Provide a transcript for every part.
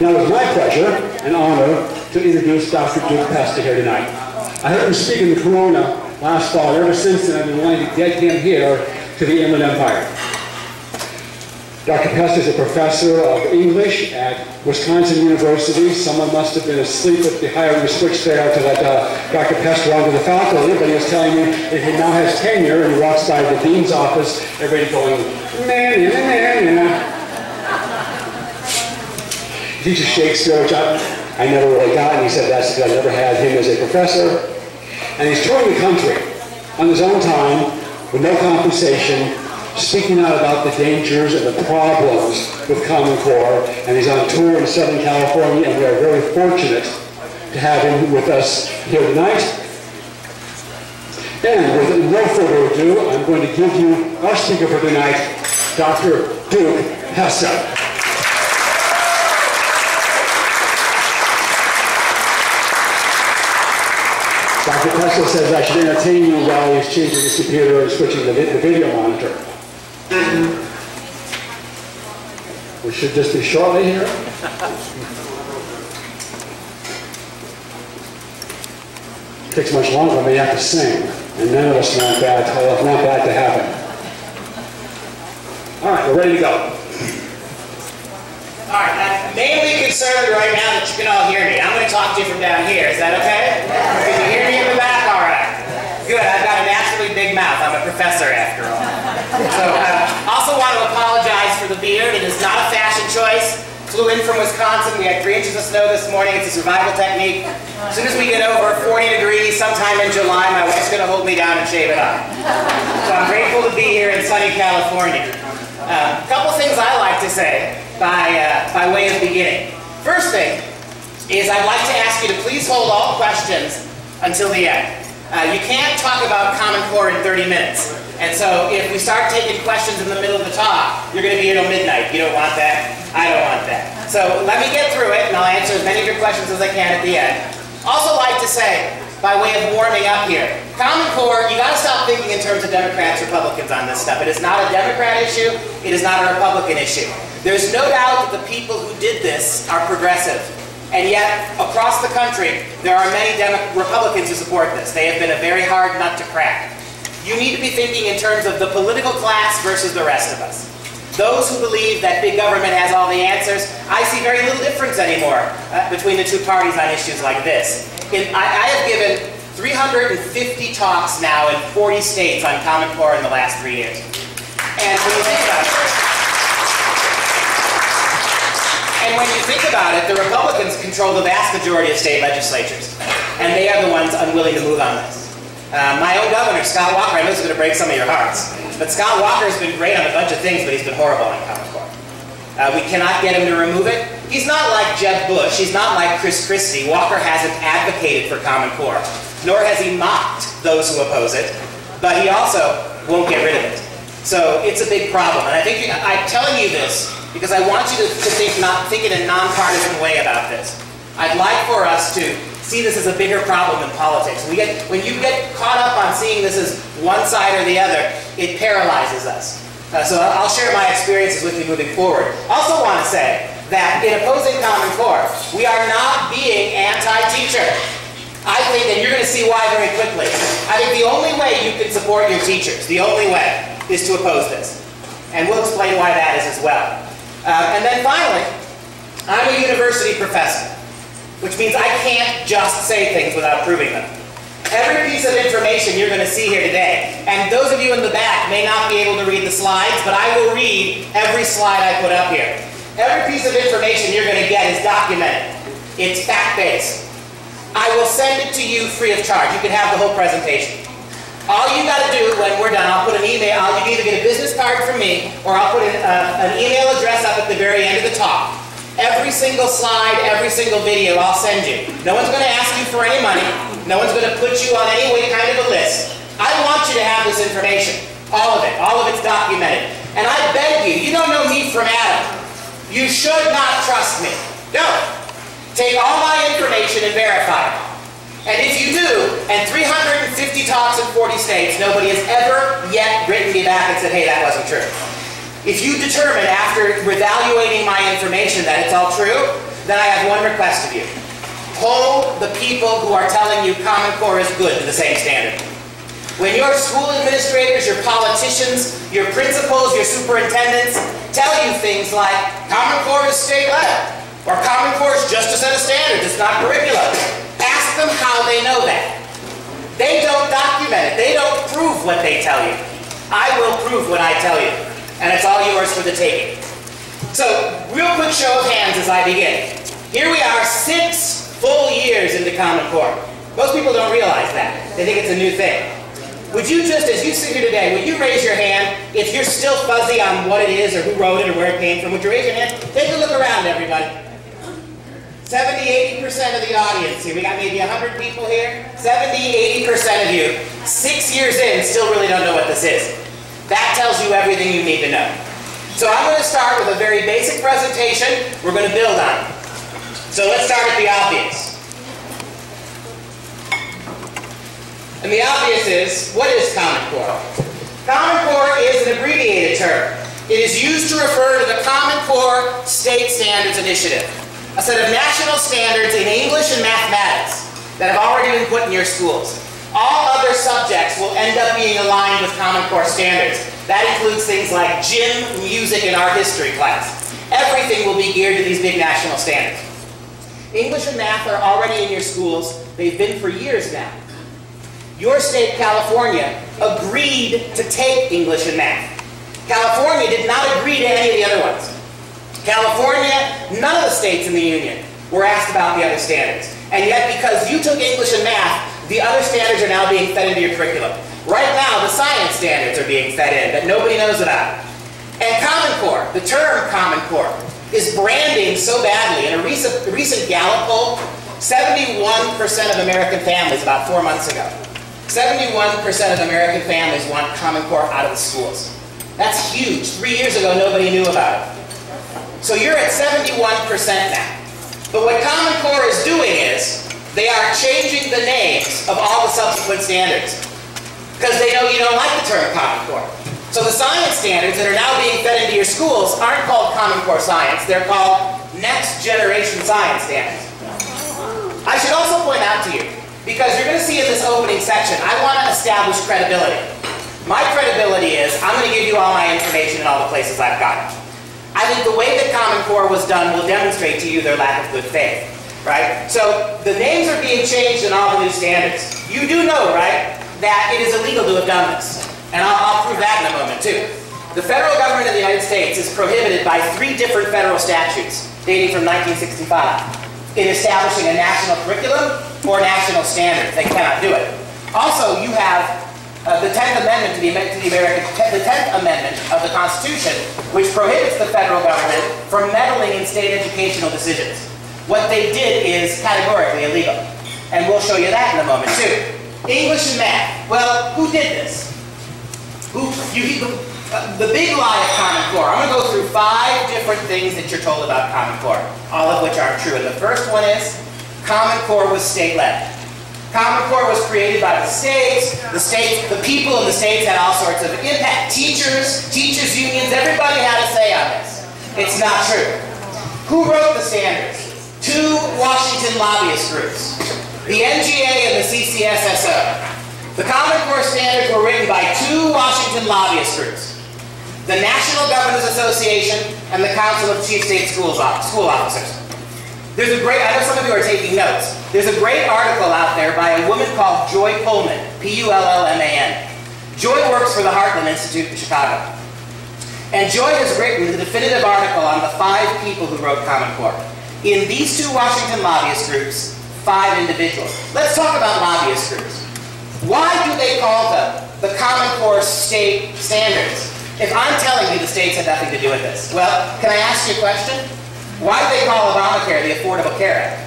Now, it's my pleasure and honor to introduce Dr. Duke Pesta here tonight. I heard him speak in the Corona last fall. Ever since then, I've been wanting to get him here to the Inland Empire. Dr. Pesta is a professor of English at Wisconsin University. Someone must have been asleep at the hiring switch there to let Dr. Pesta onto the faculty, but he was telling me that he now has tenure, and he walks by the dean's office, everybody going, man. He teaches Shakespeare, which I never really got, and he said that's because I never had him as a professor. And he's touring the country on his own time, with no compensation, speaking out about the dangers and the problems with Common Core. And he's on tour in Southern California, and we are very fortunate to have him with us here tonight. And with no further ado, I'm going to give you our speaker for tonight, Dr. Duke Pesta. Dr. Pesta says I should entertain you while he's changing his computer and switching the video monitor. We should just be shortly here. It takes much longer when we have to sing, and none of us want that to happen. All right, we're ready to go. All right, I'm mainly concerned right now that you can all hear me. I'm going to talk to you from down here. Is that okay? Can you hear me in the back? All right. Good. I've got a naturally big mouth. I'm a professor after all. So I also want to apologize for the beard. It is not a fashion choice. Flew in from Wisconsin. We had 3 inches of snow this morning. It's a survival technique. As soon as we get over 40 degrees sometime in July, my wife's going to hold me down and shave it off. So I'm grateful to be here in sunny California. A couple things I like to say by way of beginning. First thing is I'd like to ask you to please hold all questions until the end. You can't talk about Common Core in 30 minutes. And so if we start taking questions in the middle of the talk, you're going to be here till midnight. You don't want that. I don't want that. So let me get through it, and I'll answer as many of your questions as I can at the end. Also like to say, by way of warming up here, Common Core, you got to stop thinking in terms of Democrats, Republicans on this stuff. It is not a Democrat issue. It is not a Republican issue. There's no doubt that the people who did this are progressive. And yet, across the country, there are many Republicans who support this. They have been a very hard nut to crack. You need to be thinking in terms of the political class versus the rest of us. Those who believe that big government has all the answers, I see very little difference anymore between the two parties on issues like this. I have given 350 talks now in 40 states on Common Core in the last 3 years. And when you think about it, the Republicans control the vast majority of state legislatures. And they are the ones unwilling to move on this. My own governor, Scott Walker, I know this is going to break some of your hearts, but Scott Walker has been great on a bunch of things, but he's been horrible on Common Core. We cannot get him to remove it. He's not like Jeb Bush. He's not like Chris Christie. Walker hasn't advocated for Common Core, nor has he mocked those who oppose it, but he also won't get rid of it. So it's a big problem. And I think I'm telling you this because I want you to think in a nonpartisan way about this. I'd like for us to see this as a bigger problem than politics. When you get caught up on seeing this as one side or the other, it paralyzes us. So I'll share my experiences with you moving forward. Also want to say that in opposing Common Core, we are not being anti-teacher. I think, and you're going to see why very quickly, I think the only way you can support your teachers, the only way, is to oppose this. And we'll explain why that is as well. And then finally, I'm a university professor, which means I can't just say things without proving them. Every piece of information you're going to see here today, and those of you in the back may not be able to read the slides, but I will read every slide I put up here. Every piece of information you're going to get is documented. It's fact-based. I will send it to you free of charge. You can have the whole presentation. All you got to do when we're done, I'll put an email, you can either get a business card from me, or I'll put an email address up at the very end of the talk. Every single slide, every single video I'll send you. No one's going to ask you for any money. No one's going to put you on any way kind of a list. I want you to have this information. All of it. All of it's documented. And I beg you, you don't know me from Adam. You should not trust me. Don't. Take all my information and verify it. And if you do, and 350 talks in 40 states, nobody has ever yet written me back and said, hey, that wasn't true. If you determine after evaluating my information that it's all true, then I have one request of you. Hold the people who are telling you Common Core is good to the same standard. When your school administrators, your politicians, your principals, your superintendents tell you things like Common Core is state-led, or Common Core is just a set of standards, it's not curriculum, ask them how they know that. They don't document it. They don't prove what they tell you. I will prove what I tell you, and it's all yours for the taking. So, real quick show of hands as I begin. Here we are, 6 full years into Common Core. Most people don't realize that. They think it's a new thing. Would you just, as you sit here today, would you raise your hand if you're still fuzzy on what it is or who wrote it or where it came from? Would you raise your hand? Take a look around, everybody. 70–80% of the audience here. We got maybe 100 people here. 70–80% of you, 6 years in, still really don't know what this is. That tells you everything you need to know. So I'm going to start with a very basic presentation. We're going to build on it. So let's start with the obvious. And the obvious is, what is Common Core? Common Core is an abbreviated term. It is used to refer to the Common Core State Standards Initiative, a set of national standards in English and mathematics that have already been put in your schools. All other subjects will end up being aligned with Common Core standards. That includes things like gym, music, and art history class. Everything will be geared to these big national standards. English and math are already in your schools. They've been for years now. Your state, California, agreed to take English and math. California did not agree to any of the other ones. California, none of the states in the Union were asked about the other standards. And yet, because you took English and math, the other standards are now being fed into your curriculum. Right now, the science standards are being fed in that nobody knows about. And Common Core, the term Common Core, is branding so badly. In a recent Gallup poll, 71% of American families, about 4 months ago, 71% of American families want Common Core out of the schools. That's huge. 3 years ago, nobody knew about it. So you're at 71% now. But what Common Core is doing is, they are changing the names of all the subsequent standards. Because they know you don't like the term Common Core. So the science standards that are now being fed into your schools aren't called Common Core Science, they're called Next Generation Science Standards. I should also point out to you, because you're going to see in this opening section, I want to establish credibility. My credibility is, I'm going to give you all my information in all the places I've got it. I think the way that Common Core was done will demonstrate to you their lack of good faith, right? So the names are being changed in all the new standards. You do know, right, that it is illegal to have done this. And I'll prove that in a moment, too. The federal government of the United States is prohibited by 3 different federal statutes dating from 1965 in establishing a national curriculum or national standards. They cannot do it. Also, you have the 10th Amendment the 10th Amendment of the Constitution, which prohibits the federal government from meddling in state educational decisions. What they did is categorically illegal. And we'll show you that in a moment, too. English and math. Well, who did this? The big lie of Common Core. I'm going to go through 5 different things that you're told about Common Core, all of which aren't true. And the first one is, Common Core was state-led. Common Core was created by the states. The people in the states had all sorts of impact. Teachers unions, everybody had a say on this. It's not true. Who wrote the standards? 2 Washington lobbyist groups, the NGA and the CCSSO. The Common Core standards were written by 2 Washington lobbyist groups, the National Governors Association and the Council of Chief State School Officers. There's a great, I know some of you are taking notes, there's a great article out there by a woman called Joy Pullman, P-U-L-L-M-A-N. Joy works for the Heartland Institute in Chicago. And Joy has written the definitive article on the 5 people who wrote Common Core. In these 2 Washington lobbyist groups, 5 individuals. Let's talk about lobbyist groups. Why do they call them the Common Core State Standards? If I'm telling you the states had nothing to do with this, well, can I ask you a question? Why do they call Obamacare the Affordable Care Act?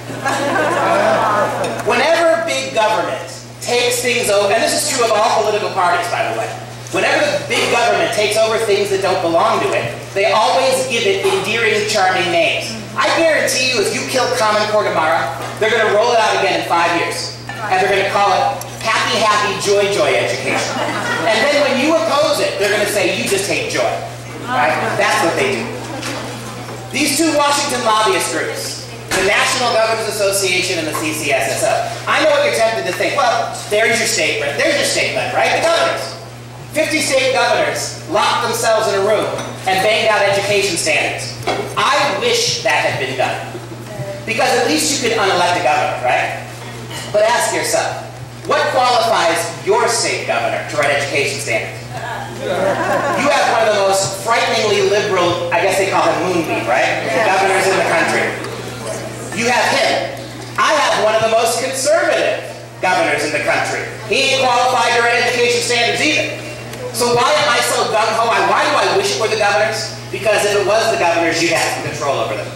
Whenever big government takes things over, and this is true of all political parties, by the way, whenever the big government takes over things that don't belong to it, they always give it endearing, charming names. I guarantee you, if you kill Common Core tomorrow, they're going to roll it out again in 5 years. And they're going to call it Happy, Happy, Joy, Joy Education. And then when you oppose it, they're going to say, you just hate joy. Right? That's what they do. These 2 Washington lobbyist groups, National Governors Association and the CCSSO. I know what you're tempted to think. Well, there's your state rep, right? The governors. 50 state governors locked themselves in a room and banged out education standards. I wish that had been done. Because at least you could unelect a governor, right? But ask yourself, what qualifies your state governor to write education standards? You have one of the most frighteningly liberal, I guess they call him moonbeam, right? Governors in the country. You have him. I have one of the most conservative governors in the country. He ain't qualified to write education standards either. So why am I so gung-ho? Why do I wish it were the governors? Because if it was the governors, you'd have some control over them.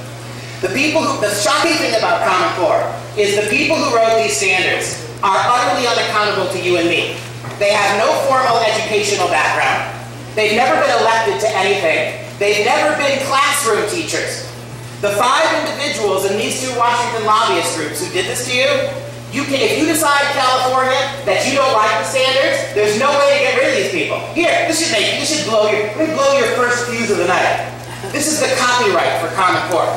The shocking thing about Common Core is the people who wrote these standards are utterly unaccountable to you and me. They have no formal educational background. They've never been elected to anything. They've never been classroom teachers. The 5 individuals in these 2 Washington lobbyist groups who did this to you, if you decide, California, that you don't like the standards, there's no way to get rid of these people. Here, this should blow your first fuse of the night. This is the copyright for Common Core.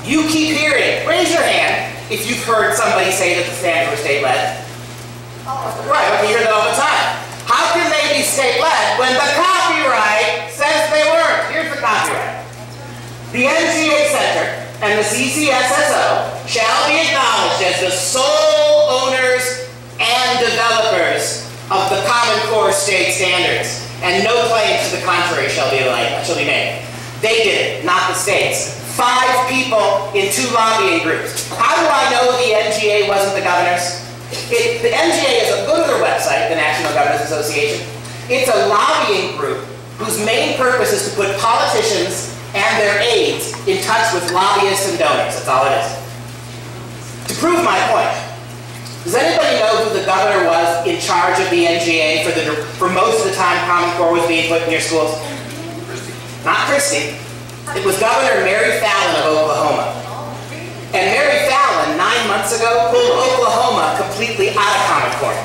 You keep hearing, raise your hand if you've heard somebody say that the standards were state-led. Right, we hear that all the time. How can they be state-led when the copyright says they weren't? Here's the copyright. The NGA Center and the CCSSO shall be acknowledged as the sole owners and developers of the Common Core state standards, and no claims to the contrary shall be made. They did it, not the states. 5 people in 2 lobbying groups. How do I know the NGA wasn't the governors? The NGA is go to their website, the National Governors Association. It's a lobbying group whose main purpose is to put politicians and their aides in touch with lobbyists and donors. That's all it is. To prove my point, does anybody know who the governor was in charge of the NGA for most of the time Common Core was being put in your schools? Not Christie. It was Governor Mary Fallin of Oklahoma. And Mary Fallin, 9 months ago, pulled Oklahoma completely out of Common Core.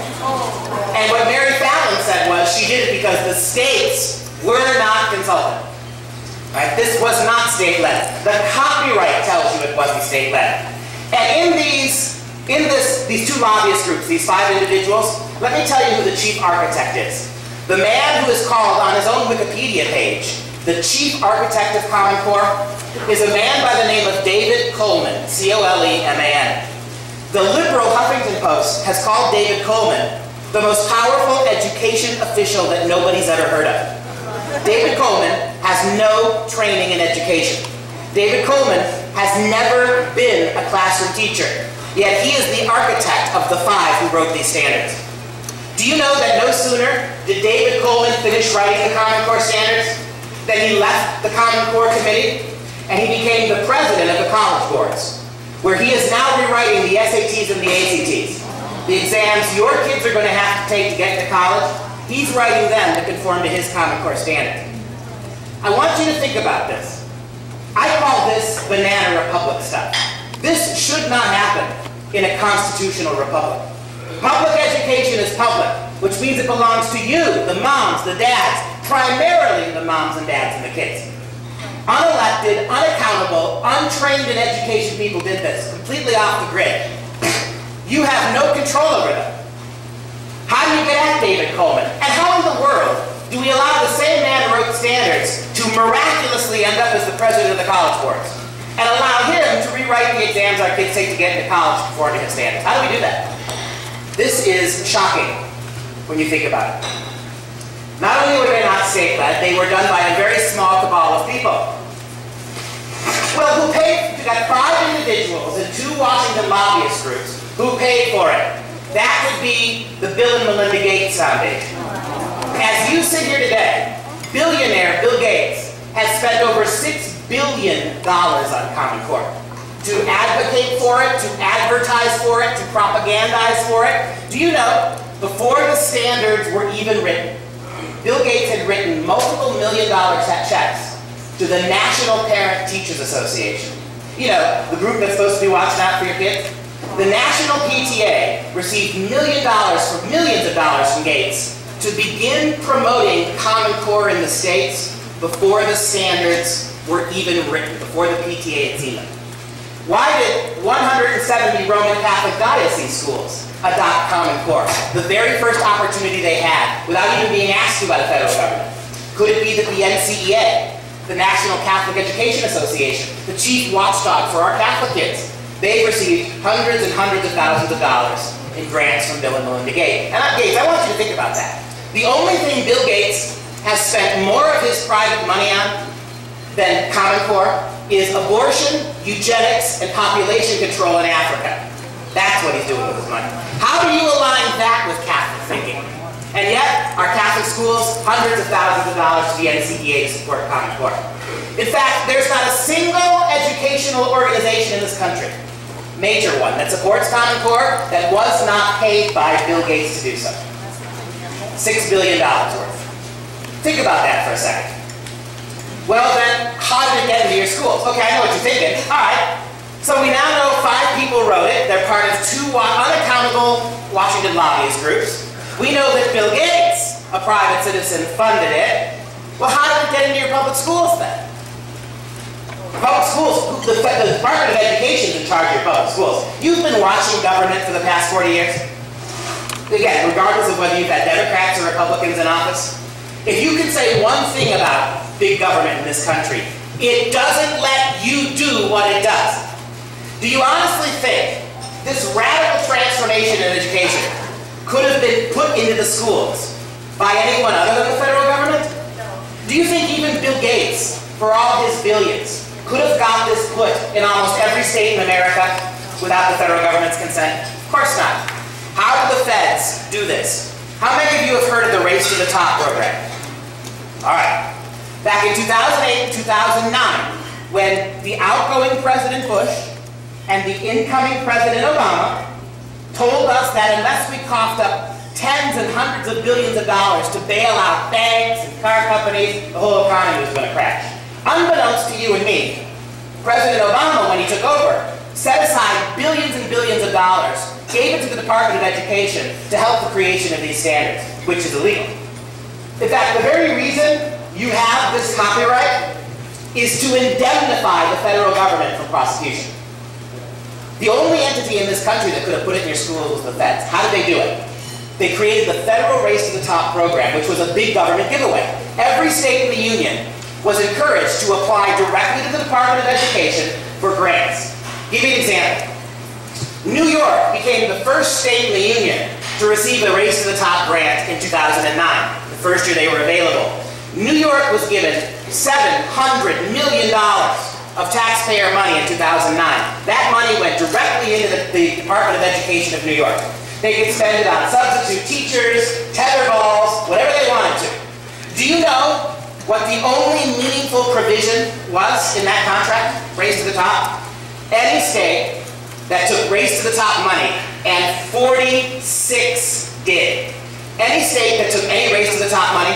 And what Mary Fallin said was she did it because the states were not consulted. Right? This was not state-led. The copyright tells you it wasn't state-led. And in these 2 lobbyist groups, these 5 individuals, let me tell you who the chief architect is. The man who is called on his own Wikipedia page the chief architect of Common Core is a man by the name of David Coleman, C-O-L-E-M-A-N. The liberal Huffington Post has called David Coleman the most powerful education official that nobody's ever heard of. David Coleman has no training in education. David Coleman has never been a classroom teacher, yet he is the architect of the 5 who wrote these standards. Do you know that no sooner did David Coleman finish writing the Common Core standards than he left the Common Core Committee and he became the president of the College Boards, where he is now rewriting the SATs and the ACTs. The exams your kids are going to have to take to get to college, he's writing them to conform to his Common Core standard. I want you to think about this. I call this banana republic stuff. This should not happen in a constitutional republic. Public education is public, which means it belongs to you, the moms, the dads, primarily the moms and dads and the kids. Unelected, unaccountable, untrained in education people did this, completely off the grid. You have no control over them. How do you get at David Coleman? And how in the world do we allow the same man who wrote standards to miraculously end up as the president of the College Boards? And allow him to rewrite the exams our kids take to get into college according to his standards? How do we do that? This is shocking when you think about it. Not only were they not state-led, they were done by a very small cabal of people. Well, who paid? You got 5 individuals and 2 Washington lobbyist groups who paid for it. That would be the Bill and Melinda Gates Foundation. As you sit here today, billionaire Bill Gates has spent over $6 billion on Common Core. To advocate for it, to advertise for it, to propagandize for it. Do you know, before the standards were even written, Bill Gates had written multiple $million-dollar checks to the National Parent Teachers Association. You know, the group that's supposed to be watching out for your kids. The National PTA received millions of dollars from Gates to begin promoting Common Core in the states before the standards were even written, before the PTA had seen them. Why did 170 Roman Catholic diocese schools adopt Common Core? The very first opportunity they had, without even being asked to by the federal government. Could it be that the NCEA, the National Catholic Education Association, the chief watchdog for our Catholic kids, they received hundreds and hundreds of thousands of dollars in grants from Bill and Melinda Gates. And Gates, I want you to think about that. The only thing Bill Gates has spent more of his private money on than Common Core is abortion, eugenics, and population control in Africa. That's what he's doing with his money. How do you align that with Catholic thinking? And yet, our Catholic schools, hundreds of thousands of dollars to the NCEA to support Common Core. In fact, there's not a single educational organization in this country, major one, that supports Common Core that was not paid by Bill Gates to do so. $6 billion worth. Think about that for a second. Well then, how did it get into your schools? Okay, I know what you're thinking. All right. So we now know 5 people wrote it. They're part of 2 unaccountable Washington lobbyist groups. We know that Bill Gates, a private citizen, funded it. Well, how did it get into your public schools then? Public schools, the Department of Education is in charge of your public schools. You've been watching government for the past 40 years. Again, regardless of whether you've had Democrats or Republicans in office, if you can say one thing about big government in this country, it doesn't let you do what it does. Do you honestly think this radical transformation in education could have been put into the schools by anyone other than the federal government? No. Do you think even Bill Gates, for all his billions, could have got this put in almost every state in America without the federal government's consent? Of course not. How did the feds do this? How many of you have heard of the Race to the Top program? All right. Back in 2008 and 2009, when the outgoing President Bush and the incoming President Obama told us that unless we coughed up tens and hundreds of billions of dollars to bail out banks and car companies, the whole economy was going to crash. Unbeknownst to you and me, President Obama, when he took over, set aside billions and billions of dollars, gave it to the Department of Education to help the creation of these standards, which is illegal. In fact, the very reason you have this copyright is to indemnify the federal government from prosecution. The only entity in this country that could have put it in your schools was the feds. How did they do it? They created the Federal Race to the Top program, which was a big government giveaway. Every state in the union was encouraged to apply directly to the Department of Education for grants. Give you an example. New York became the first state in the union to receive a Race to the Top grant in 2009, the first year they were available. New York was given $700 million of taxpayer money in 2009. That money went directly into the Department of Education of New York. They could spend it on substitute teachers, tetherball, whatever they wanted to. Do you know what the only meaningful provision was in that contract, Race to the Top? Any state that took Race to the Top money, and 46 did. Any state that took any Race to the Top money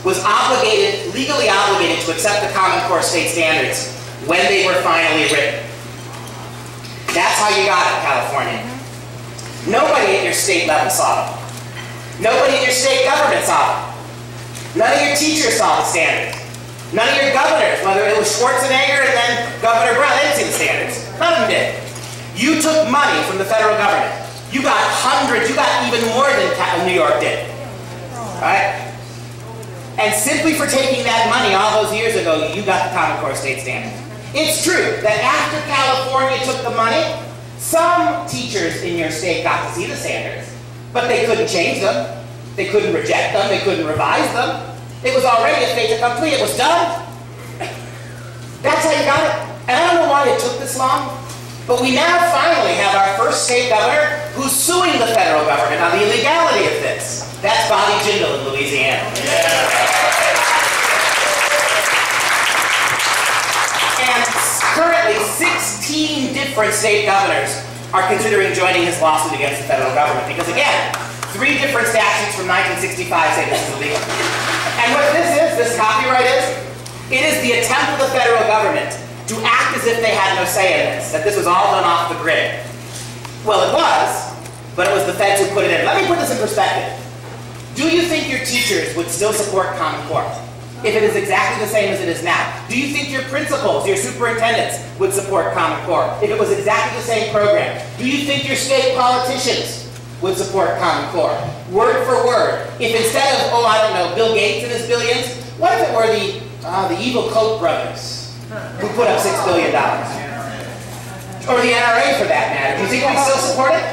was obligated, legally obligated, to accept the Common Core state standards when they were finally written. That's how you got it, California. Nobody at your state level saw them. Nobody at your state government saw them. None of your teachers saw the standards. None of your governors, whether it was Schwarzenegger and then Governor Brown, they didn't see the standards. None of them did. You took money from the federal government. You got hundreds, you got even more than New York did. Right? And simply for taking that money all those years ago, you got the Common Core state standards. It's true that after California took the money, some teachers in your state got to see the standards, but they couldn't change them. They couldn't reject them. They couldn't revise them. It was already a fait accompli. It was done. That's how you got it. And I don't know why it took this long, but we now finally have our first state governor who's suing the federal government on the illegality of this. That's Bobby Jindal in Louisiana. And currently, 16 different state governors are considering joining his lawsuit against the federal government because, again, 3 different statutes from 1965 say this is illegal. And what this copyright is, it is the attempt of the federal government to act as if they had no say in this, that this was all done off the grid. Well, it was, but it was the feds who put it in. Let me put this in perspective. Do you think your teachers would still support Common Core? if it is exactly the same as it is now? Do you think your principals, your superintendents, would support Common Core if it was exactly the same program? Do you think your state politicians would support Common Core? Word for word. If instead of, oh, I don't know, Bill Gates and his billions, what if it were the evil Koch brothers who put up $6 billion? Or the NRA for that matter. Do you think we'd still support it?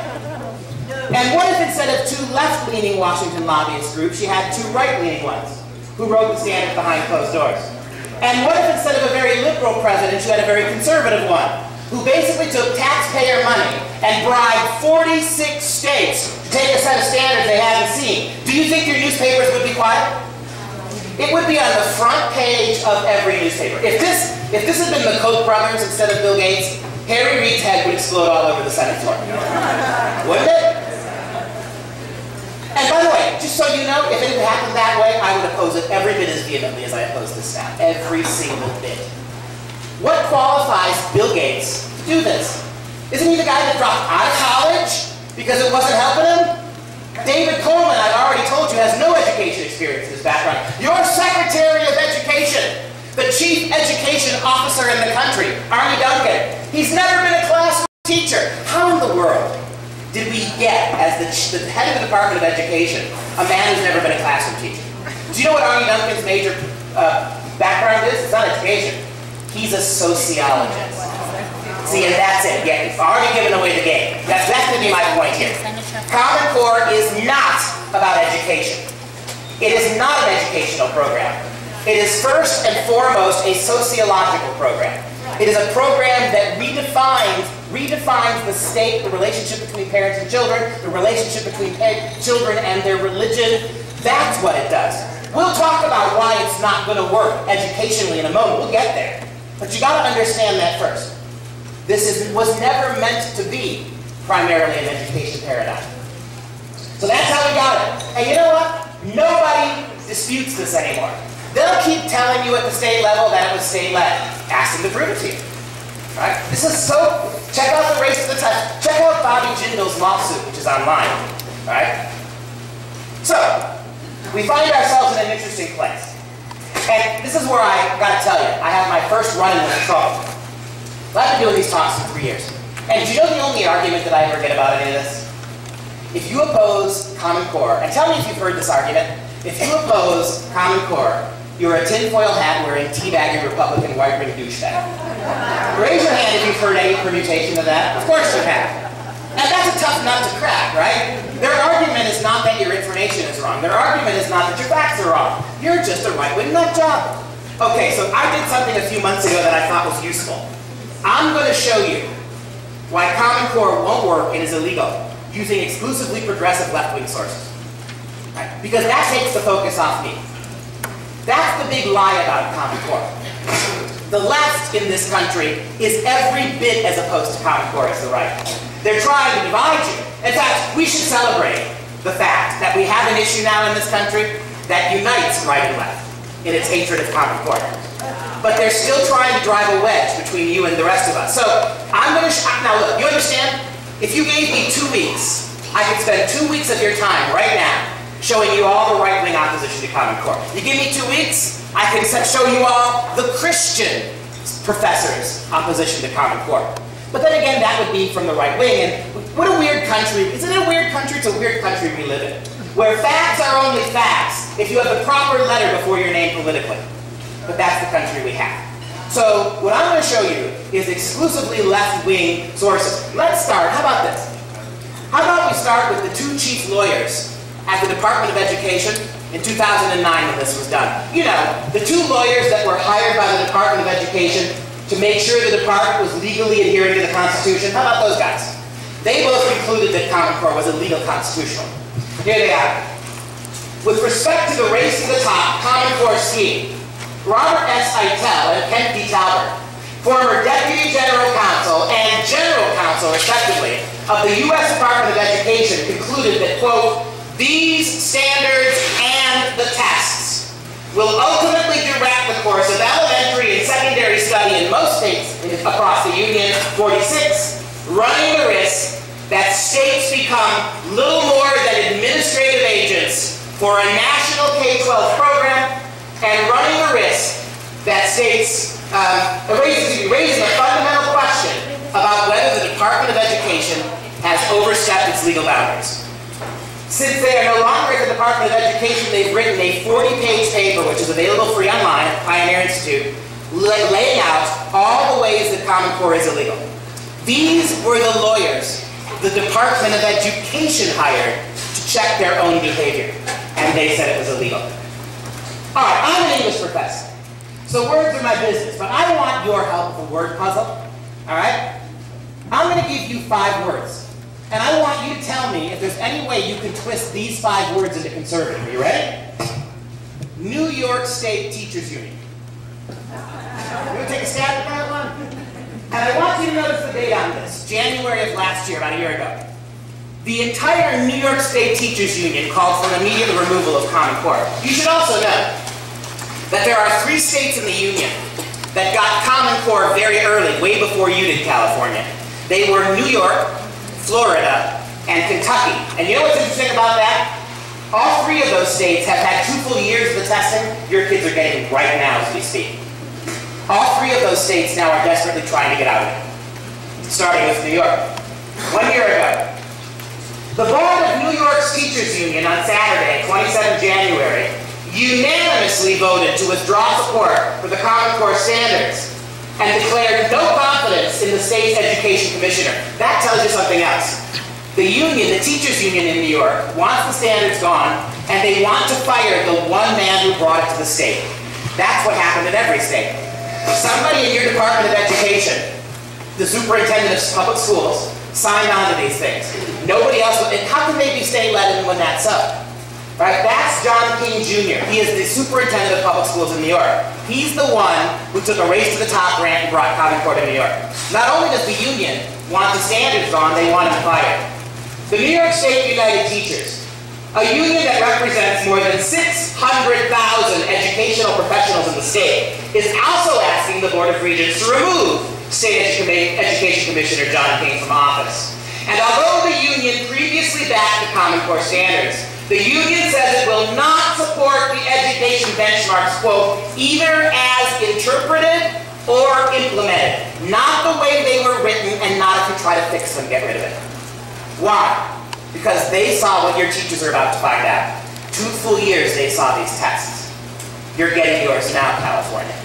And what if instead of 2 left-leaning Washington lobbyist groups, you had 2 right-leaning ones who wrote the standards behind closed doors? And what if instead of a very liberal president, you had a very conservative one who basically took taxpayer money and bribed 46 states to take a set of standards they haven't seen? Do you think your newspapers would be quiet? It would be on the front page of every newspaper. If this had been the Koch brothers instead of Bill Gates, Harry Reid's head would explode all over the Senate floor. Wouldn't it? And by the way, just so you know, if it had happened that way, I would oppose it every bit as vehemently as I oppose this now. Every single bit. What qualifies Bill Gates to do this? Isn't he the guy that dropped out of college because it wasn't helping him? David Coleman, I've already told you, has no education experience in his background. Your Secretary of Education, the chief education officer in the country, Arnie Duncan, he's never been a classroom teacher. How in the world did we get, as the head of the Department of Education, a man who's never been a classroom teacher? Do you know what Arnie Duncan's major background is? It's not education. He's a sociologist. See, and that's it. Yeah, you've already given away the game. That's going to be my point here. Common Core is not about education. It is not an educational program. It is first and foremost a sociological program. It is a program that redefines the state, the relationship between parents and children, the relationship between children and their religion. That's what it does. We'll talk about why it's not going to work educationally in a moment. We'll get there. But you got to understand that first. This was never meant to be primarily an education paradigm. So that's how we got it. And you know what? Nobody disputes this anymore. They'll keep telling you at the state level that it was state-led. Ask them to prove it to you. Right? This is so... Check out the race to the touch. Check out Bobby Jindal's lawsuit, which is online. Right? So, we find ourselves in an interesting place. And this is where I got to tell you, I have my first run-in with trouble. I've been doing these talks for 3 years. And do you know the only argument that I ever get about any of this? If you oppose Common Core, and tell me if you've heard this argument, if you oppose Common Core, you're a tinfoil hat wearing teabagging Republican white-ring douchebag. Raise your hand if you've heard any permutation of that. Of course you have. And that's a tough nut to crack, right? Their argument is not that your information is wrong. Their argument is not that your facts are wrong. You're just a right-wing nut job. Okay, so I did something a few months ago that I thought was useful. I'm going to show you why Common Core won't work and is illegal using exclusively progressive left-wing sources. Right? Because that takes the focus off me. That's the big lie about Common Core. The left in this country is every bit as opposed to Common Core as the right. They're trying to divide you. In fact, we should celebrate the fact that we have an issue now in this country that unites right and left in its hatred of Common Core. But they're still trying to drive a wedge between you and the rest of us. So I'm going to now look, you understand? If you gave me 2 weeks, I could spend 2 weeks of your time right now showing you all the right-wing opposition to Common Core. You give me 2 weeks, I can show you all the Christian professors' opposition to Common Core. But then again, that would be from the right wing. And what a weird country. Isn't it a weird country? It's a weird country we live in. Where facts are only facts if you have the proper letter before your name politically. But that's the country we have. So what I'm going to show you is exclusively left-wing sources. Let's start. How about this? How about we start with the 2 chief lawyers at the Department of Education in 2009 when this was done. You know, the 2 lawyers that were hired by the Department of Education to make sure the department was legally adhering to the Constitution. How about those guys? They both concluded that Common Core was illegal constitutional. Here they are. With respect to the race to the top Common Core scheme, Robert S. Eitel and Kent D. Talbert, former Deputy General Counsel and General Counsel, respectively, of the U.S. Department of Education, concluded that, quote, these standards and the tests will ultimately direct the course of elementary and secondary study in most states across the Union, 46, running the risk that states become little more than administrative agents for a national K-12 program and running a risk that raising a fundamental question about whether the Department of Education has overstepped its legal boundaries. Since they are no longer at the Department of Education, they've written a 40-page paper, which is available free online at Pioneer Institute, laying out all the ways that Common Core is illegal. These were the lawyers the Department of Education hired to check their own behavior, and they said it was illegal. All right, I'm an English professor, so words are my business, but I want your help with a word puzzle, all right? I'm going to give you 5 words, and I want you to tell me if there's any way you can twist these 5 words into conservative. Are you ready? New York State Teachers Union. You want to take a stab at that one? And I want you to notice the date on this, January of last year, about a year ago. The entire New York State Teachers Union called for an immediate removal of Common Core. You should also know that there are 3 states in the Union that got Common Core very early, way before you did, California. They were New York, Florida, and Kentucky. And you know what's interesting about that? All 3 of those states have had 2 full years of the testing. Your kids are getting right now as we speak. All 3 of those states now are desperately trying to get out of it, starting with New York. 1 year ago, the Board of New York's Teachers Union on Saturday, 27 January, unanimously voted to withdraw support for the Common Core standards and declared no confidence in the state's education commissioner. That tells you something else. The union, the teachers union in New York, wants the standards gone, and they want to fire the one man who brought it to the state. That's what happened in every state. Somebody in your Department of Education, the superintendent of public schools, signed on to these things. Nobody else, and how can they be state-led when that's so? Right? That's John King Jr. He is the superintendent of public schools in New York. He's the one who took a race to the top grant and brought Common Core to New York. Not only does the union want the standards gone, they want them fired. The New York State United Teachers, a union that represents more than 600,000 educational professionals in the state, is also asking the Board of Regents to remove State Education Commissioner John King from office. And although the union previously backed the Common Core standards, the union says it will not support the education benchmarks, quote, either as interpreted or implemented. Not the way they were written, and not if you try to fix them, get rid of it. Why? Because they saw what your teachers are about to find out. 2 full years they saw these tests. You're getting yours now, California.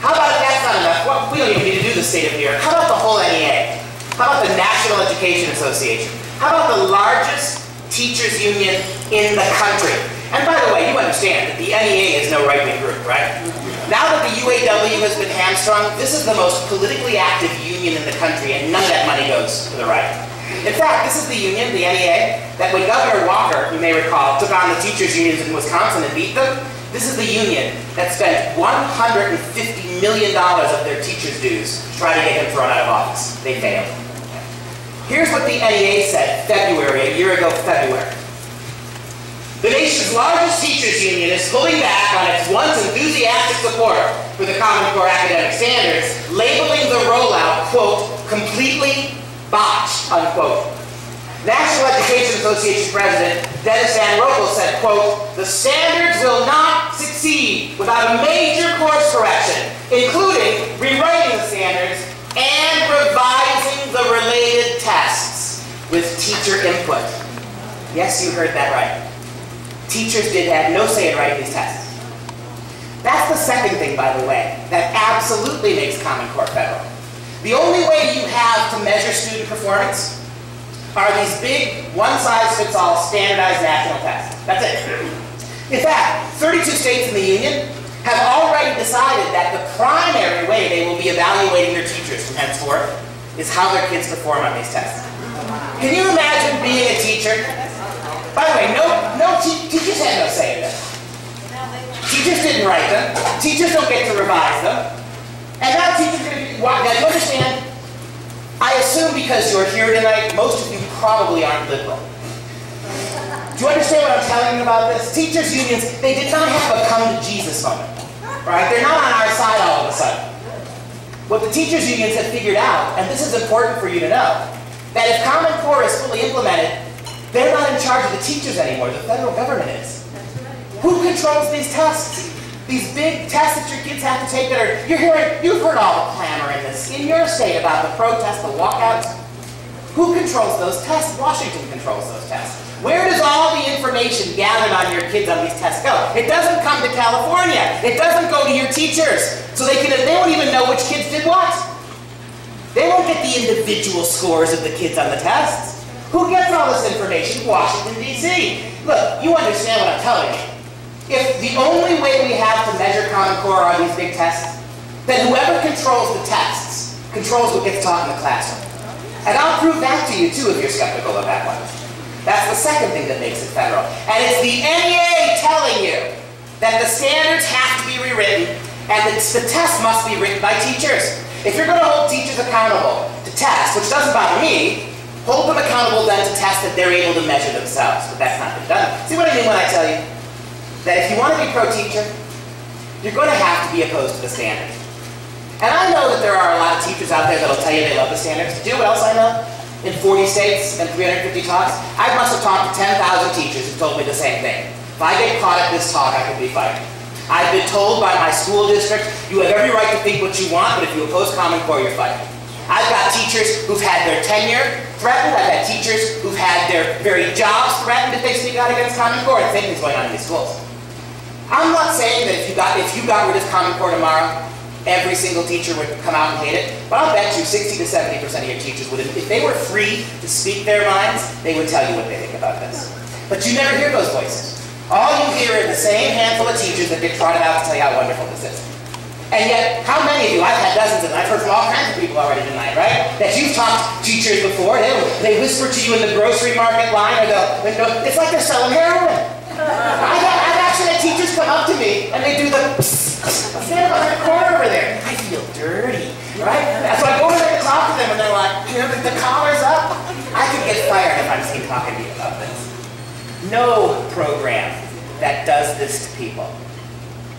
How about if that's not enough? Well, we don't even need to do the state of New York. How about the whole NEA? How about the National Education Association? How about the largest teachers union in the country? And by the way, you understand that the NEA is no right-wing group, right? Now that the UAW has been hamstrung, this is the most politically active union in the country, and none of that money goes to the right. In fact, this is the union, the NEA, that when Governor Walker, you may recall, took on the teachers unions in Wisconsin and beat them, this is the union that spent $150 million of their teachers' dues to try to get him thrown out of office. They failed. Here's what the NEA said a year ago February. The nation's largest teachers union is pulling back on its once enthusiastic support for the Common Core academic standards, labeling the rollout, quote, completely botched, unquote. National Education Association President Dennis Van Rokel said, quote, the standards will not succeed without a major course correction, including rewriting the standards and revising the related tests with teacher input. Yes, you heard that right. Teachers had no say in writing these tests. That's the second thing, by the way, that absolutely makes Common Core federal. The only way you have to measure student performance are these big, one-size-fits-all standardized national tests. That's it. In fact, 32 states in the union have already decided that the primary way they will be evaluating their teachers from henceforth is how their kids perform on these tests. Can you imagine being a teacher? By the way, teachers had no say in this. Teachers didn't write them. Teachers don't get to revise them. And now teachers are going to be, now you understand? I assume because you're here tonight, most of you probably aren't liberal. Do you understand what I'm telling you about this? Teachers unions, they did not have a come to Jesus moment. Right? They're not on our side all of a sudden. What the teachers unions have figured out, and this is important for you to know, that if Common Core is fully implemented, they're not in charge of the teachers anymore. The federal government is. Who controls these tests? These big tests that your kids have to take that are, you've heard all the clamor in your state about the protests, the walkouts. Who controls those tests? Washington controls those tests. Where does all the information gathered on your kids on these tests go? It doesn't come to California. It doesn't go to your teachers. So they won't even know which kids did what. They won't get the individual scores of the kids on the tests. Who gets all this information? Washington, D.C. Look, you understand what I'm telling you. If the only way we have to measure Common Core are these big tests, then whoever controls the tests controls what gets taught in the classroom. And I'll prove that to you, too, if you're skeptical of that one. That's the second thing that makes it federal. And it's the NEA telling you that the standards have to be rewritten and that the tests must be written by teachers. If you're going to hold teachers accountable to tests, which doesn't bother me, hold them accountable then to tests that they're able to measure themselves. But that's not been done. See what I mean when I tell you that if you want to be pro-teacher, you're going to have to be opposed to the standards. And I know that there are a lot of teachers out there that will tell you they love the standards. Do you know what else I know? In 40 states and 350 talks, I must have talked to 10,000 teachers who told me the same thing. If I get caught at this talk, I could be fired. I've been told by my school district, you have every right to think what you want, but if you oppose Common Core, you're fired. I've got teachers who've had their tenure threatened. I've had teachers who've had their very jobs threatened if they speak out against Common Core. The same thing's going on in these schools. I'm not saying that if you got rid of Common Core tomorrow, every single teacher would come out and hate it, but I'll bet you 60 to 70% of your teachers would, if they were free to speak their minds, they would tell you what they think about this. But you never hear those voices. All you hear are the same handful of teachers that get trotted out to tell you how wonderful this is. And yet, how many of you, I've had dozens of them, I've heard from all kinds of people already tonight, right? That you've talked to teachers before, they whisper to you in the grocery market line, or it's like they're selling heroin. I've actually had teachers come up to me, and they do the stand behind the corner over there. I feel dirty, right? So I go over there to talk to them, and they're like, the collar's up. I could get fired if I'm seen talking to you about this. No program that does this to people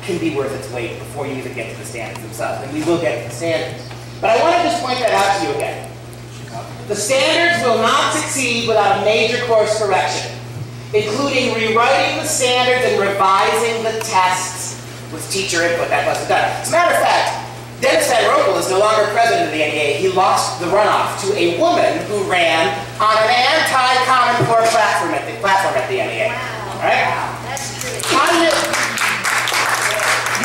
can be worth its weight before you even get to the standards themselves. And we will get to the standards. But I want to just point that out to you again. The standards will not succeed without a major course correction, including rewriting the standards and revising the tests with teacher input. That wasn't done. As a matter of fact, Dennis Van Roekel is no longer president of the NEA. He lost the runoff to a woman who ran on an anti-Common Core platform at the NEA. Wow. Right? Wow. That's true. How do you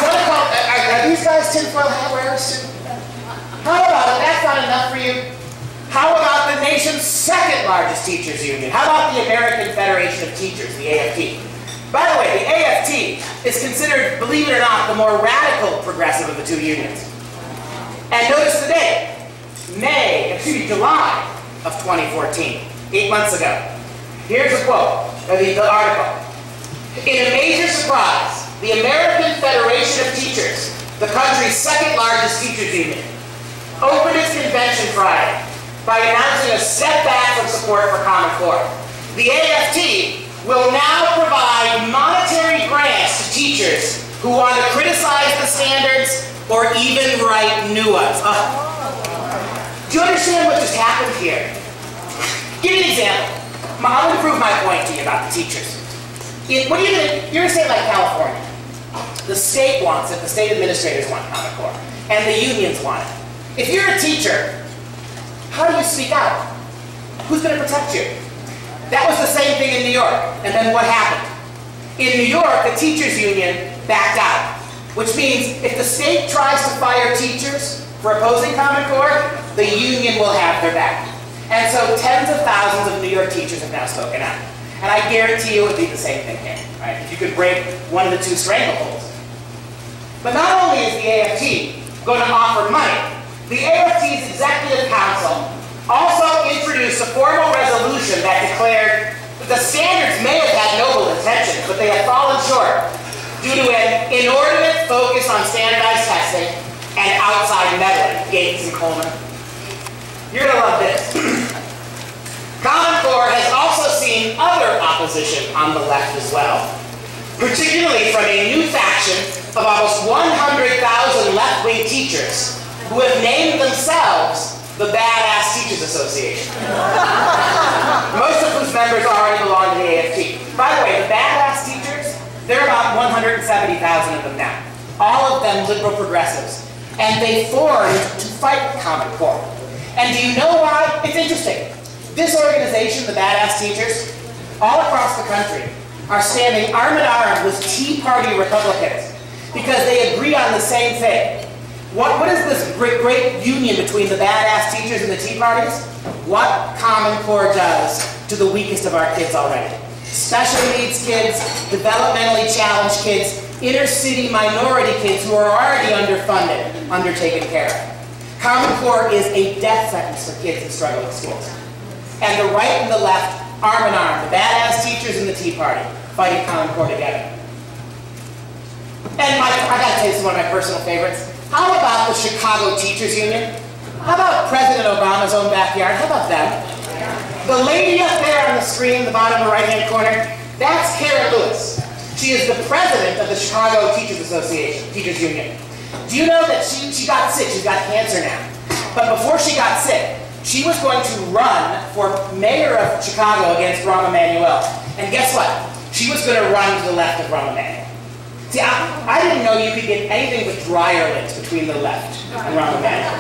want to call, are these guys tinfoil hat wearers too? How about it? That's not enough for you. How about the nation's second largest teachers union? How about the American Federation of Teachers, the AFT? By the way, the AFT is considered, believe it or not, the more radical progressive of the two unions. And notice the date, July of 2014, 8 months ago. Here's a quote, the article. In a major surprise, the American Federation of Teachers, the country's second largest teachers union, opened its convention Friday by announcing a step back from support for Common Core. The AFT will now provide monetary grants to teachers who want to criticize the standards or even write new ones. Do you understand what just happened here? Give me an example. I'm going to prove my point to you about the teachers. You're going to say like California. The state wants it, the state administrators want Common Core, and the unions want it. If you're a teacher, how do you speak out? Who's going to protect you? That was the same thing in New York, and then what happened? In New York, the teachers union backed out, which means if the state tries to fire teachers for opposing Common Core, the union will have their back. And so tens of thousands of New York teachers have now spoken out. And I guarantee you it would be the same thing here, right? If you could break one of the two strangleholds. But not only is the AFT going to offer money, the AFT's Executive Council also introduced a formal resolution that declared that the standards may have had noble intentions, but they have fallen short due to an inordinate focus on standardized testing and outside meddling. Gates and Coleman. You're going to love this. Common Core has also seen other opposition on the left as well, particularly from a new faction of almost 100,000 left-wing teachers who have named themselves the Badass Teachers Association. Most of whose members already belong to the AFT. By the way, the Badass Teachers, there are about 170,000 of them now. all of them liberal progressives. And they formed to fight Common Core. And do you know why? It's interesting. This organization, the Badass Teachers, all across the country, are standing arm in arm with Tea Party Republicans because they agree on the same thing. What is this great union between the Badass Teachers and the Tea Parties? What Common Core does to the weakest of our kids already. Special needs kids, developmentally challenged kids, inner city minority kids who are already underfunded, undertaken care of. Common Core is a death sentence for kids in struggling schools. And the right and the left, arm in arm, the Badass Teachers and the Tea Party, fighting Common Core together. And I gotta say, this is one of my personal favorites. How about the Chicago Teachers Union? How about President Obama's own backyard? How about them? The lady up there on the screen, the bottom of the right-hand corner, that's Karen Lewis. She is the president of the Chicago Teachers Association, Teachers Union. Do you know that she got sick? She's got cancer now. But before she got sick, she was going to run for mayor of Chicago against Rahm Emanuel. And guess what? She was going to run to the left of Rahm Emanuel. See, I didn't know you could get anything but dryer links between the left and Rahm Emanuel.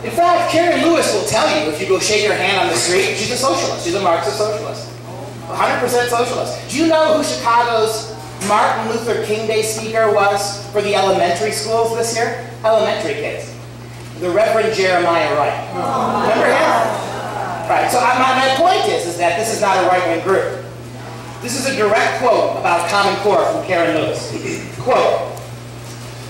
In fact, Karen Lewis will tell you, if you go shake her hand on the street, she's a socialist. She's a Marxist socialist. 100% socialist. Do you know who Chicago's Martin Luther King Day speaker was for the elementary schools this year? Elementary kids. The Reverend Jeremiah Wright. Remember him? Right, so my point is that this is not a right-wing group. This is a direct quote about Common Core from Karen Lewis. Quote,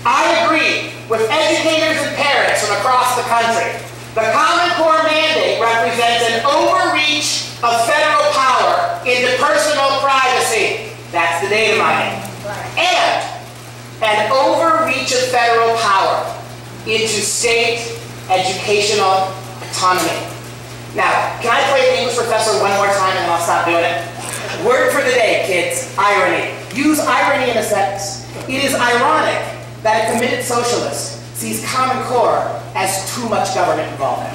I agree with educators and parents from across the country. The Common Core mandate represents an overreach of federal power into personal privacy. That's the data mining. And an overreach of federal power into state educational autonomy. Now, can I play the English professor one more time and I'll stop doing it? Word for the day, kids, irony. Use irony in a sentence. It is ironic that a committed socialist sees Common Core as too much government involvement.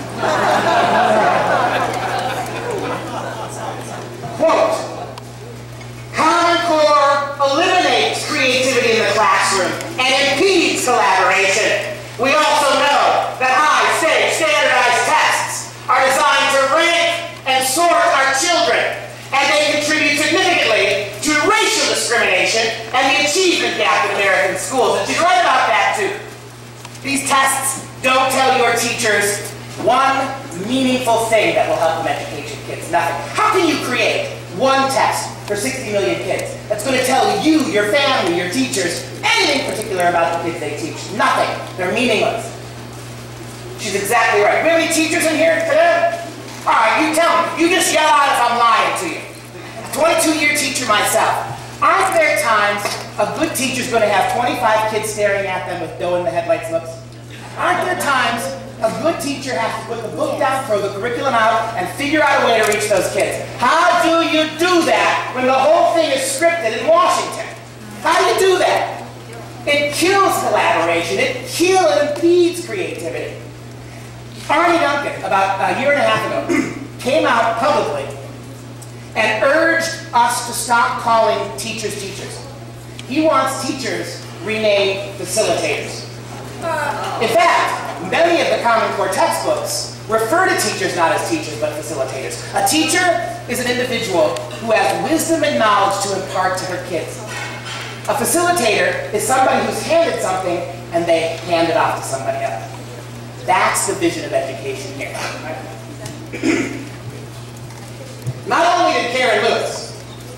Quote, Common Core eliminates creativity in the classroom and impedes collaboration. We also know that high-stakes standardized tests are designed to rank and sort our children, and they contribute significantly to racial discrimination and the achievement gap in American schools. And she's right about that too. These tests don't tell your teachers one meaningful thing that will help them educate your kids. Nothing. How can you create one test for 60 million kids that's going to tell you, your family, your teachers, anything particular about the kids they teach? Nothing. They're meaningless. She's exactly right. We have any teachers in here today? All right, you tell me. You just yell out if I'm lying to you. A 22-year teacher myself. Aren't there times a good teacher's going to have 25 kids staring at them with doe in the headlights looks? Aren't there times a good teacher has to put the book down, throw the curriculum out, and figure out a way to reach those kids? How do you do that when the whole thing is scripted in Washington? How do you do that? It kills collaboration. It impedes creativity. Arnie Duncan, about a year and a half ago, came out publicly and urged us to stop calling teachers teachers. He wants teachers renamed facilitators. In fact, many of the Common Core textbooks refer to teachers not as teachers but facilitators. A teacher is an individual who has wisdom and knowledge to impart to her kids. A facilitator is somebody who's handed something and they hand it off to somebody else. That's the vision of education here. Not only did Karen Lewis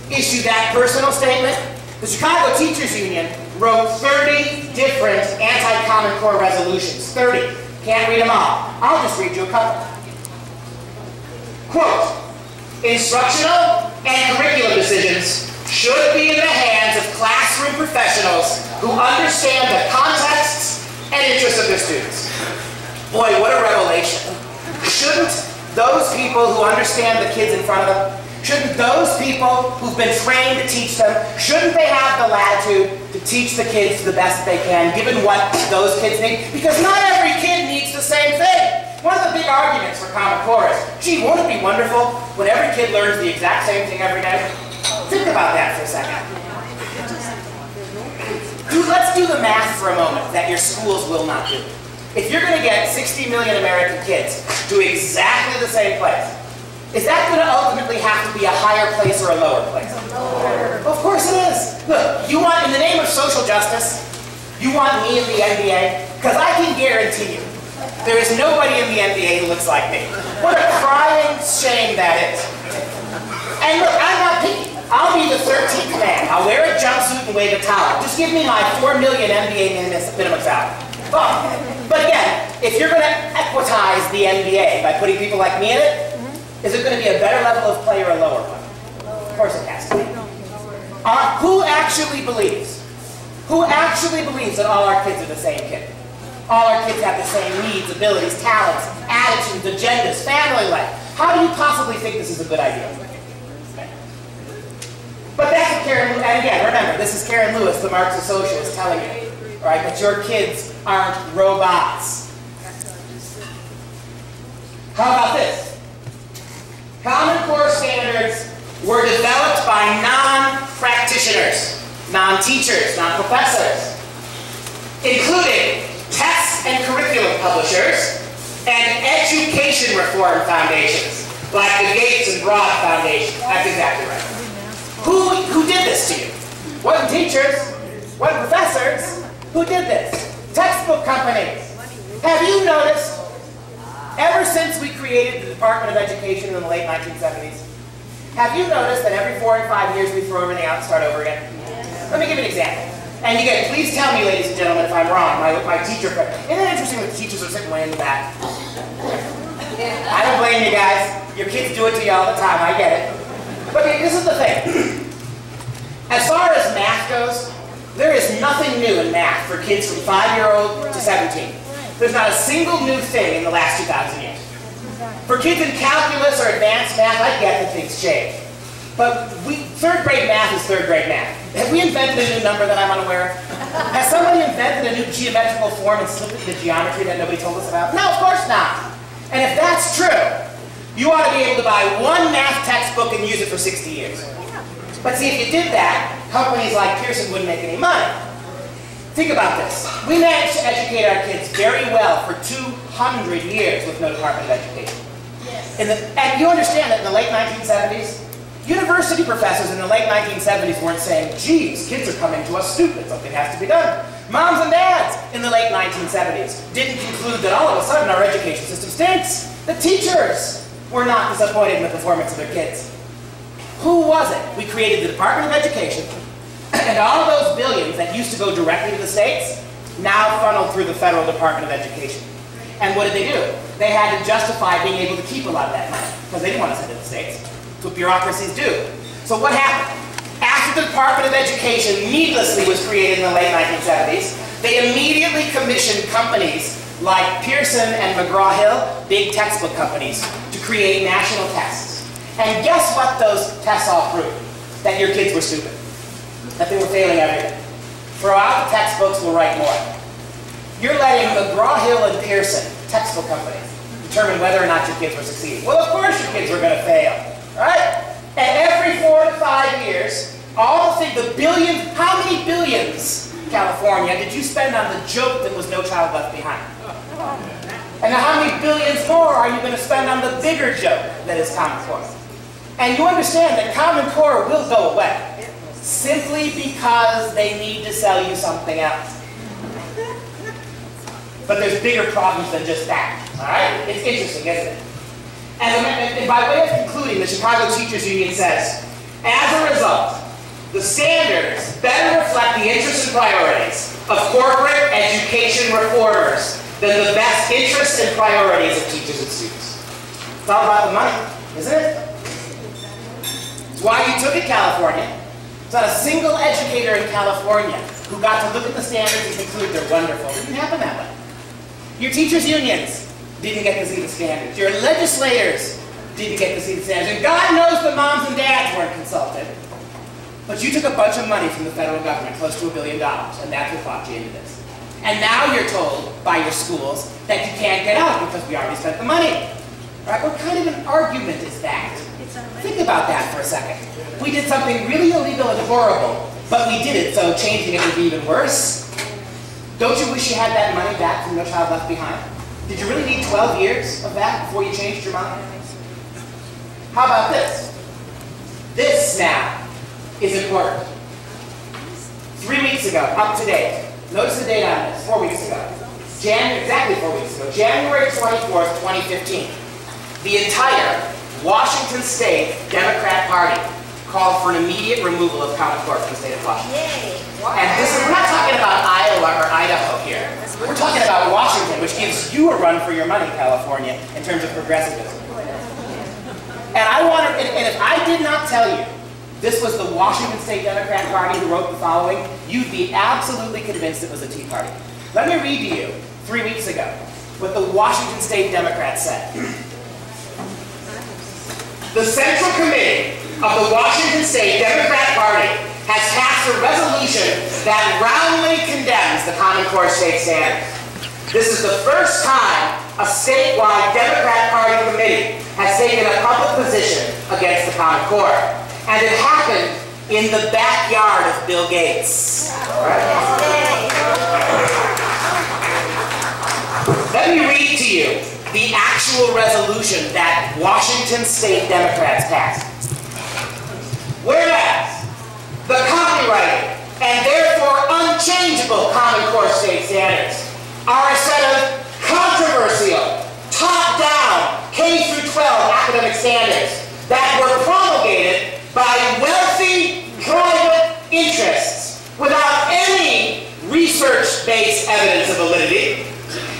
issue that personal statement, the Chicago Teachers Union wrote 30 different anti-Common Core resolutions. 30. Can't read them all. I'll just read you a couple. Quote, instructional and curriculum decisions should be in the hands of classroom professionals who understand the contexts and interests of their students. Boy, what a revelation. Shouldn't those people who understand the kids in front of them, shouldn't those people who've been trained to teach them, shouldn't they have the latitude to teach the kids the best they can, given what those kids need? Because not every kid needs the same thing. One of the big arguments for Common Core is, gee, won't it be wonderful when every kid learns the exact same thing every day? Think about that for a second. Let's do the math for a moment that your schools will not do. If you're going to get 60 million American kids to exactly the same place, is that going to ultimately have to be a higher place or a lower place? Lower. Of course it is. Look, you want, in the name of social justice, you want me in the NBA? Because I can guarantee you, there is nobody in the NBA who looks like me. What a crying shame that is. And look, I'm not picky. I'll be the 13th man. I'll wear a jumpsuit and wave a towel. Just give me my 4 million NBA minimum salary. But again, if you're going to equitize the NBA by putting people like me in it, is it going to be a better level of play or a lower one? Of course it has to be. Who actually believes that all our kids are the same kid? All our kids have the same needs, abilities, talents, attitudes, agendas, family life. How do you possibly think this is a good idea? But that's what Karen Lewis, and again, remember, this is Karen Lewis, the Marxist socialist, telling you, right, that your kids aren't robots. How about this? Common Core standards were developed by non-practitioners, non-teachers, non-professors, including tests and curriculum publishers and education reform foundations, like the Gates and Broad Foundation. That's exactly right. Who did this to you? Wasn't teachers, wasn't professors. Who did this? Textbook companies. Have you noticed, ever since we created the Department of Education in the late 1970s, have you noticed that every 4 and 5 years we throw everything out and start over again? Let me give you an example. And again, please tell me, ladies and gentlemen, if I'm wrong. My teacher friend. Isn't it interesting that the teachers are sitting way in the back? I don't blame you guys. Your kids do it to you all the time. I get it. But this is the thing. As far as math goes, there is nothing new in math for kids from 5-year-old to 17. There's not a single new thing in the last 2,000 years. For kids in calculus or advanced math, I get that things change. But third grade math is third grade math. Have we invented a new number that I'm unaware of? Has somebody invented a new geometrical form and slipped into geometry that nobody told us about? No, of course not. And if that's true, you ought to be able to buy one math textbook and use it for 60 years. But see, if you did that, companies like Pearson wouldn't make any money. Think about this. We managed to educate our kids very well for 200 years with no Department of Education. Yes. And you understand that in the late 1970s, university professors in the late 1970s weren't saying, geez, kids are coming to us stupid, something has to be done. Moms and dads in the late 1970s didn't conclude that all of a sudden our education system stinks. The teachers were not disappointed in the performance of their kids. Who was it? We created the Department of Education, and all of those billions that used to go directly to the states now funneled through the Federal Department of Education. And what did they do? They had to justify being able to keep a lot of that money, because they didn't want to send it to the states. That's what bureaucracies do. So what happened? After the Department of Education needlessly was created in the late 1970s, they immediately commissioned companies like Pearson and McGraw-Hill, big textbook companies, to create national tests. And guess what those tests all proved? That your kids were stupid. That they were failing everything. Throw out the textbooks, we'll write more. You're letting McGraw-Hill and Pearson, textbook companies, determine whether or not your kids were succeeding. Well, of course your kids were going to fail, right? And every 4 to 5 years, all the billions, how many billions, California, did you spend on the joke that was No Child Left Behind? And how many billions more are you going to spend on the bigger joke that is Common Core? And you understand that Common Core will go away simply because they need to sell you something else. But there's bigger problems than just that. All right? It's interesting, isn't it? And by way of concluding, the Chicago Teachers Union says, as a result, the standards better reflect the interests and priorities of corporate education reformers than the best interests and priorities of teachers and students. It's all about the money, isn't it? It's why you took it, California. There's not a single educator in California who got to look at the standards and conclude they're wonderful. It didn't happen that way. Your teachers' unions didn't get to see the standards. Your legislators didn't get to see the standards. And God knows the moms and dads weren't consulted. But you took a bunch of money from the federal government, close to $1 billion, and that's what brought you into this. And now you're told by your schools that you can't get out because we already spent the money. Right? What kind of an argument is that? Think about that for a second. We did something really illegal and horrible, But we did it, so changing it would be even worse. Don't you wish you had that money back from No Child Left Behind? Did you really need 12 years of that before you changed your mind? How about this? This now is important. 3 weeks ago, up to date. Notice the date on this, 4 weeks ago. Exactly 4 weeks ago, January 24th, 2015. The entire Washington State Democrat Party called for an immediate removal of Common Core from the state of Washington. Yay. And we're not talking about Iowa or Idaho here. We're talking about Washington, which gives you a run for your money, California, in terms of progressivism. And and if I did not tell you this was the Washington State Democrat Party who wrote the following, you'd be absolutely convinced it was the Tea Party. Let me read to you, 3 weeks ago, what the Washington State Democrats said. The Central Committee of the Washington State Democrat Party has passed a resolution that roundly condemns the Common Core state standards. This is the first time a statewide Democrat Party committee has taken a public position against the Common Core. And it happened in the backyard of Bill Gates. Let me read to you the actual resolution that Washington State Democrats passed. Whereas the copyrighted and therefore unchangeable Common Core state standards are a set of controversial, top-down, K-12 academic standards that were promulgated by wealthy private interests without any research-based evidence of validity,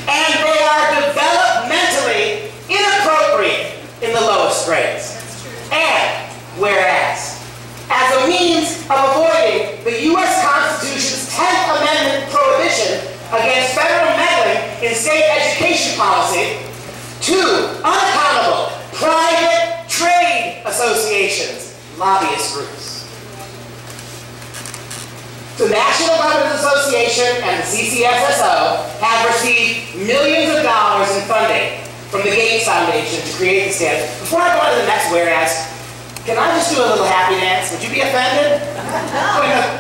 and they are developmentally inappropriate in the lowest grades. And whereas, as a means of avoiding the U.S. Constitution's 10th Amendment prohibition against federal meddling in state education policy, 2 unaccountable private trade associations, lobbyist groups. The National Governors Association and the CCSSO have received millions of dollars in funding from the Gates Foundation to create the standards. Before I go on to the next whereas, can I just do a little happy dance? Would you be offended?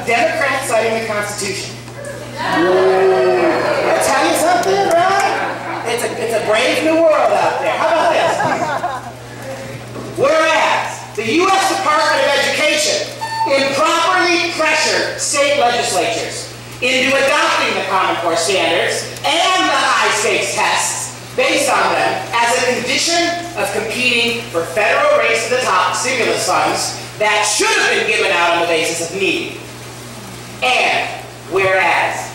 Democrats citing the Constitution. I'll tell you something, right? It's a brave new world out there. How about this? Whereas the U.S. Department of Education improperly pressured state legislatures into adopting the Common Core standards and the high-stakes tests based on them as a condition of competing for federal race-to-the-top stimulus funds that should have been given out on the basis of need. And whereas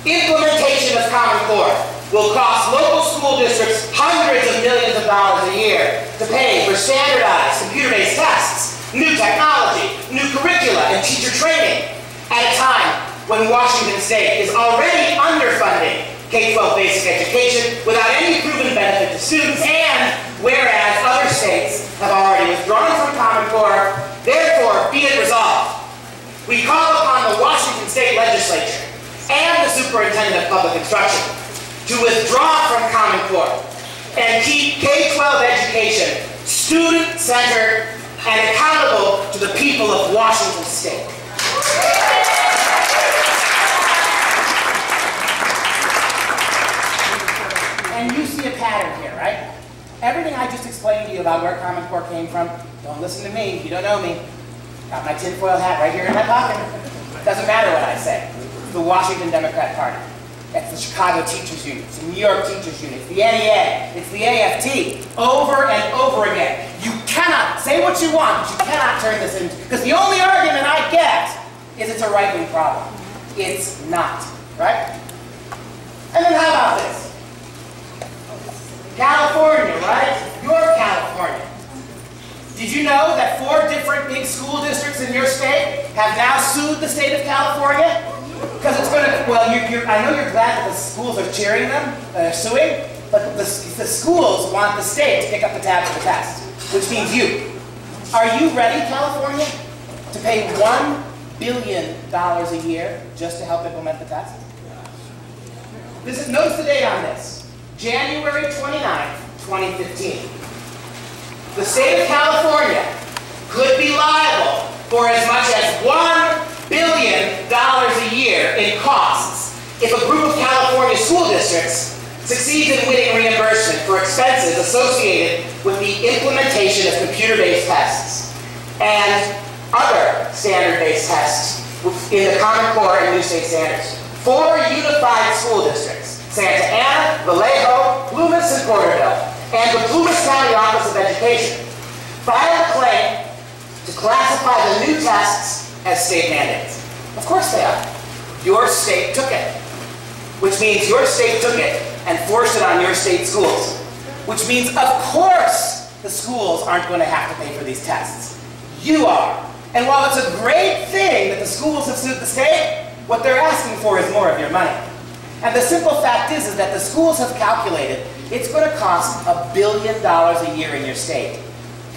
implementation of Common Core will cost local school districts hundreds of millions of dollars a year to pay for standardized computer-based tests, new technology, new curricula, and teacher training at a time when Washington State is already underfunding K-12 basic education without any proven benefit to students, and whereas other states have already withdrawn from Common Core, therefore be it resolved, we call upon the Washington State Legislature and the Superintendent of Public Instruction to withdraw from Common Core and keep K-12 education student-centered and accountable to the people of Washington State. And you see a pattern here, right? Everything I just explained to you about where Common Core came from, don't listen to me, you don't know me. Got my tinfoil hat right here in my pocket. Doesn't matter what I say. It's the Washington Democrat Party. It's the Chicago Teachers Union, it's the New York Teachers Union, it's the NEA, it's the AFT, over and over again. You cannot, say what you want, but you cannot turn this into, because the only argument I get is it's a right-wing problem. It's not, right? And then how about this? California, right? You're California. Did you know that 4 different big school districts in your state have now sued the state of California? Because it's going to, well, I know you're glad that the schools are cheering them, suing, but the schools want the state to pick up the tab for the test, which means you. Are you ready, California, to pay $1 billion a year just to help implement the test? Notice the date on this, January 29th, 2015. The state of California could be liable for as much as $1 billion year in costs if a group of California school districts succeeds in winning reimbursement for expenses associated with the implementation of computer-based tests and other standard-based tests in the Common Core and new state standards. 4 unified school districts, Santa Ana, Vallejo, Plumas, and Porterville, and the Plumas County Office of Education, filed a claim to classify the new tests as state mandates. Of course they are. Your state took it, which means your state took it and forced it on your state schools, which means, of course, the schools aren't going to have to pay for these tests. You are. And while it's a great thing that the schools have sued the state, what they're asking for is more of your money. And the simple fact is that the schools have calculated it's going to cost $1 billion a year in your state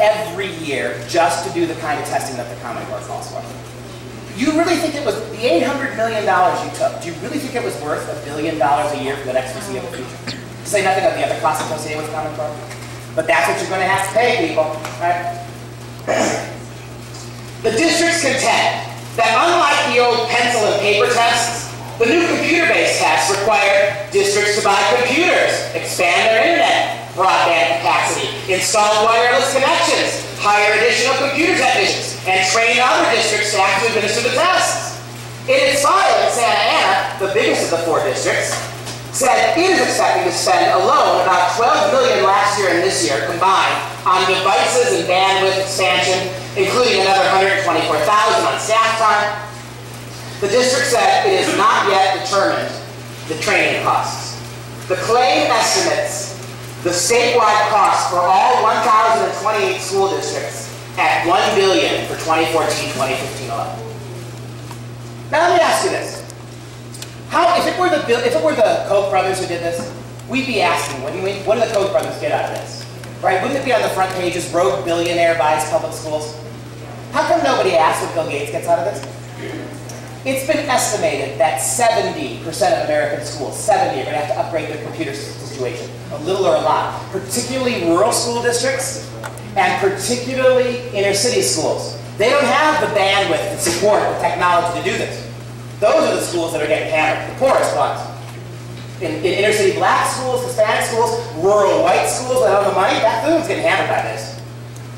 every year just to do the kind of testing that the Common Core calls for. You really think it was the $800 million you took? Do you really think it was worth $1 billion a year for the next foreseeable future? To say nothing of the other costs associated with Common Core. But that's what you're going to have to pay, people, right? The districts contend that unlike the old pencil and paper tests, the new computer-based tests require districts to buy computers, expand their internet broadband capacity, install wireless connections, hire additional computer technicians, and train other districts staff to administer the tests. In its filing, Santa Ana, the biggest of the 4 districts, said it is expecting to spend alone about $12 million last year and this year combined on devices and bandwidth expansion, including another $124,000 on staff time. The district said it is not yet determined the training costs. The claim estimates the statewide cost for all 1,028 school districts at $1 billion for 2014-2015 alone. Now let me ask you this. If it were the Koch brothers who did this, we'd be asking, wouldn't we? What do the Koch brothers get out of this? Right? Wouldn't it be on the front pages, rogue billionaire buys public schools? How come nobody asks what Bill Gates gets out of this? It's been estimated that 70% of American schools, 70, are going to have to upgrade their computer situation, a little or a lot, particularly rural school districts and particularly inner city schools. They don't have the bandwidth and support, the technology to do this. Those are the schools that are getting hammered, the poorest ones. In inner city black schools, Hispanic schools, rural white schools that have the money, that food's getting hammered by this.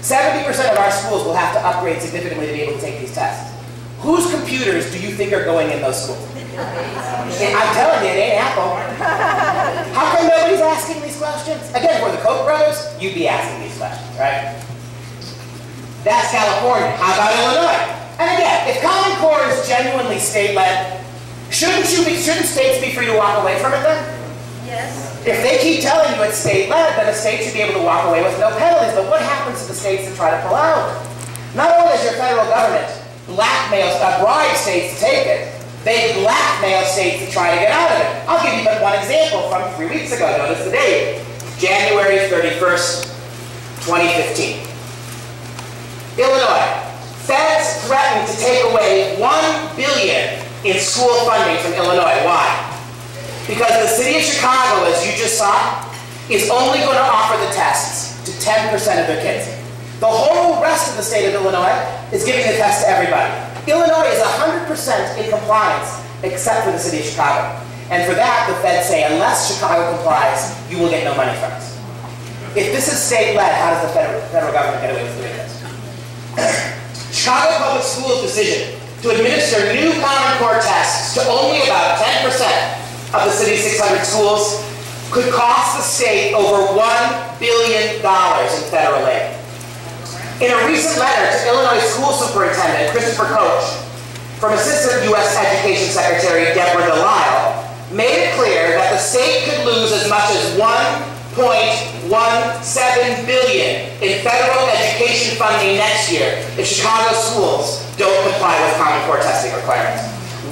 70% of our schools will have to upgrade significantly to be able to take these tests. Whose computers do you think are going in those schools? I'm telling you, it ain't Apple. How come nobody's asking these questions? Again, for the Koch brothers, you'd be asking these questions, right? That's California. How about Illinois? And again, if Common Core is genuinely state-led, shouldn't states be free to walk away from it then? Yes. If they keep telling you it's state-led, then a state should be able to walk away with no penalties. But what happens to the states that try to pull out? Not only does your federal government bribe states to take it, they blackmail states to try to get out of it. I'll give you but one example from 3 weeks ago. Notice the date, January 31st, 2015. Illinois. Feds threatened to take away $1 billion in school funding from Illinois. Why? Because the city of Chicago, as you just saw, is only going to offer the tests to 10% of their kids. The whole rest of the state of Illinois is giving the test to everybody. Illinois is 100% in compliance, except for the city of Chicago. And for that, the feds say, unless Chicago complies, you will get no money from us. If this is state-led, how does the federal government get away with doing this? Chicago Public Schools' decision to administer new Common Core tests to only about 10% of the city's 600 schools could cost the state over $1 billion in federal aid. In a recent letter to Illinois School Superintendent Christopher Koch, from Assistant U.S. Education Secretary Deborah Delisle, made it clear that the state could lose as much as $1.17 billion in federal education funding next year if Chicago schools don't comply with Common Core testing requirements.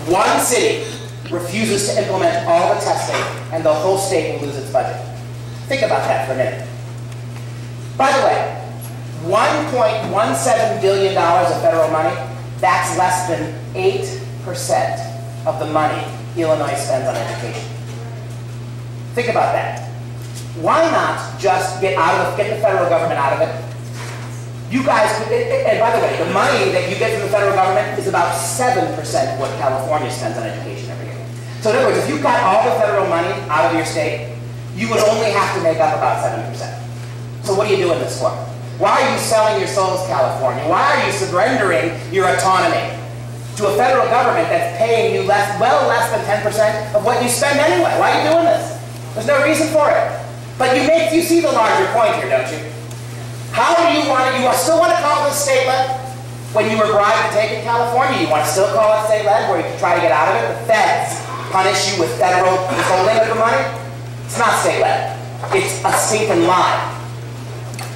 One city refuses to implement all the testing, and the whole state will lose its budget. Think about that for a minute. By the way, $1.17 billion of federal money, that's less than 8% of the money Illinois spends on education. Think about that. Why not just get the federal government out of it? You guys, and by the way, the money that you get from the federal government is about 7% of what California spends on education every year. So in other words, if you got all the federal money out of your state, you would only have to make up about 7%. So what are you doing this for? Why are you selling your souls, California? Why are you surrendering your autonomy to a federal government that's paying you well less than 10% of what you spend anyway? Why are you doing this? There's no reason for it. But you see the larger point here, don't you? How do you still want to call this state-led? When you were bribed to take it, California, you want to still call it state-led, where you can try to get out of it? The feds punish you with federal withholding of the money? It's not state-led. It's a stinking lie.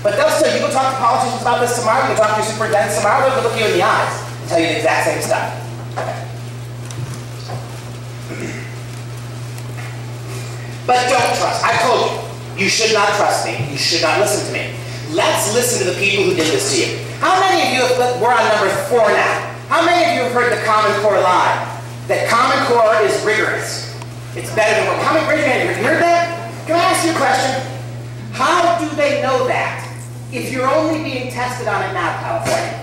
But those two, you can talk to politicians about this tomorrow, you can talk to your superintendents tomorrow, they'll look you in the eyes and tell you the exact same stuff. But don't trust. I told you, you should not trust me. You should not listen to me. Let's listen to the people who did this to you. How many of you we're on number 4 now. How many of you have heard the Common Core lie? That Common Core is rigorous. It's better than what? How many, raise your hand, have you heard that? Can I ask you a question? How do they know that if you're only being tested on it now, California?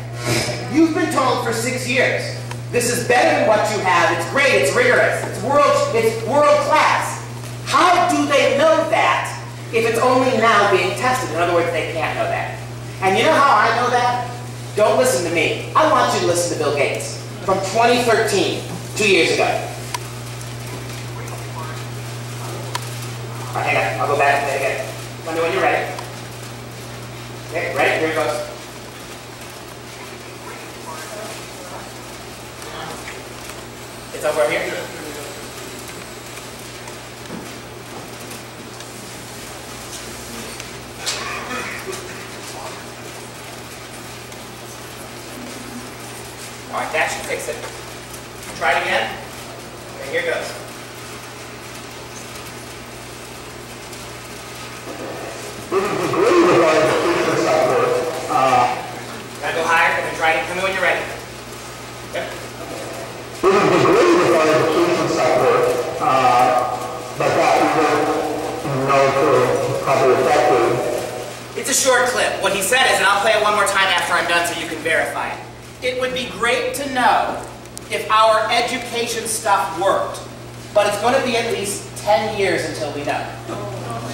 You've been told for 6 years, this is better than what you have, it's great, it's rigorous, it's world class. How do they know that if it's only now being tested? In other words, they can't know that. And you know how I know that? Don't listen to me. I want you to listen to Bill Gates from 2013, 2 years ago. All right, hang on, I'll go back and play it again. Let me know when you're ready. Okay, ready? Here it goes. It's over here. All right, that should fix it. Try it again. Okay, here it goes. Gotta go higher. Gonna try it. Tell me when you're ready. Yep. This is the great with our education sector, but that we don't know for how they're effective. It's a short clip. What he said is, and I'll play it one more time after I'm done so you can verify it. It would be great to know if our education stuff worked, but it's going to be at least 10 years until we know.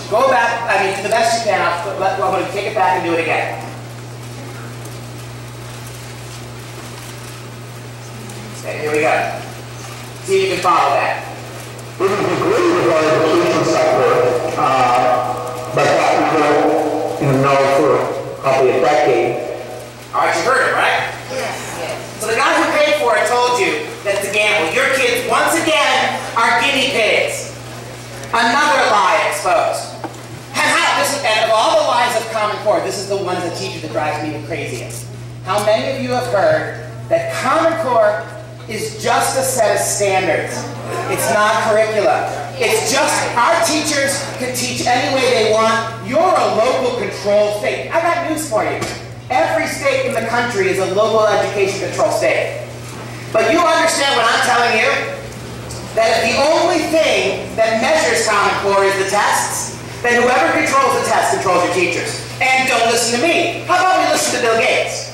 Go back, I mean, to the best you can. I'm going to take it back and do it again. Okay, here we go. See if you can follow that. This is the great with our education sector, but that we don't know for probably a decade. All right, you heard it, right? Yes. So the guy who paid for it told you that it's a gamble. Your kids, once again, are guinea pigs. Another lie exposed. And of all the lies of Common Core, this is the one that teacher that drives me the craziest. How many of you have heard that Common Core is just a set of standards? It's not curriculum. It's just our teachers can teach any way they want. You're a local control state. I got news for you. Every state in the country is a local education control state. But you understand what I'm telling you? That if the only thing that measures Common Core is the tests, then whoever controls the test controls your teachers. And don't listen to me. How about we listen to Bill Gates?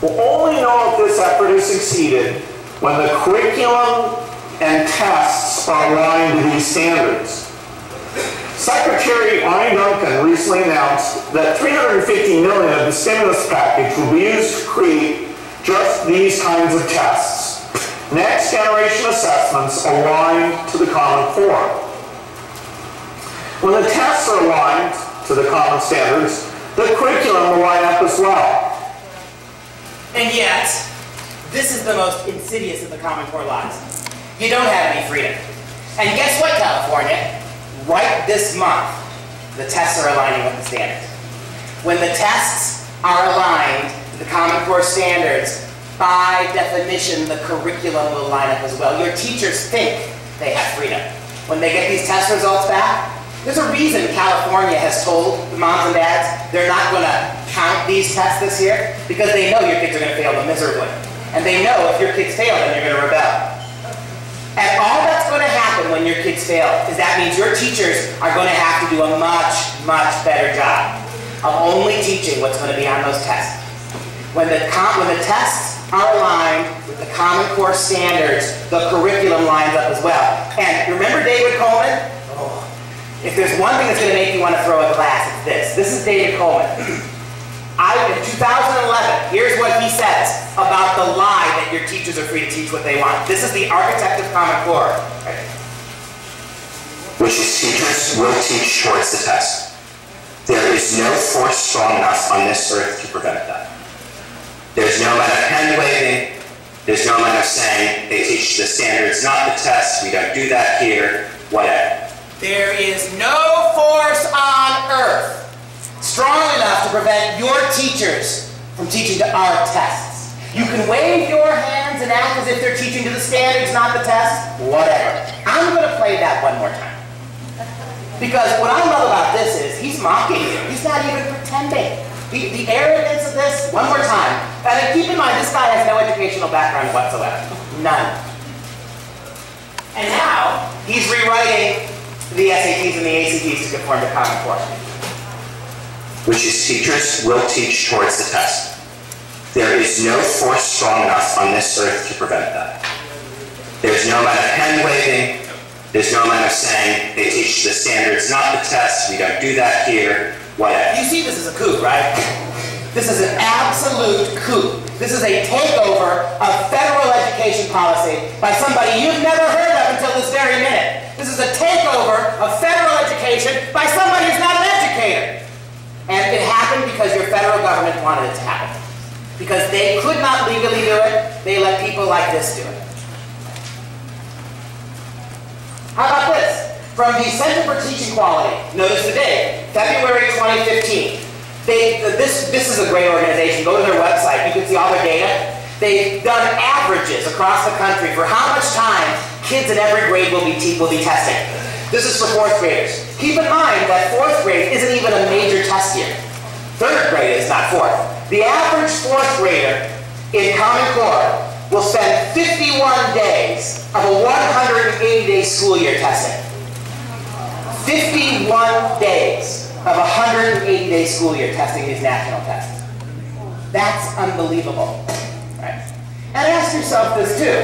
We'll only know if this effort has succeeded when the curriculum and tests are aligned to these standards. Secretary Duncan recently announced that $350 million of the stimulus package will be used to create just these kinds of tests. Next generation assessments aligned to the Common Core. When the tests are aligned to the common standards, the curriculum will line up as well. And yet, this is the most insidious of the Common Core lies. You don't have any freedom. And guess what, California? Right this month, the tests are aligning with the standards. When the tests are aligned to the Common Core standards, by definition, the curriculum will line up as well. Your teachers think they have freedom. When they get these test results back, there's a reason California has told the moms and dads they're not going to count these tests this year, because they know your kids are going to fail them miserably. And they know if your kids fail, then you're going to rebel. And all that's going to happen when your kids fail is that means your teachers are going to have to do a much, much better job of only teaching what's going to be on those tests. When the tests are aligned with the Common Core standards. The curriculum lines up as well. And remember David Coleman? Oh, if there's one thing that's going to make you want to throw a glass, it's this. This is David Coleman. In 2011, here's what he says about the lie that your teachers are free to teach what they want. This is the architect of Common Core. Right? Which is teachers will teach towards the test. There is no force strong enough on this earth to prevent that. There's no amount of hand waving. There's no amount of saying they teach the standards, not the test. We don't do that here. Whatever. There is no force on earth strong enough to prevent your teachers from teaching to our tests. You can wave your hands and act as if they're teaching to the standards, not the test. Whatever. I'm going to play that one more time. Because what I love about this is he's mocking you. He's not even pretending. The arrogance of this, one more time. And then keep in mind, this guy has no educational background whatsoever. None. And now, he's rewriting the SATs and the ACTs to conform to Common Core. Which is teachers will teach towards the test. There is no force strong enough on this earth to prevent that. There's no amount of hand waving. There's no amount of saying they teach the standards, not the test. We don't do that here. Whatever. You see this is a coup, right? This is an absolute coup. This is a takeover of federal education policy by somebody you've never heard of until this very minute. This is a takeover of federal education by somebody who's not an educator. And it happened because your federal government wanted it to happen. Because they could not legally do it, they let people like this do it. How about this? From the Center for Teaching Quality, notice the date, February 2015. This is a great organization. Go to their website, you can see all their data. They've done averages across the country for how much time kids in every grade will be testing. This is for 4th graders. Keep in mind that 4th grade isn't even a major test year. 3rd grade is not 4th. The average 4th grader in Common Core will spend 51 days of a 180-day school year testing. 51 days of a 180-day school year testing these national tests. That's unbelievable, right? And ask yourself this too.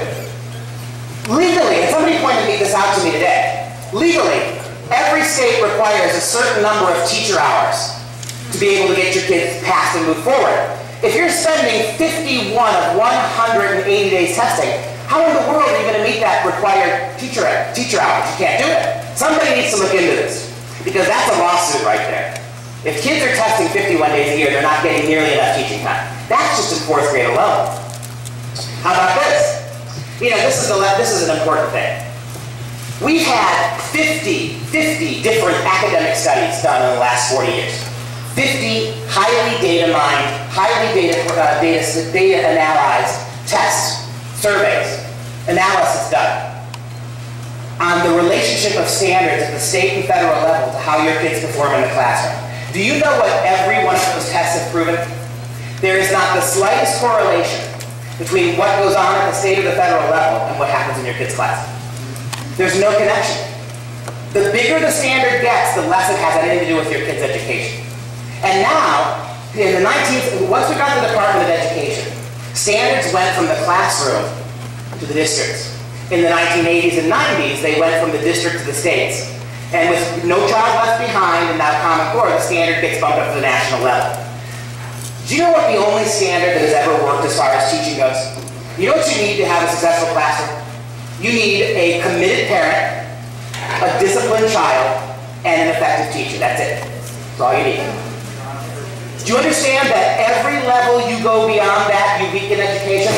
Legally, and somebody pointed this out to me today, legally, every state requires a certain number of teacher hours to be able to get your kids passed and move forward. If you're spending 51 of 180 days testing, how in the world are you going to meet that required teacher hours? You can't do it. Somebody needs to look into this, because that's a lawsuit right there. If kids are testing 51 days a year, they're not getting nearly enough teaching time. That's just in 4th grade alone. How about this? You know, this is an important thing. We've had 50 different academic studies done in the last 40 years. 50 highly data mined, highly data analyzed tests, surveys, analysis done on the relationship of standards at the state and federal level to how your kids perform in the classroom. Do you know what every one of those tests have proven? There is not the slightest correlation between what goes on at the state or the federal level and what happens in your kid's class. There's no connection. The bigger the standard gets, the less it has anything to do with your kid's education. And now, in the once we got to the Department of Education, standards went from the classroom to the districts. In the 1980s and 90s, they went from the district to the states. And with No Child Left Behind and now Common Core, the standard gets bumped up to the national level. Do you know what the only standard that has ever worked as far as teaching goes? You know what you need to have a successful classroom? You need a committed parent, a disciplined child, and an effective teacher. That's it. That's all you need. Do you understand that every level you go beyond that, you weaken education?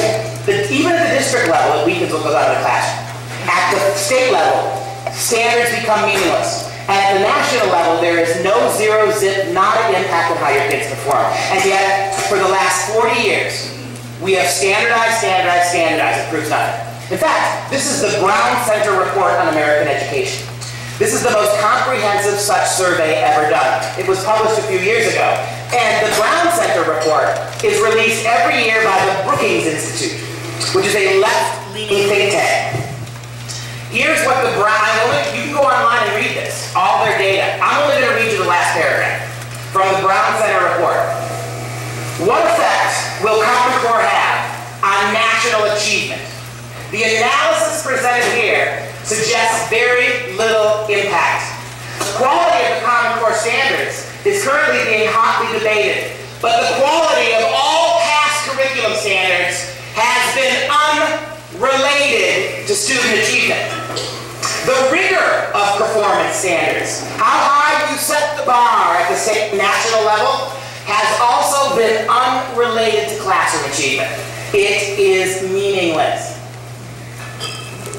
Even at the district level, it weakens what goes on in the classroom. At the state level, standards become meaningless. And at the national level, there is no zero zip, not an impact on how your kids perform. And yet, for the last 40 years, we have standardized. It proves nothing. In fact, this is the Brown Center Report on American Education. This is the most comprehensive such survey ever done. It was published a few years ago. And the Brown Center Report is released every year by the Brookings Institute, which is a left-leaning think tank. Here's what the Brown, you can go online and read this, all their data. I'm only going to read you the last paragraph from the Brown Center Report. What effect will Common Core have on national achievement. The analysis presented here suggests very little impact. The quality of the Common Core standards is currently being hotly debated, but the quality of all past curriculum standards has been unrelated to student achievement. The rigor of performance standards, how high you set the bar at the state and national level, has also been unrelated to classroom achievement. It is meaningless.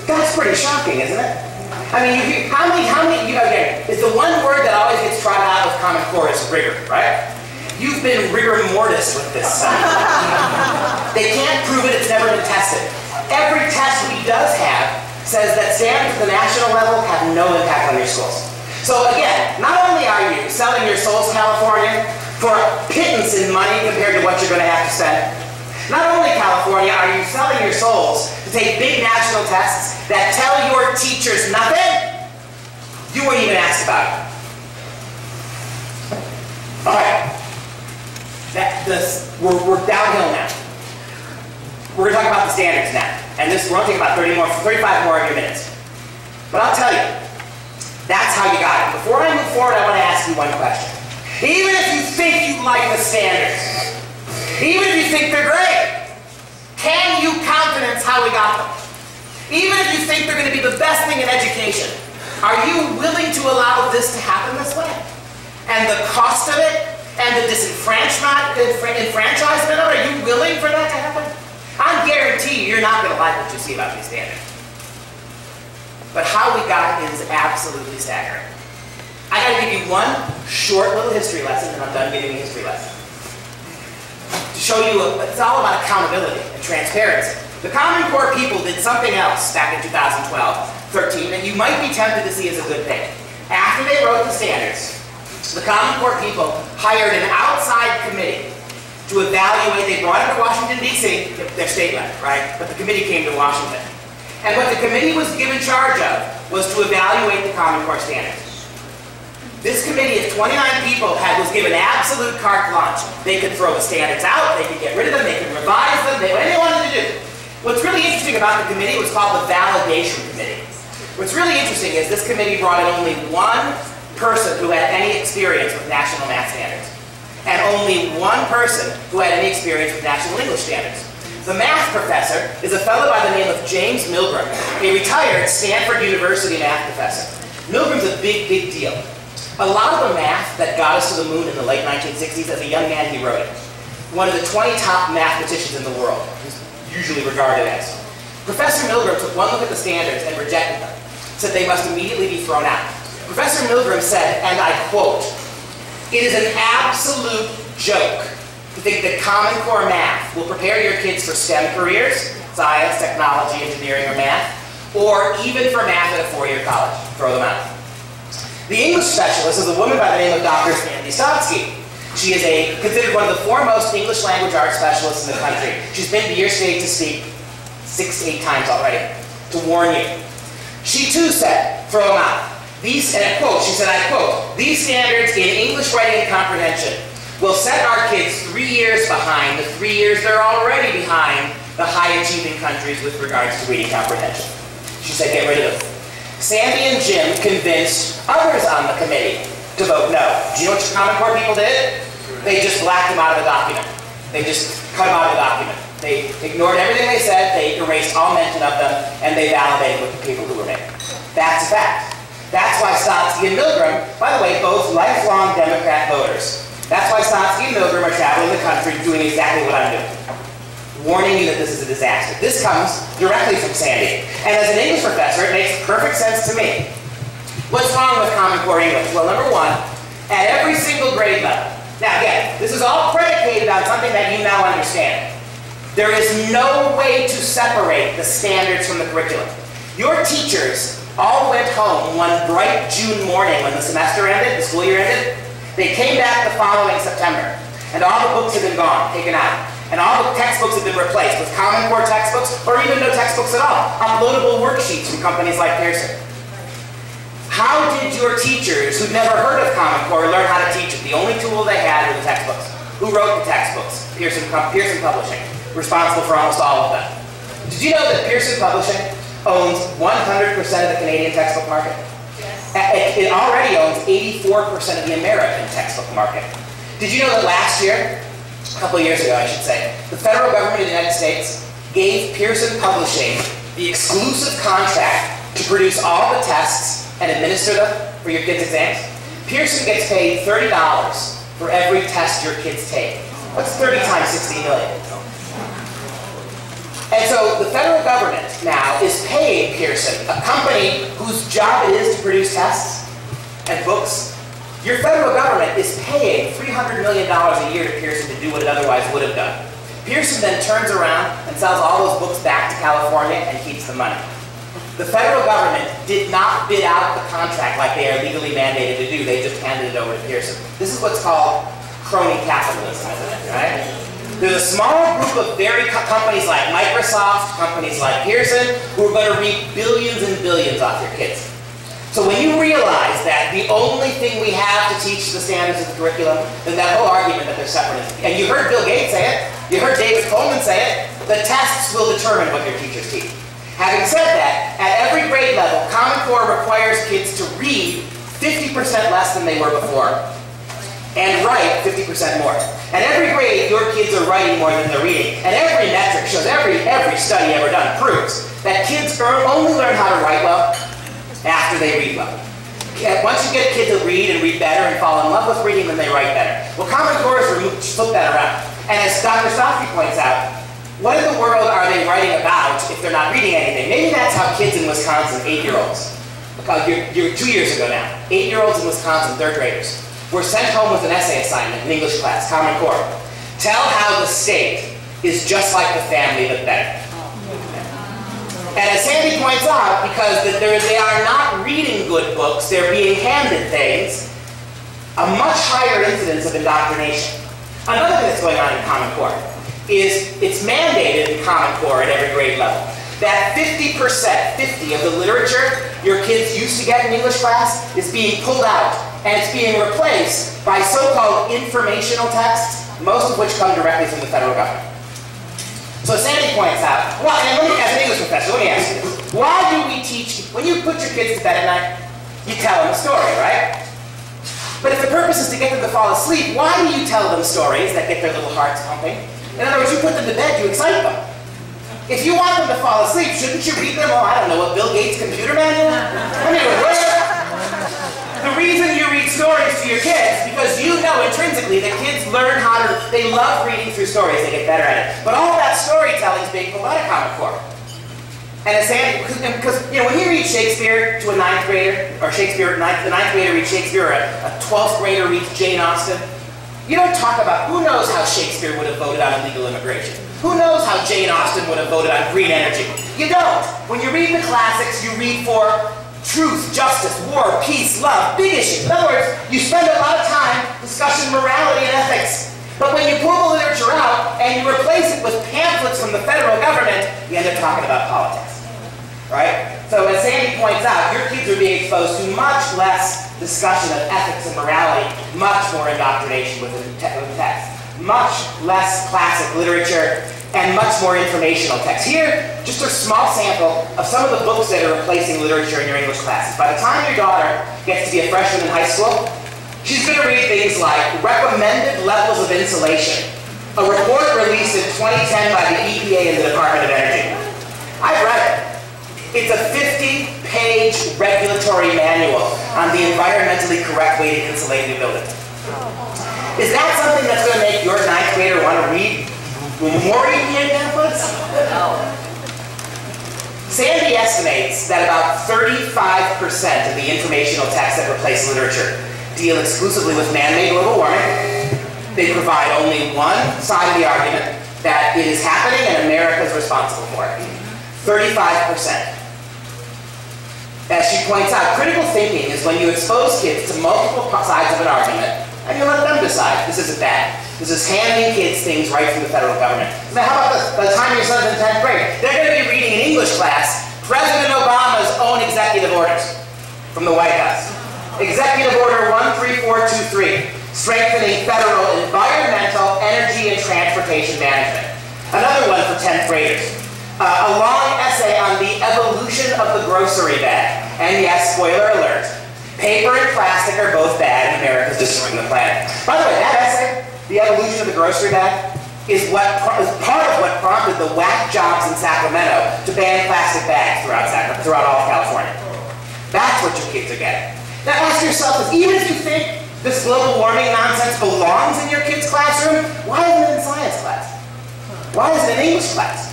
That's pretty shocking, isn't it? I mean, how many, again, is the one word that always gets trotted out with Common Core is rigor, right? You've been rigor mortis with this stuff. They can't prove it, it's never been tested. Every test we does have says that standards at the national level have no impact on your schools. So again, not only are you selling your souls, California, for a pittance in money compared to what you're going to have to spend, not only, California, are you selling your souls to take big national tests that tell your teachers nothing, you weren't even asked about it. All right. We're downhill now. We're going to talk about the standards now. And we're going to take about 35 more of your minutes. But I'll tell you, that's how you got it. Before I move forward, I want to ask you one question. Even if you think you like the standards, even if you think they're great, can you countenance how we got them? Even if you think they're going to be the best thing in education, are you willing to allow this to happen this way? And the cost of it, and the disenfranchisement of it, are you willing for that to happen? I guarantee you're not going to like what you see about these standards. But how we got it is absolutely staggering. I got to give you one short little history lesson, and I'm done giving a history lesson. To show you, it's all about accountability and transparency. The Common Core people did something else back in 2012-13 that you might be tempted to see as a good thing. After they wrote the standards, the Common Core people hired an outside committee to evaluate. They brought it to Washington, D.C., their state left, right? But the committee came to Washington. And what the committee was given charge of was to evaluate the Common Core standards. This committee of 29 people was given absolute carte blanche. They could throw the standards out, they could get rid of them, they could revise them, whatever they wanted to do. What's really interesting about the committee was called the Validation Committee. What's really interesting is this committee brought in only one person who had any experience with national math standards, and only one person who had any experience with national English standards. The math professor is a fellow by the name of James Milgram, a retired Stanford University math professor. Milgram's a big, big deal. A lot of the math that got us to the moon in the late 1960s, as a young man he wrote it. One of the 20 top mathematicians in the world, who's usually regarded as. Professor Milgram took one look at the standards and rejected them, said they must immediately be thrown out. Professor Milgram said, and I quote, "It is an absolute joke to think that Common Core math will prepare your kids for STEM careers, science, technology, engineering, or math, or even for math at a four-year college. Throw them out." The English specialist is a woman by the name of Dr. Sandy Stotsky. She is considered one of the foremost English language arts specialists in the country. She's been to your state to speak 6 to 8 times already, to warn you. She too said, throw them out. These, and I quote, she said, I quote, "These standards in English writing and comprehension will set our kids 3 years behind the 3 years they're already behind the high-achieving countries with regards to reading comprehension." She said, get rid of them. Sandy and Jim convinced others on the committee to vote no. Do you know what your Common Core people did? They just blacked them out of the document. They just cut them out of the document. They ignored everything they said, they erased all mention of them, and they validated with the people who were named. That's a fact. That's why Stotsky and Milgram, by the way, both lifelong Democrat voters. That's why Stotsky and Milgram are traveling the country doing exactly what I'm doing. Warning you that this is a disaster. This comes directly from Sandy. And as an English professor, it makes perfect sense to me. What's wrong with Common Core English? Well, number one, at every single grade level. Now again, this is all predicated on something that you now understand. There is no way to separate the standards from the curriculum. Your teachers all went home one bright June morning when the semester ended, the school year ended. They came back the following September, and all the books had been gone, taken out. And all the textbooks have been replaced with Common Core textbooks, or even no textbooks at all. Uploadable worksheets from companies like Pearson. How did your teachers, who'd never heard of Common Core, learn how to teach it? The only tool they had were the textbooks. Who wrote the textbooks? Pearson Publishing, responsible for almost all of them. Did you know that Pearson Publishing owns 100% of the Canadian textbook market? Yes. It already owns 84% of the American textbook market. Did you know that last year, a couple of years ago I should say, the federal government of the United States gave Pearson Publishing the exclusive contract to produce all the tests and administer them for your kids' exams? Pearson gets paid $30 for every test your kids take. What's 30 times 60 million? And so the federal government now is paying Pearson, a company whose job it is to produce tests and books. Your federal government is paying $300 million a year to Pearson to do what it otherwise would have done. Pearson then turns around and sells all those books back to California and keeps the money. The federal government did not bid out the contract like they are legally mandated to do. They just handed it over to Pearson. This is what's called crony capitalism, isn't it, right? There's a small group of companies like Microsoft, companies like Pearson, who are going to reap billions and billions off your kids. So when you realize that the only thing we have to teach the standards of the curriculum, then that whole argument that they're separate, and you heard Bill Gates say it, you heard David Coleman say it, the tests will determine what your teachers teach. Having said that, at every grade level, Common Core requires kids to read 50% less than they were before, and write 50% more. At every grade, your kids are writing more than they're reading. And every metric shows, every study ever done proves that kids only learn how to write well after they read well. Once you get a kid to read and read better and fall in love with reading, then they write better. Well, Common Core has flipped that around. And as Dr. Stoffy points out, what in the world are they writing about if they're not reading anything? Maybe that's how kids in Wisconsin, 8-year-olds, you're 2 years ago now, 8-year-olds in Wisconsin, 3rd graders, were sent home with an essay assignment in English class, Common Core. Tell how the state is just like the family, but better. And as Sandy points out, because they are not reading good books, they're being handed things, a much higher incidence of indoctrination. Another thing that's going on in Common Core is it's mandated in Common Core at every grade level that 50% of the literature your kids used to get in English class is being pulled out, and it's being replaced by so-called informational texts, most of which come directly from the federal government. So Sandy points out, well, and as an English professor, let me ask you this. Why do we teach, when you put your kids to bed at night, you tell them a story, right? But if the purpose is to get them to fall asleep, why do you tell them stories that get their little hearts pumping? In other words, you put them to bed, you excite them. If you want them to fall asleep, shouldn't you read them, I don't know, what, Bill Gates' computer manual? I mean, the reason you read stories to your kids, because you know intrinsically that kids learn how to, they love reading through stories, they get better at it. But all that storytelling is being pulled out of Common Core. And it's because, you know, when you read Shakespeare to a 9th grader, or the 9th grader reads Shakespeare, or a 12th grader reads Jane Austen, you don't talk about who knows how Shakespeare would have voted on illegal immigration. Who knows how Jane Austen would have voted on green energy? You don't. When you read the classics, you read for truth, justice, war, peace, love, big issues. In other words, you spend a lot of time discussing morality and ethics. But when you pull the literature out and you replace it with pamphlets from the federal government, you end up talking about politics. Right? So as Sandy points out, your kids are being exposed to much less discussion of ethics and morality, much more indoctrination with the text, much less classic literature, and much more informational text. Here, just a small sample of some of the books that are replacing literature in your English classes. By the time your daughter gets to be a freshman in high school, she's going to read things like Recommended Levels of Insulation, a report released in 2010 by the EPA and the Department of Energy. I've read it. It's a 50-page regulatory manual on the environmentally correct way to insulate new buildings. Is that something that's going to make your 9th grader want to read more EPA pamphlets? No. Sandy estimates that about 35% of the informational texts that replace literature deal exclusively with man-made global warming. They provide only one side of the argument, that it is happening and America is responsible for it. 35%. As she points out, critical thinking is when you expose kids to multiple sides of an argument and you let them decide, this isn't bad. This is handing kids things right from the federal government. Now how about this? By the time your son's in 10th grade, they're going to be reading in English class President Obama's own executive orders from the White House. Executive Order 13423, strengthening federal environmental, energy, and transportation management. Another one for 10th graders. a long essay on the evolution of the grocery bag. And yes, spoiler alert, paper and plastic are both bad and America's destroying the planet. By the way, that essay, the evolution of the grocery bag, is part of what prompted the whack jobs in Sacramento to ban plastic bags throughout all of California. That's what your kids are getting. Now ask yourself, even if you think this global warming nonsense belongs in your kid's classroom, why isn't it in science class? Why is it in English class?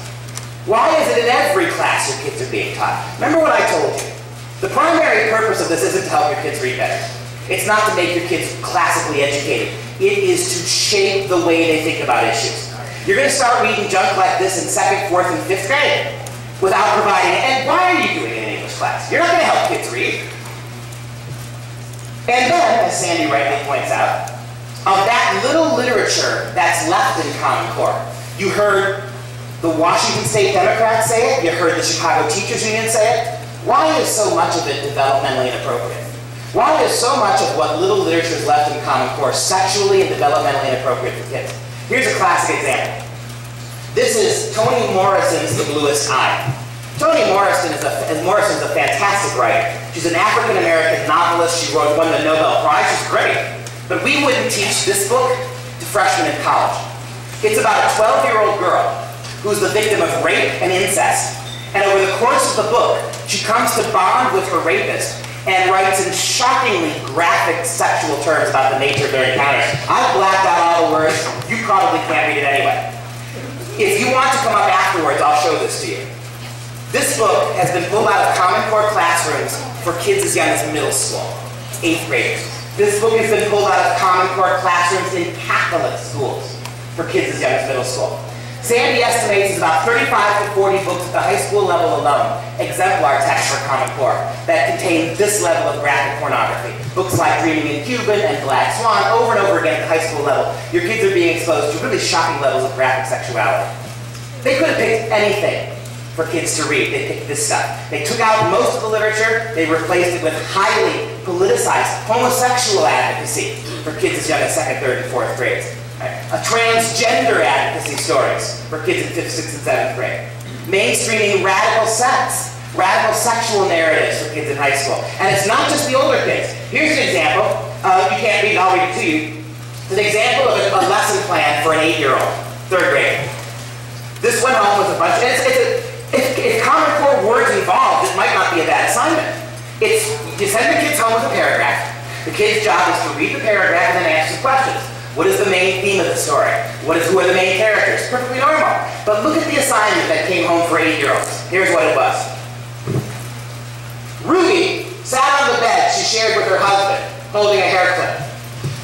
Why is it in every class your kids are being taught? Remember what I told you. The primary purpose of this isn't to help your kids read better. It's not to make your kids classically educated. It is to shape the way they think about issues. You're going to start reading junk like this in 2nd, 4th, and 5th grade without providing it. And why are you doing it in English class? You're not going to help kids read. And then, as Sandy rightly points out, of that little literature that's left in Common Core, you heard the Washington State Democrats say it, you heard the Chicago Teachers Union say it. Why is so much of it developmentally inappropriate? Why is so much of what little literature is left in Common Core sexually and developmentally inappropriate for kids? Here's a classic example. This is Toni Morrison's The Bluest Eye. Toni Morrison is a fantastic writer. She's an African-American novelist. She won the Nobel Prize. She's great. But we wouldn't teach this book to freshmen in college. It's about a 12-year-old girl who's the victim of rape and incest. And over the course of the book, she comes to bond with her rapist and writes in shockingly graphic sexual terms about the nature of their encounters. I've blacked out all the words. You probably can't read it anyway. If you want to come up afterwards, I'll show this to you. This book has been pulled out of Common Core classrooms for kids as young as middle school, 8th graders. This book has been pulled out of Common Core classrooms in Catholic schools for kids as young as middle school. Sandy estimates it's about 35 to 40 books at the high school level alone, exemplar text for Common Core, that contain this level of graphic pornography. Books like Dreaming in Cuban and Black Swan, over and over again at the high school level. Your kids are being exposed to really shocking levels of graphic sexuality. They could have picked anything for kids to read. They picked this stuff. They took out most of the literature, they replaced it with highly politicized homosexual advocacy for kids as young as 2nd, 3rd, and 4th grades. A transgender advocacy stories for kids in 5th, 6th, and 7th grade. Mainstreaming radical sex, radical sexual narratives for kids in high school. And it's not just the older kids. Here's an example. You can't read it, I'll read it to you. It's an example of a lesson plan for an 8-year-old, 3rd grade. This went home with a bunch of, if Common Core words involved, it might not be a bad assignment. You send the kids home with a paragraph. The kid's job is to read the paragraph and then answer some questions. What is the main theme of the story? Who are the main characters? Perfectly normal. But look at the assignment that came home for 8-year-olds. Here's what it was. Ruby sat on the bed she shared with her husband, holding a hair clip.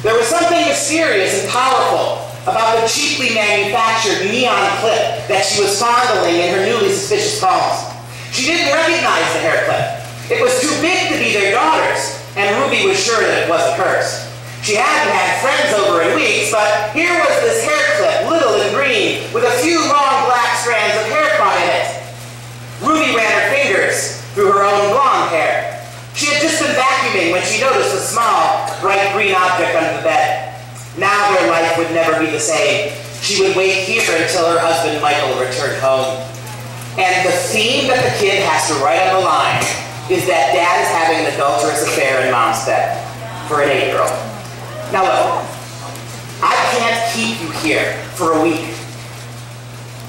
There was something mysterious and powerful about the cheaply manufactured neon clip that she was fondling in her newly suspicious palms. She didn't recognize the hair clip. It was too big to be their daughter's, and Ruby was sure that it wasn't hers. She hadn't had friends over in weeks, but here was this hair clip, little and green, with a few long black strands of hair caught in it. Ruby ran her fingers through her own blonde hair. She had just been vacuuming when she noticed a small, bright green object under the bed. Now their life would never be the same. She would wait here until her husband Michael returned home. And the theme that the kid has to write on the line is that dad is having an adulterous affair in mom's bed for an 8-year-old. Now look, I can't keep you here for a week,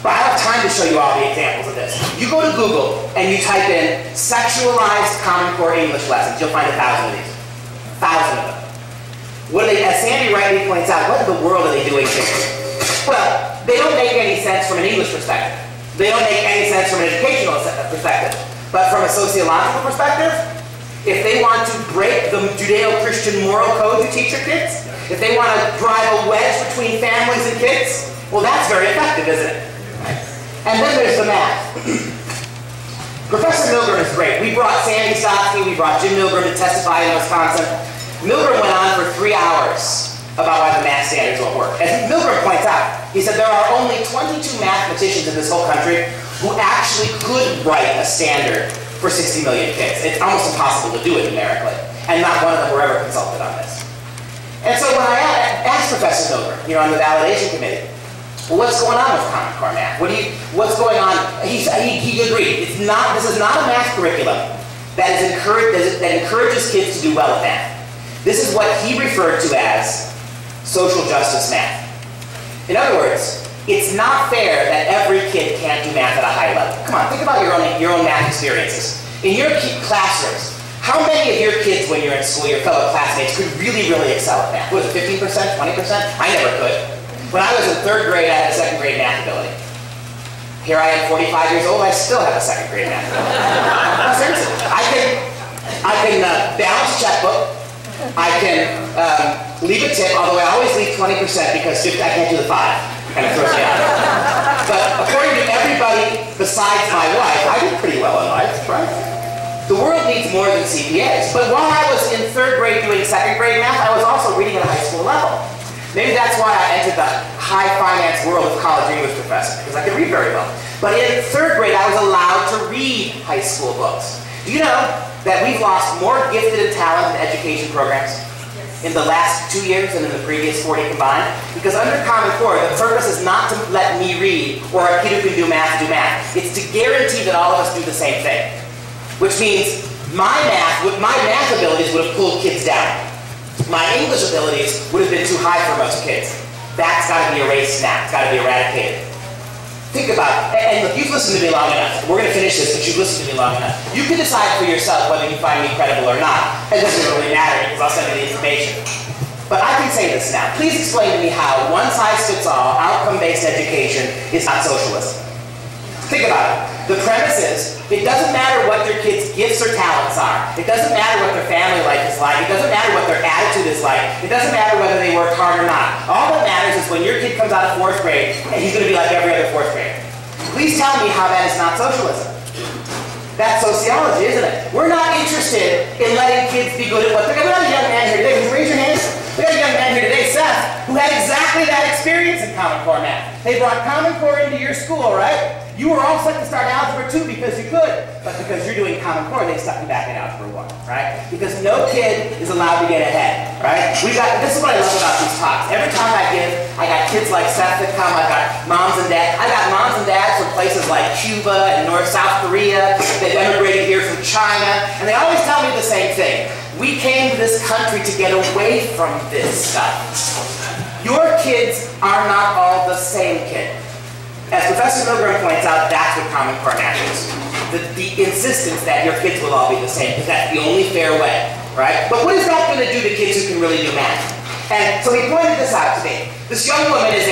but I have time to show you all the examples of this. You go to Google and you type in sexualized Common Core English lessons, you'll find 1,000 of these. 1,000 of them. What are they, as Sandy rightly points out, what in the world are they doing here? Well, they don't make any sense from an English perspective. They don't make any sense from an educational perspective. But from a sociological perspective, if they want to break the Judeo-Christian moral code you teach your kids, if they want to drive a wedge between families and kids, well, that's very effective, isn't it? And then there's the math. Professor Milgram is great. We brought Sandy Stotsky, we brought Jim Milgram to testify in Wisconsin. Milgram went on for 3 hours about why the math standards won't work. As Milgram points out, he said there are only 22 mathematicians in this whole country who actually could write a standard for 60 million kids. It's almost impossible to do it numerically, and not one of them were ever consulted on this. And so when I asked Professor Milgram, on the validation committee, Well, what's going on with Common Core math? What's going on? He agreed. This is not a math curriculum that encourages kids to do well at math. This is what he referred to as social justice math. In other words, it's not fair that every kid can't do math at a high level. Come on, think about your own math experiences. In your classrooms, how many of your kids when you're in school, your fellow classmates, could really, really excel at math? Was it 15%, 20%? I never could. When I was in 3rd grade, I had a 2nd grade math ability. Here I am, 45 years old, I still have a 2nd grade math ability. No, seriously. I can balance a checkbook. I can leave a tip, although I always leave 20% because I can't do the 5. Kind of throws me out. But according to everybody besides my wife, I did pretty well in life, right? The world needs more than CPAs. But while I was in 3rd grade doing 2nd grade math, I was also reading at a high school level. Maybe that's why I entered the high finance world of college English professor, because I could read very well. But in 3rd grade, I was allowed to read high school books. Do you know that we've lost more gifted and talented education programs in the last 2 years than in the previous 40 combined? Because under Common Core, the purpose is not to let me read or a kid who can do math. It's to guarantee that all of us do the same thing. Which means my math abilities would have pulled kids down. My English abilities would have been too high for most kids. That's got to be erased now. It's got to be eradicated. Think about it. And look, you've listened to me long enough. We're going to finish this, but you've listened to me long enough. You can decide for yourself whether you find me credible or not. It doesn't really matter because I'll send you the information. But I can say this now. Please explain to me how one-size-fits-all, outcome-based education is not socialism. Think about it. The premise is, it doesn't matter what your kids' gifts or talents are. It doesn't matter what their family life is like. It doesn't matter what their attitude is like. It doesn't matter whether they work hard or not. All that matters is when your kid comes out of 4th grade, and he's going to be like every other 4th grader. Please tell me how that is not socialism. That's sociology, isn't it? We're not interested in letting kids be good at what they're doing. We got a young man here today. Would you raise your hands? We got a young man here today, Seth, who had exactly that experience in Common Core math. They brought Common Core into your school, right? You were all set to start Algebra 2 because you could, but because you're doing Common Core, they stuck you back in Algebra 1, right? Because no kid is allowed to get ahead, right? This is what I love about these talks. Every talk I give, I got kids like Seth that come, I got moms and dads. I got moms and dads from places like Cuba and South Korea. They've emigrated here from China, and they always tell me the same thing. We came to this country to get away from this stuff. Your kids are not all the same kid. As Professor Milgram points out, that's what Common Core math is. The insistence that your kids will all be the same, because that's the only fair way, right? But what is that going to do to kids who can really do math? And so he pointed this out to me. This young woman is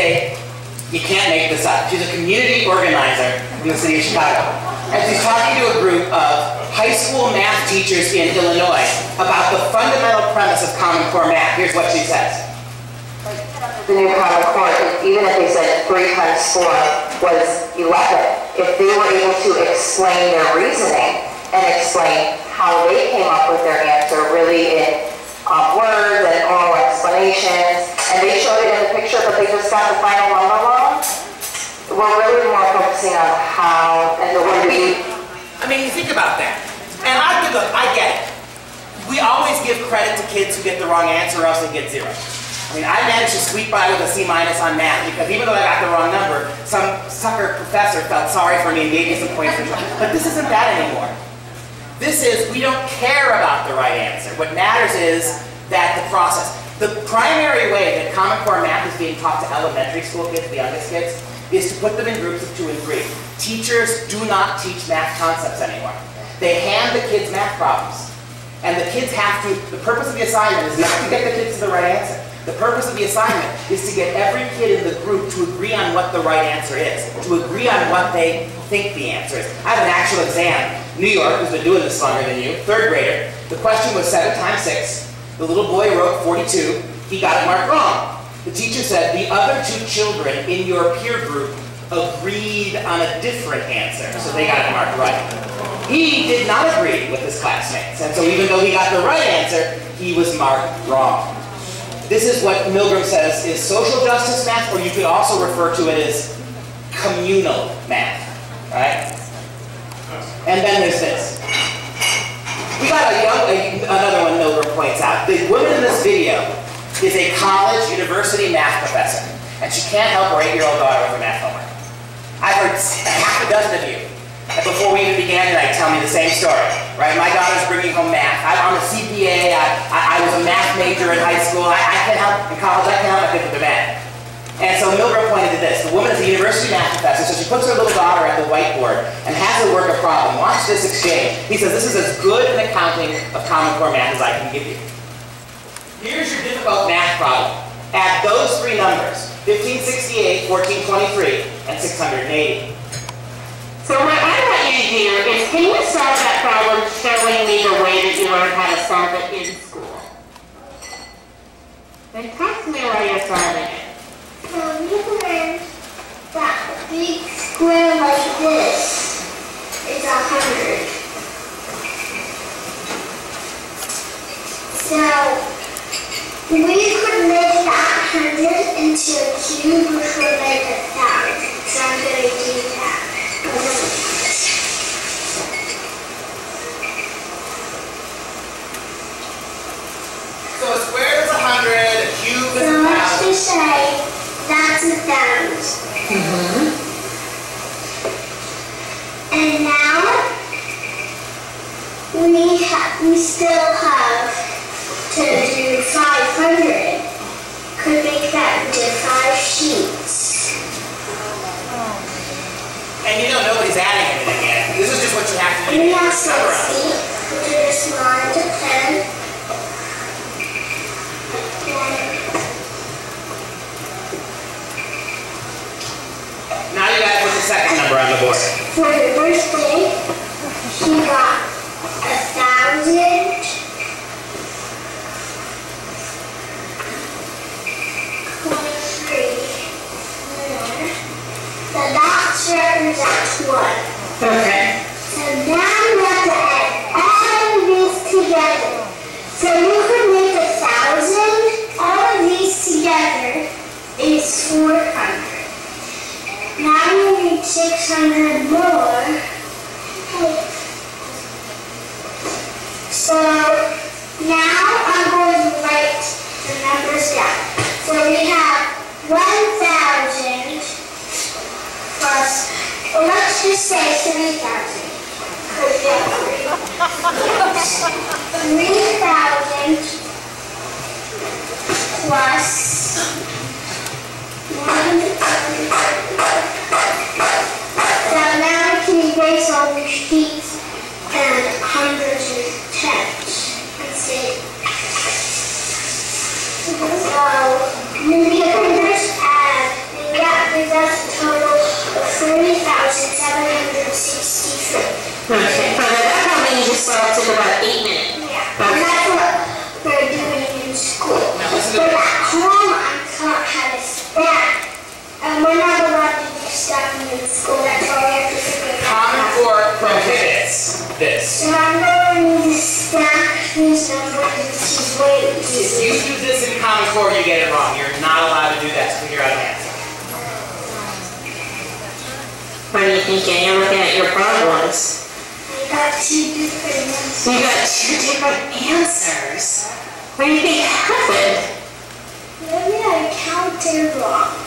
you can't make this up, she's a community organizer in the city of Chicago. And she's talking to a group of high school math teachers in Illinois about the fundamental premise of Common Core math. Here's what she says. The new Common Core, even if they said 3 times 4 was 11, if they were able to explain their reasoning and explain how they came up with their answer really in words and oral explanations, and they showed it in the picture but they just got the final number wrong, we're really more focusing on how and the way I mean, you think about that. And I get it. We always give credit to kids who get the wrong answer or else they get 0. I mean, I managed to squeak by with a C- on math because even though I got the wrong number, some sucker professor felt sorry for me and gave me some points for it. But this isn't that anymore. This is, we don't care about the right answer. What matters is that the process. The primary way that Common Core math is being taught to elementary school kids, the youngest kids, is to put them in groups of 2 and 3. Teachers do not teach math concepts anymore. They hand the kids math problems. And the kids have to, the purpose of the assignment is not to get the kids to the right answer. The purpose of the assignment is to get every kid in the group to agree on what the right answer is, to agree on what they think the answer is. I have an actual exam. New York, who's been doing this longer than you, 3rd grader. The question was 7 times 6. The little boy wrote 42. He got it marked wrong. The teacher said, the other 2 children in your peer group agreed on a different answer, so they got it marked right. He did not agree with his classmates, and so even though he got the right answer, he was marked wrong. This is what Milgram says is social justice math, or you could also refer to it as communal math, right? And then there's this. We got another one Milgram points out. The woman in this video is a college, university math professor. and she can't help her 8-year-old daughter with her math homework. I've heard half a dozen of you, and before we even began tonight, tell me the same story, right? My daughter's bringing home math. I'm a CPA. I was a math major in high school. I can't help, in college, I can't help my kids with their math. And so Milgram pointed to this. The woman is a university math professor, so she puts her little daughter at the whiteboard and has her work a problem. Watch this exchange. He says, this is as good an accounting of Common Core math as I can give you. Here's your difficult math problem. Add those three numbers, 1568, 1423, and 680. So what I want you to do is, can you solve that problem showing me the way that you learned how to solve it in school? Then talk to me while you're solving it. So we learned that a big square like this is 100. So we could make that 100 into a cube, which would make 1,000. So I'm going to do that. So a square is 100, a cube is 1,000. So let's just say that's 1,000. And now we still have to do 500. Could make that into 5 sheets. And you know nobody's adding anything yet. This is just what you have to do. And we have 60, which is just 1 to 10. Now you gotta put the second number on the board. For the birthday, she got 1,000. The dots represent 1. Okay. So now we have to add all of these together. So you could make 1,000. All of these together is 400. Now we need 600 more. So now I'm going to write the numbers down. So we have 1,000 plus, well, let's just say 3,000. Because we have 3,000 plus 1,000. So now we can erase all these sheets and hundreds and tens. Let's see. So we can just add, and that gives us a total of 3,763. Okay. So that's how many you just solved in about 8 minutes. Yeah. And that's what we're doing in school. But at home, I'm taught how to stack. And we're not allowed to do stacking in school. That's all we have to figure out. Common Core prohibits this. So I'm going to stack these numbers and see way If easy. you do this in Common Core, you get it wrong. You're not allowed to do that to figure out an answer. What are you thinking? You're looking at your problems. I got 2 different ones. So you got 2 different answers. What do you think happened? Maybe I counted wrong.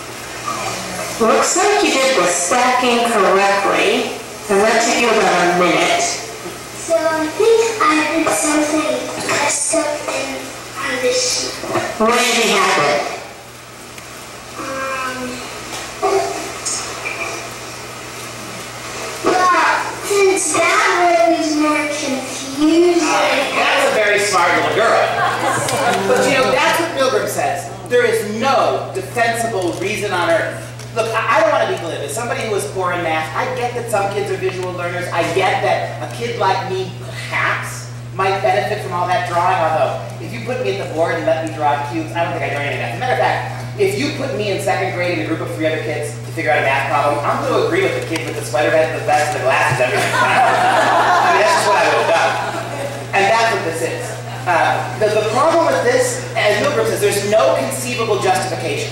Looks like you did the stacking correctly, and that took you about a minute. So I think I did something messed up on this sheet. What do you think happened? Well, since that way was more confusing. That's a very smart little girl. But you know, that's what Milgram says. There is no defensible reason on earth. Look, I don't want to be glib. As somebody who was poor in math, I get that some kids are visual learners. I get that a kid like me, perhaps, might benefit from all that drawing, although if you put me at the board and let me draw cubes, I don't think I'd do any of that. As a matter of fact, if you put me in 2nd grade in a group of 3 other kids to figure out a math problem, I'm going to agree with the kid with the sweater vest, the vest, and the glasses every time. I mean, that's just what I would have done. And that's what this is. The problem with this, as Milgram says, there's no conceivable justification.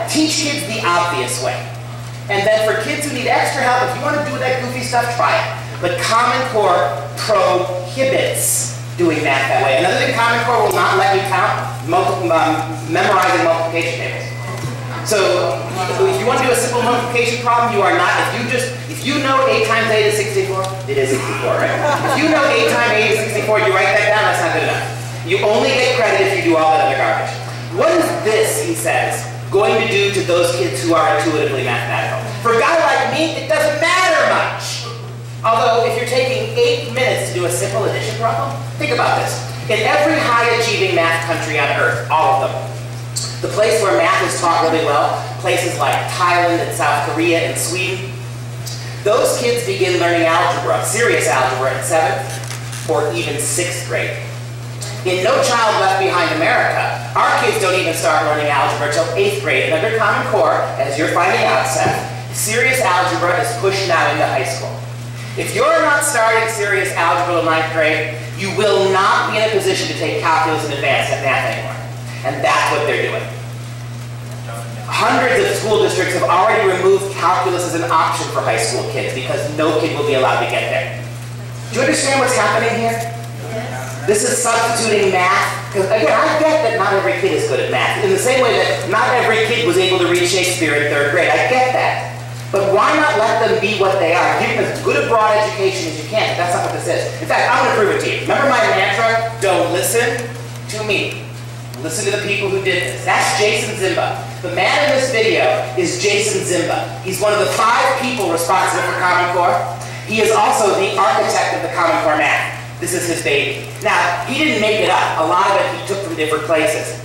Teach kids the obvious way. And then for kids who need extra help, if you want to do that goofy stuff, try it. But Common Core prohibits doing math that way. Another thing, Common Core will not let you count memorizing multiplication tables. So if you want to do a simple multiplication problem, you are not, if you know 8 times 8 is 64, it is 64, right? If you know 8 times 8 is 64, you write that down, that's not good enough. You only get credit if you do all that other garbage. What is this, he says, going to do to those kids who are intuitively mathematical? For a guy like me, it doesn't matter much. Although, if you're taking 8 minutes to do a simple addition problem, think about this. In every high-achieving math country on Earth, all of them, the place where math is taught really well, places like Thailand and South Korea and Sweden, those kids begin learning algebra, serious algebra, in 7th or even 6th grade. In No Child Left Behind America, our kids don't even start learning algebra until 8th grade. And under Common Core, as you're finding out, Seth, serious algebra is pushed now into high school. If you're not starting serious algebra in 9th grade, you will not be in a position to take calculus and advanced math anymore. And that's what they're doing. Hundreds of school districts have already removed calculus as an option for high school kids because no kid will be allowed to get there. Do you understand what's happening here? This is substituting math. Because again, I get that not every kid is good at math. In the same way that not every kid was able to read Shakespeare in 3rd grade. I get that. But why not let them be what they are? Give them as good a broad education as you can. That's not what this is. In fact, I'm going to prove it to you. Remember my mantra? Don't listen to me. Listen to the people who did this. That's Jason Zimba. The man in this video is Jason Zimba. He's one of the 5 people responsible for Common Core. He is also the architect of the Common Core math. This is his baby. Now, he didn't make it up. A lot of it he took from different places.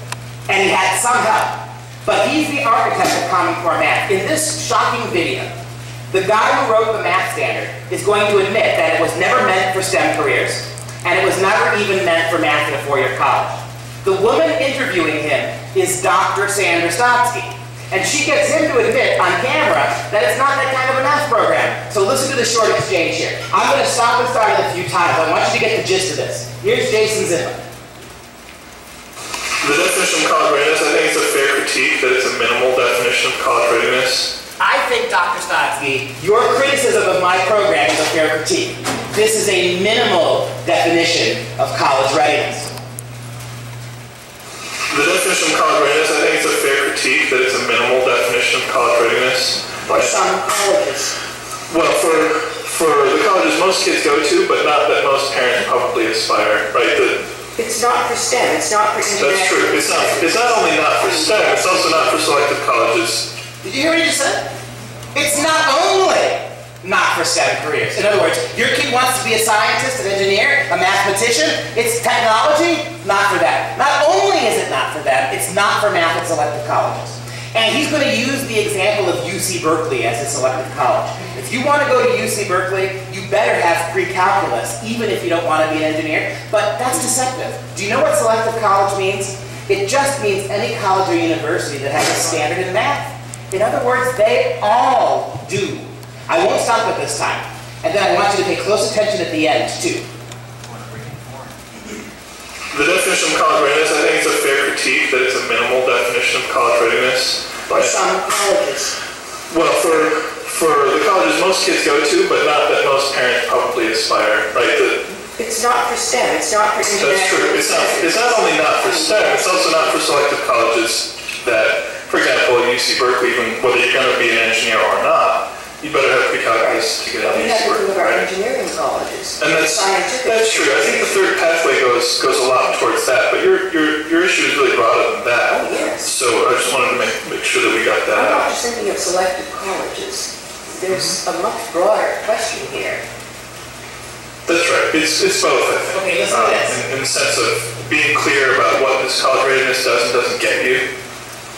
And he had some help. But he's the architect of Common Core math. In this shocking video, the guy who wrote the math standard is going to admit that it was never meant for STEM careers, and it was never even meant for math in a 4-year college. The woman interviewing him is Dr. Sandra Stotsky, and she gets him to admit on camera that it's not that kind of a math program. So listen to the short exchange here. I'm going to stop and start it a few times. I want you to get the gist of this. Here's Jason Zimba. The definition of college readiness, I think it's a fair critique that it's a minimal definition of college readiness. I think, Dr. Stotsky, your criticism of my program is a fair critique. This is a minimal definition of college readiness. The definition of college readiness, I think it's a fair critique that it's a minimal definition of college readiness. For some colleges. Well, for the colleges most kids go to, but not that most parents probably aspire, right? It's not for STEM, it's not for international. That's true. It's not only not for STEM, it's also not for selective colleges. Did you hear what he just said? It's not only not for STEM careers. In other words, your kid wants to be a scientist, an engineer, a mathematician. It's technology, not for that. Not only is it not for them, it's not for math at selective colleges. And he's going to use the example of UC Berkeley as a selective college. If you want to go to UC Berkeley, you better have pre-calculus, even if you don't want to be an engineer. But that's deceptive. Do you know what selective college means? It just means any college or university that has a standard in math. In other words, they all do. I won't stop at this time. And then I want you to pay close attention at the end, too. The definition of college readiness, I think it's a fair critique that it's a minimal definition of college readiness. For some colleges. Well, for the colleges most kids go to, but not that most parents probably aspire, right? It's not for STEM, it's not for international. That's true. It's not only not for STEM, it's also not for selective colleges that, for example, UC Berkeley, even whether you're going to be an engineer or not, you better have pre-calculus to get out of UC Berkeley. Of our engineering colleges. And that's true. I think the 3rd pathway goes a lot towards that, but your issue is really broader than that. Oh, yes. So I just wanted to make sure that we got that I'm out. not just thinking of selective colleges. There's a much broader question here. That's right. It's both, I think. Okay, listen to this. In the sense of being clear about what this college readiness does and doesn't get you,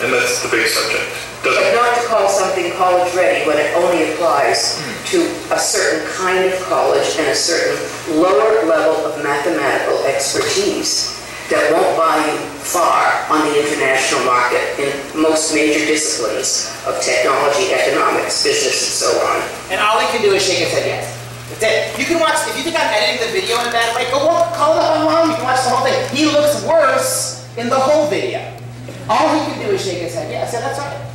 and that's the big subject. But not to call something college ready when it only applies to a certain kind of college and a certain lower level of mathematical expertise that won't buy you far on the international market in most major disciplines of technology, economics, business, and so on. And all he can do is shake his head yes. That's it. You can watch, if you think I'm editing the video in a bad way, go call it up online, you can watch the whole thing. He looks worse in the whole video. All he can do is shake his head yes, and that's right.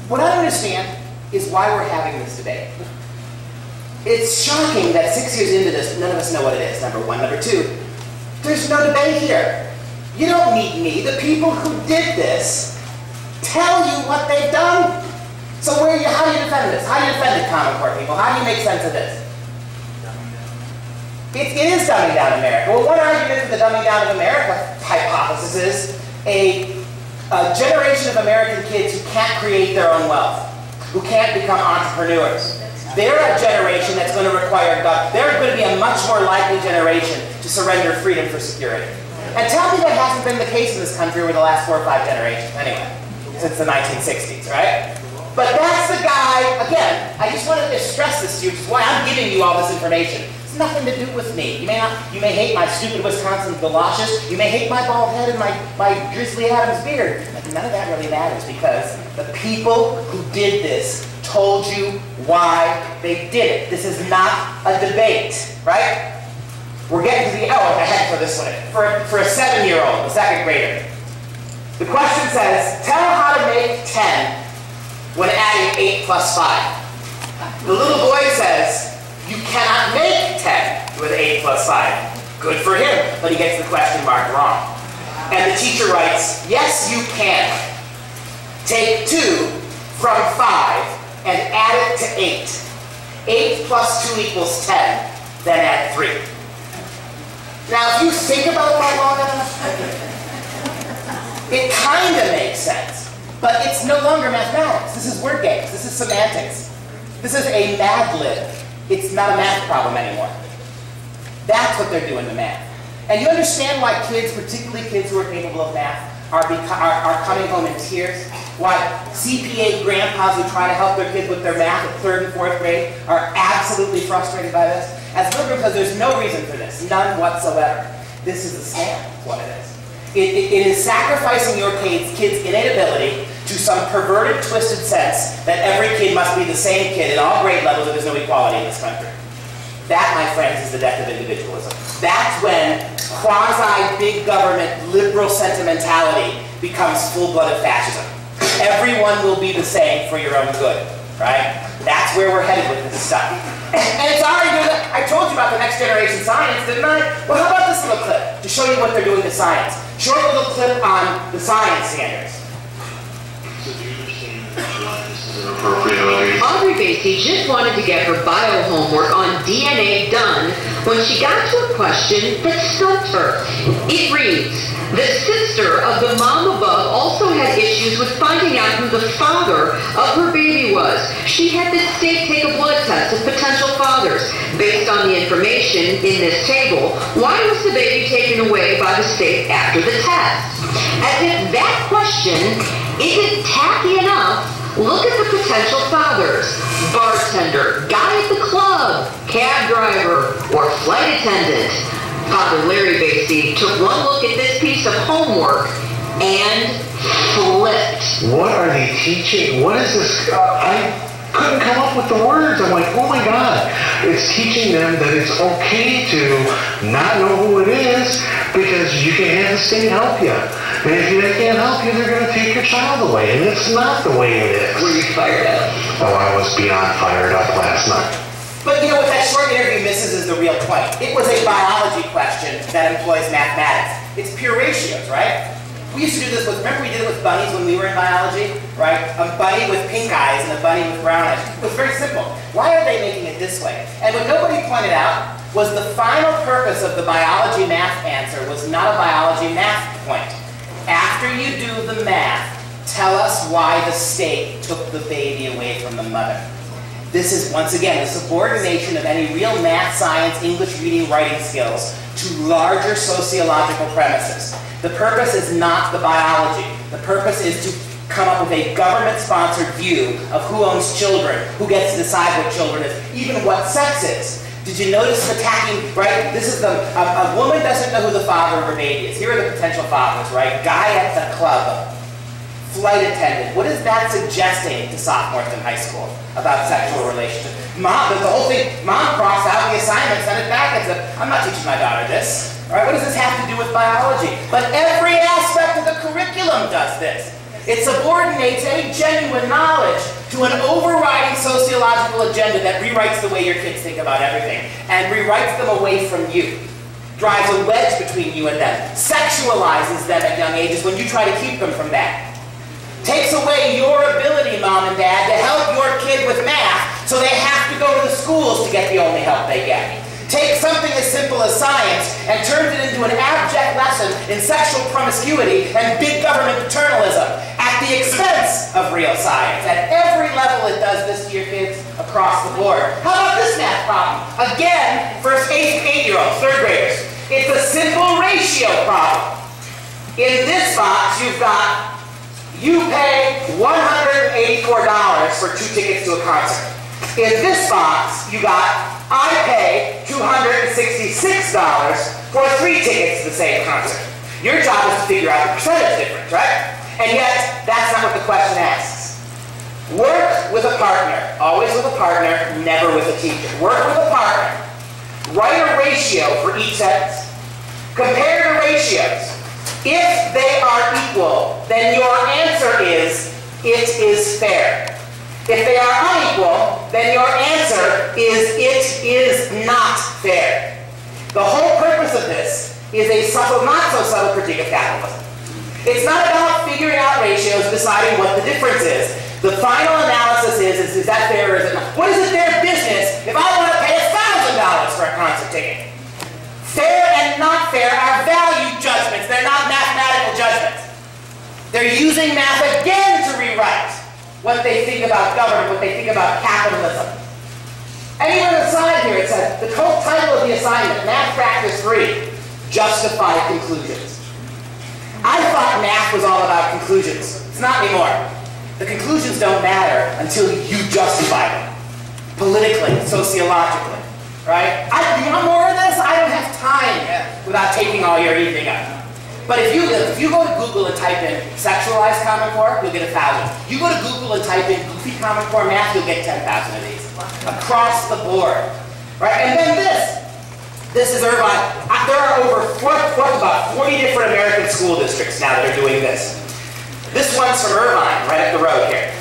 What I don't understand is why we're having this debate. It's shocking that 6 years into this, none of us know what it is, number one. Number two, there's no debate here. You don't need me. The people who did this tell you what they've done. So how do you defend this? How do you defend it, Common Core people? How do you make sense of this? It is dumbing down America. Well, one argument for the dumbing down of America hypothesis is a generation of American kids who can't create their own wealth, who can't become entrepreneurs. They're a generation that's going to require God. They're going to be a much more likely generation to surrender freedom for security. And tell me that hasn't been the case in this country over the last 4 or 5 generations, anyway, since the 1960s, right? But that's the guy, again, I just wanted to stress this to you, which is why I'm giving you all this information. It's nothing to do with me. You may hate my stupid Wisconsin galoshes, you may hate my bald head and my Grizzly Adams beard, but none of that really matters because the people who did this told you why they did it. This is not a debate, right? We're getting to the, I had to throw this one in. For a 7-year-old, a second grader, the question says, tell how to make 10 when adding 8 plus 5. The little boy says, you cannot make 10 with 8 plus 5. Good for him, but he gets the question mark wrong. And the teacher writes, yes, you can. Take 2 from 5 and add it to 8. 8 plus 2 equals 10, then add 3. Now, if you think about that long enough, it kind of makes sense. But it's no longer mathematics. This is word games. This is semantics. This is a Mad Lib. It's not a math problem anymore. That's what they're doing to math. And you understand why kids, particularly kids who are capable of math, are coming home in tears? Why CPA grandpas who try to help their kids with their math at 3rd and 4th grade are absolutely frustrated by this? As little because there's no reason for this. None whatsoever. This is a scam, is what it is. It is sacrificing your kids' innate ability to some perverted, twisted sense that every kid must be the same kid at all grade levels and there's no equality in this country. That, my friends, is the death of individualism. That's when quasi-big government liberal sentimentality becomes full-blooded fascism. Everyone will be the same for your own good, right? That's where we're headed with this stuff. And it's already doing that. I told you about the next generation science, didn't I? Well, how about this little clip to show you what they're doing to science? Short little clip on the science standards. Audrey Basie just wanted to get her bio homework on DNA done when she got to a question that stumped her. It reads, the sister of the mom above also had issues with finding out who the father of her baby was. She had the state take a blood test of potential fathers. Based on the information in this table, why was the baby taken away by the state after the test? As if that question isn't tacky enough, look at the potential fathers. Bartender, guy at the club, cab driver, or flight attendant. Father Larry Basie took one look at this piece of homework and flipped. What are they teaching? What is this? I couldn't come up with the words. I'm like, oh my God. It's teaching them that it's okay to not know who it is because you can have the state help you. And if they can't help you, they're going to take your child away. And it's not the way it is. Were you fired up? Oh, I was beyond fired up last night. But you know what that short interview misses is the real point. It was a biology question that employs mathematics. It's pure ratios, right? We used to do this with, remember we did it with bunnies when we were in biology, right? A bunny with pink eyes and a bunny with brown eyes. It was very simple. Why are they making it this way? And what nobody pointed out was the final purpose of the biology math answer was not a biology math point. After you do the math, tell us why the state took the baby away from the mother. This is, once again, the subordination of any real math, science, English reading, writing skills to larger sociological premises. The purpose is not the biology. The purpose is to come up with a government-sponsored view of who owns children, who gets to decide what children is, even what sex is. Did you notice attacking, right? This is a woman doesn't know who the father of her baby is. Here are the potential fathers, right? Guy at the club, flight attendant. What is that suggesting to sophomores in high school about sexual relationships? Mom, the whole thing, mom crossed out the assignment, sent it back and said, I'm not teaching my daughter this. All right, what does this have to do with biology? But every aspect of the curriculum does this. It subordinates any genuine knowledge to an overriding sociological agenda that rewrites the way your kids think about everything and rewrites them away from you. Drives a wedge between you and them. Sexualizes them at young ages when you try to keep them from that. Takes takes away your ability, Mom and Dad, to help your kid with math, so they have to go to the schools to get the only help they get. Take something as simple as science and turns it into an abject lesson in sexual promiscuity and big government paternalism at the expense of real science. At every level it does this to your kids across the board. How about this math problem? Again, for 8-year-olds, 3rd graders. It's a simple ratio problem. In this box, you've got, you pay $184 for 2 tickets to a concert. In this box, you got, I pay $266 for 3 tickets to the same concert. Your job is to figure out the percentage difference, right? And yet, that's not what the question asks. Work with a partner. Always with a partner, never with a teacher. Work with a partner. Write a ratio for each sentence. Compare the ratios. If they are equal, then your answer is, it is fair. If they are unequal, then your answer is, it is not fair. The whole purpose of this is a subtle, not so subtle critique of capitalism. It's not about figuring out ratios, deciding what the difference is. The final analysis is that fair or is it not? What is it their business if I want to pay $1,000 for a concert ticket? Fair and not fair are value judgments. They're not mathematical judgments. They're using math again to rewrite what they think about government, what they think about capitalism. Anywhere on the side here, it says, the title of the assignment, Math Practice 3, Justified Conclusions. I thought math was all about conclusions. It's not anymore. The conclusions don't matter until you justify them. Politically, sociologically, right? You want more of this? I don't have time without taking all your evening up. But if you go to Google and type in sexualized Common Core, you'll get 1,000. You go to Google and type in goofy Common Core math, you'll get 10,000 of these. Across the board. Right? And then this. This is Irvine. There are about 40 different American school districts now that are doing this. This one's from Irvine, right up the road here.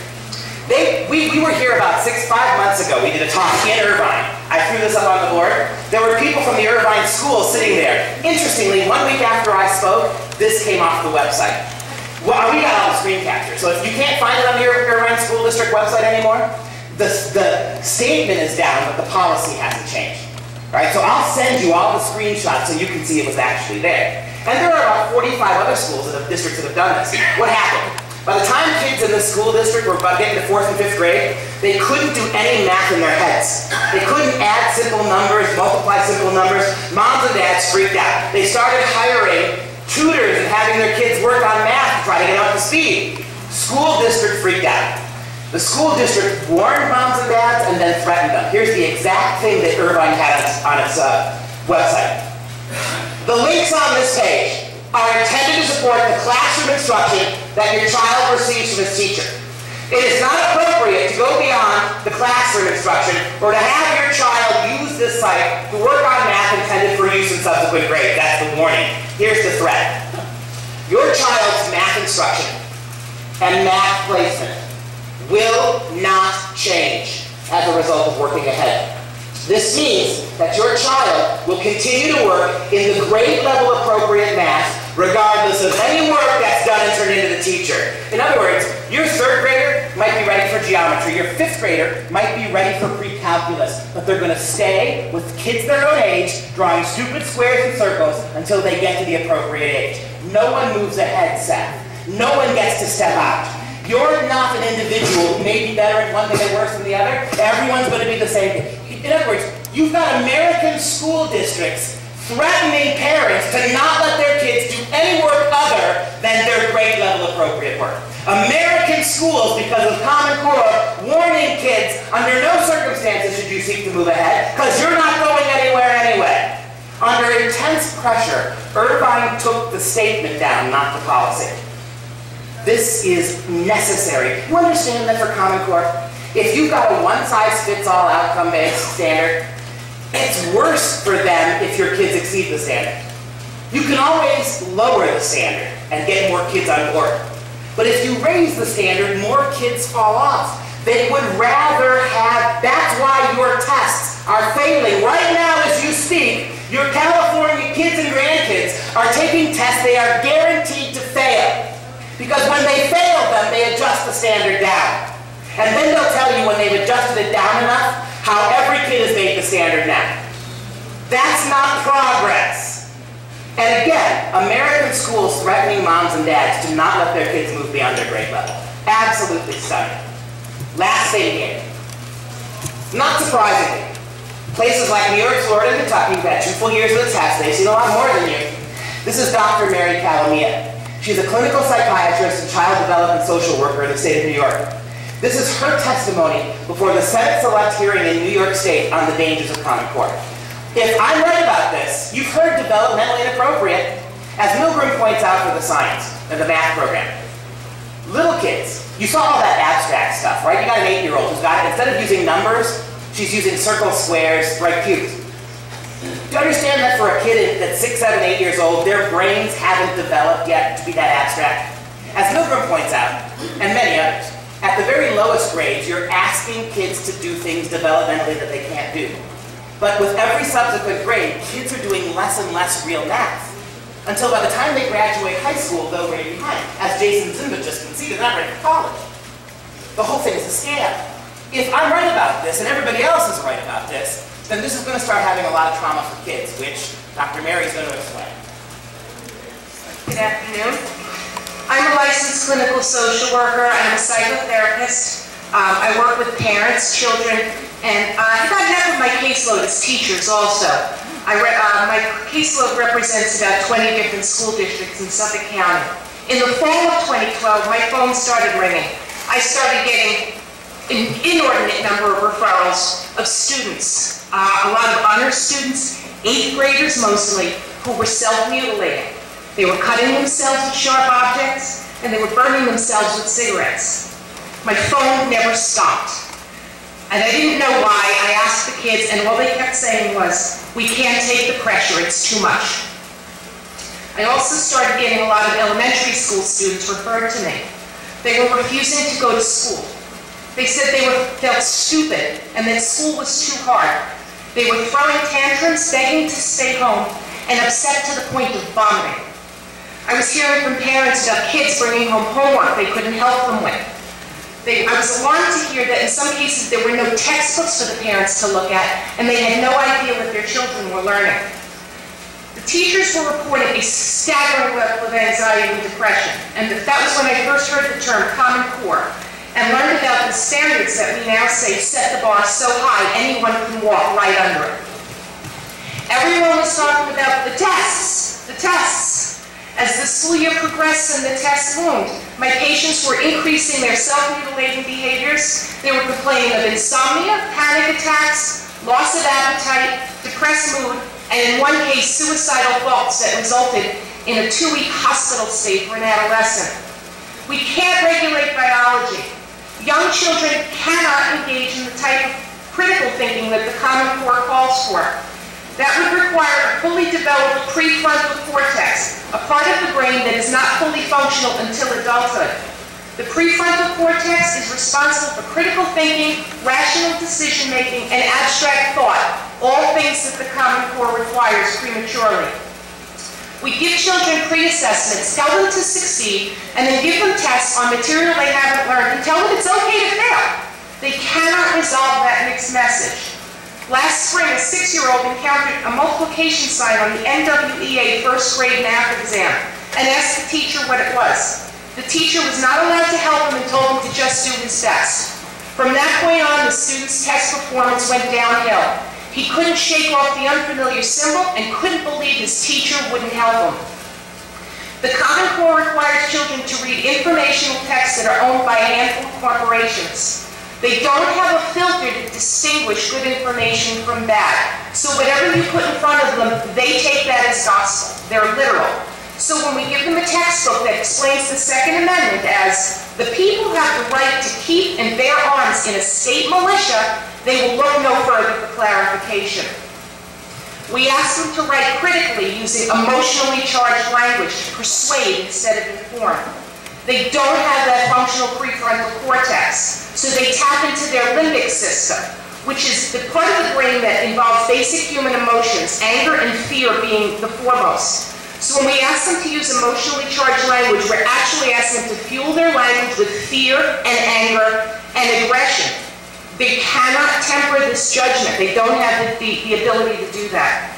We were here about 5 months ago. We did a talk in Irvine. I threw this up on the board. There were people from the Irvine school sitting there. Interestingly, 1 week after I spoke, this came off the website. Well, we got all the screen capture. So if you can't find it on the Irvine School District website anymore, the statement is down, but the policy hasn't changed. Right? So I'll send you all the screenshots so you can see it was actually there. And there are about 45 other schools districts that have done this. What happened? By the time kids in this school district were getting to 4th and 5th grade, they couldn't do any math in their heads. They couldn't add simple numbers, multiply simple numbers. Moms and dads freaked out. They started hiring tutors and having their kids work on math to try to get up to speed. School district freaked out. The school district warned moms and dads and then threatened them. Here's the exact thing that Irvine had on its website. The links on this page are intended to support the classroom instruction that your child receives from his teacher. It is not appropriate to go beyond the classroom instruction or to have your child use this site to work on math intended for use in subsequent grades. That's the warning. Here's the threat. Your child's math instruction and math placement will not change as a result of working ahead. This means that your child will continue to work in the grade level appropriate math regardless of any work that's done and turned into the teacher. In other words, your 3rd grader might be ready for geometry, your 5th grader might be ready for pre-calculus, but they're going to stay with kids their own age drawing stupid squares and circles until they get to the appropriate age. No one moves ahead, Seth. No one gets to step out. You're not an individual who may be better at one thing and worse than the other. Everyone's going to be the same. In other words, you've got American school districts threatening parents to not let their kids do any work other than their grade level appropriate work. American schools, because of Common Core, warning kids, under no circumstances should you seek to move ahead, because you're not going anywhere anyway. Under intense pressure, Irvine took the statement down, not the policy. This is necessary. You understand that for Common Core? If you've got a one-size-fits-all outcome-based standard, it's worse for them if your kids exceed the standard. You can always lower the standard and get more kids on board. But if you raise the standard, more kids fall off. They would rather have, that's why your tests are failing. Right now as you speak, your California kids and grandkids are taking tests they are guaranteed to fail. Because when they fail them, they adjust the And then they'll tell you when they've adjusted it down enough how every kid has made the standard now. That's not progress. And again, American schools threatening moms and dads to not let their kids move beyond their grade level. Absolutely stunning. Last thing here. Not surprisingly, places like New York, Florida, and Kentucky who've had 2 full years of the test, they've seen a lot more than you. This is Dr. Mary Calamia. She's a clinical psychiatrist and child development social worker in the state of New York. This is her testimony before the Senate Select hearing in New York State on the dangers of Common Core. If I'm right about this, you've heard developmentally inappropriate, as Milgram points out for the science and the math program. Little kids, you saw all that abstract stuff, right? You got an 8-year-old who's got, instead of using numbers, she's using circles, squares, right, cubes. Do you understand that for a kid that's 6, 7, 8 years old, their brains haven't developed yet to be that abstract? As Milgram points out, and many others, at the very lowest grades, you're asking kids to do things developmentally that they can't do. But with every subsequent grade, kids are doing less and less real math. Until by the time they graduate high school, they'll grade behind. As Jason Zimba just conceded, they're not ready for college. The whole thing is a scam. If I'm right about this, and everybody else is right about this, then this is going to start having a lot of trauma for kids, which Dr. Mary is going to explain. Good afternoon. I'm a licensed clinical social worker. I'm a psychotherapist. I work with parents, children, and I've got enough of my caseload as teachers also. My caseload represents about 20 different school districts in Suffolk County. In the fall of 2012, my phone started ringing. I started getting an inordinate number of referrals of students, a lot of honor students, 8th graders mostly, who were self-mutilating. They were cutting themselves with sharp objects, and they were burning themselves with cigarettes. My phone never stopped. And I didn't know why. I asked the kids, and all they kept saying was, "We can't take the pressure, it's too much." I also started getting a lot of elementary school students referred to me. They were refusing to go to school. They said they felt stupid and that school was too hard. They were throwing tantrums, begging to stay home, and upset to the point of vomiting. I was hearing from parents about kids bringing home homework they couldn't help them with. I was alarmed to hear that in some cases there were no textbooks for the parents to look at, and they had no idea what their children were learning. The teachers were reporting a staggering level of anxiety and depression, and that was when I first heard the term Common Core, and learned about the standards that we now say set the bar so high anyone can walk right under it. Everyone was talking about the tests, the tests. As the school year progressed and the tests loomed, my patients were increasing their self-mutilating behaviors. They were complaining of insomnia, panic attacks, loss of appetite, depressed mood, and in one case, suicidal thoughts that resulted in a 2-week hospital stay for an adolescent. We can't regulate biology. Young children cannot engage in the type of critical thinking that the Common Core calls for. That would require a fully developed prefrontal cortex, a part of the brain that is not fully functional until adulthood. The prefrontal cortex is responsible for critical thinking, rational decision-making, and abstract thought, all things that the Common Core requires prematurely. We give children pre-assessments, tell them to succeed, and then give them tests on material they haven't learned and tell them it's okay to fail. They cannot resolve that mixed message. Last spring, a 6-year-old encountered a multiplication sign on the NWEA first grade math exam and asked the teacher what it was. The teacher was not allowed to help him and told him to just do his best. From that point on, the student's test performance went downhill. He couldn't shake off the unfamiliar symbol and couldn't believe his teacher wouldn't help him. The Common Core requires children to read informational texts that are owned by a handful of corporations. They don't have a filter to distinguish good information from bad. So whatever you put in front of them, they take that as gospel. They're literal. So when we give them a textbook that explains the Second Amendment as the people have the right to keep and bear arms in a state militia, they will look no further for clarification. We ask them to write critically using emotionally charged language to persuade instead of inform. They don't have that functional prefrontal cortex, so they tap into their limbic system, which is the part of the brain that involves basic human emotions, anger and fear being the foremost. So when we ask them to use emotionally charged language, we're actually asking them to fuel their language with fear and anger and aggression. They cannot temper this judgment. They don't have the ability to do that.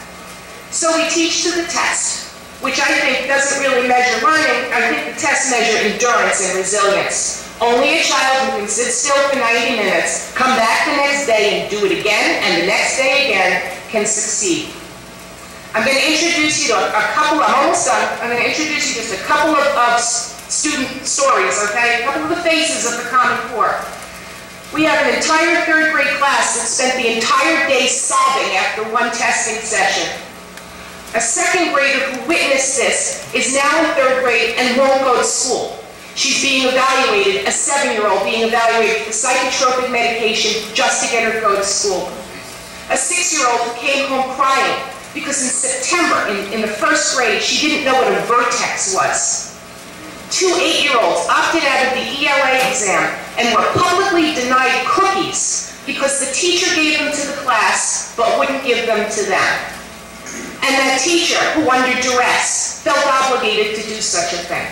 So we teach to the test, which I think doesn't really measure learning. I think the tests measure endurance and resilience. Only a child who can sit still for 90 minutes, come back the next day and do it again, and the next day again, can succeed. I'm going to introduce you to a couple, I'm almost done, I'm going to introduce you just a couple of student stories, okay? A couple of the faces of the Common Core. We have an entire third grade class that spent the entire day sobbing after one testing session. A second grader who witnessed this is now in third grade and won't go to school. She's being evaluated, a 7-year-old being evaluated for psychotropic medication just to get her to go to school. A 6-year-old who came home crying because in September, in the first grade, she didn't know what a vertex was. 2 8-year-olds opted out of the ELA exam and were publicly denied cookies because the teacher gave them to the class but wouldn't give them to them. And that teacher, who under duress, felt obligated to do such a thing.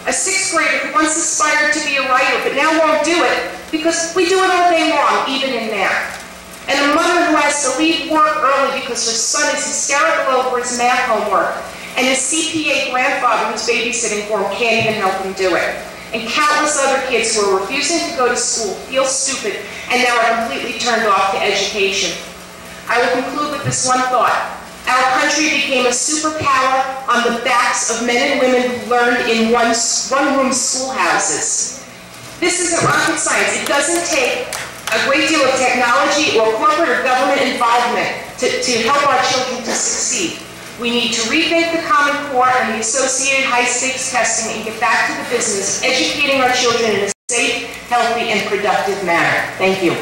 A 6th grader who once aspired to be a writer but now won't do it because we do it all day long, even in there. And a mother who has to leave work early because her son is hysterical over his math homework, and his CPA grandfather who's babysitting for him can't even help him do it. And countless other kids who are refusing to go to school, feel stupid, and now are completely turned off to education. I will conclude with this one thought. Our country became a superpower on the backs of men and women who learned in one-room schoolhouses. This isn't rocket science. It doesn't take a great deal of technology or corporate or government involvement to help our children to succeed. We need to rethink the Common Core and the associated high-stakes testing and get back to the business of educating our children in a safe, healthy, and productive manner. Thank you.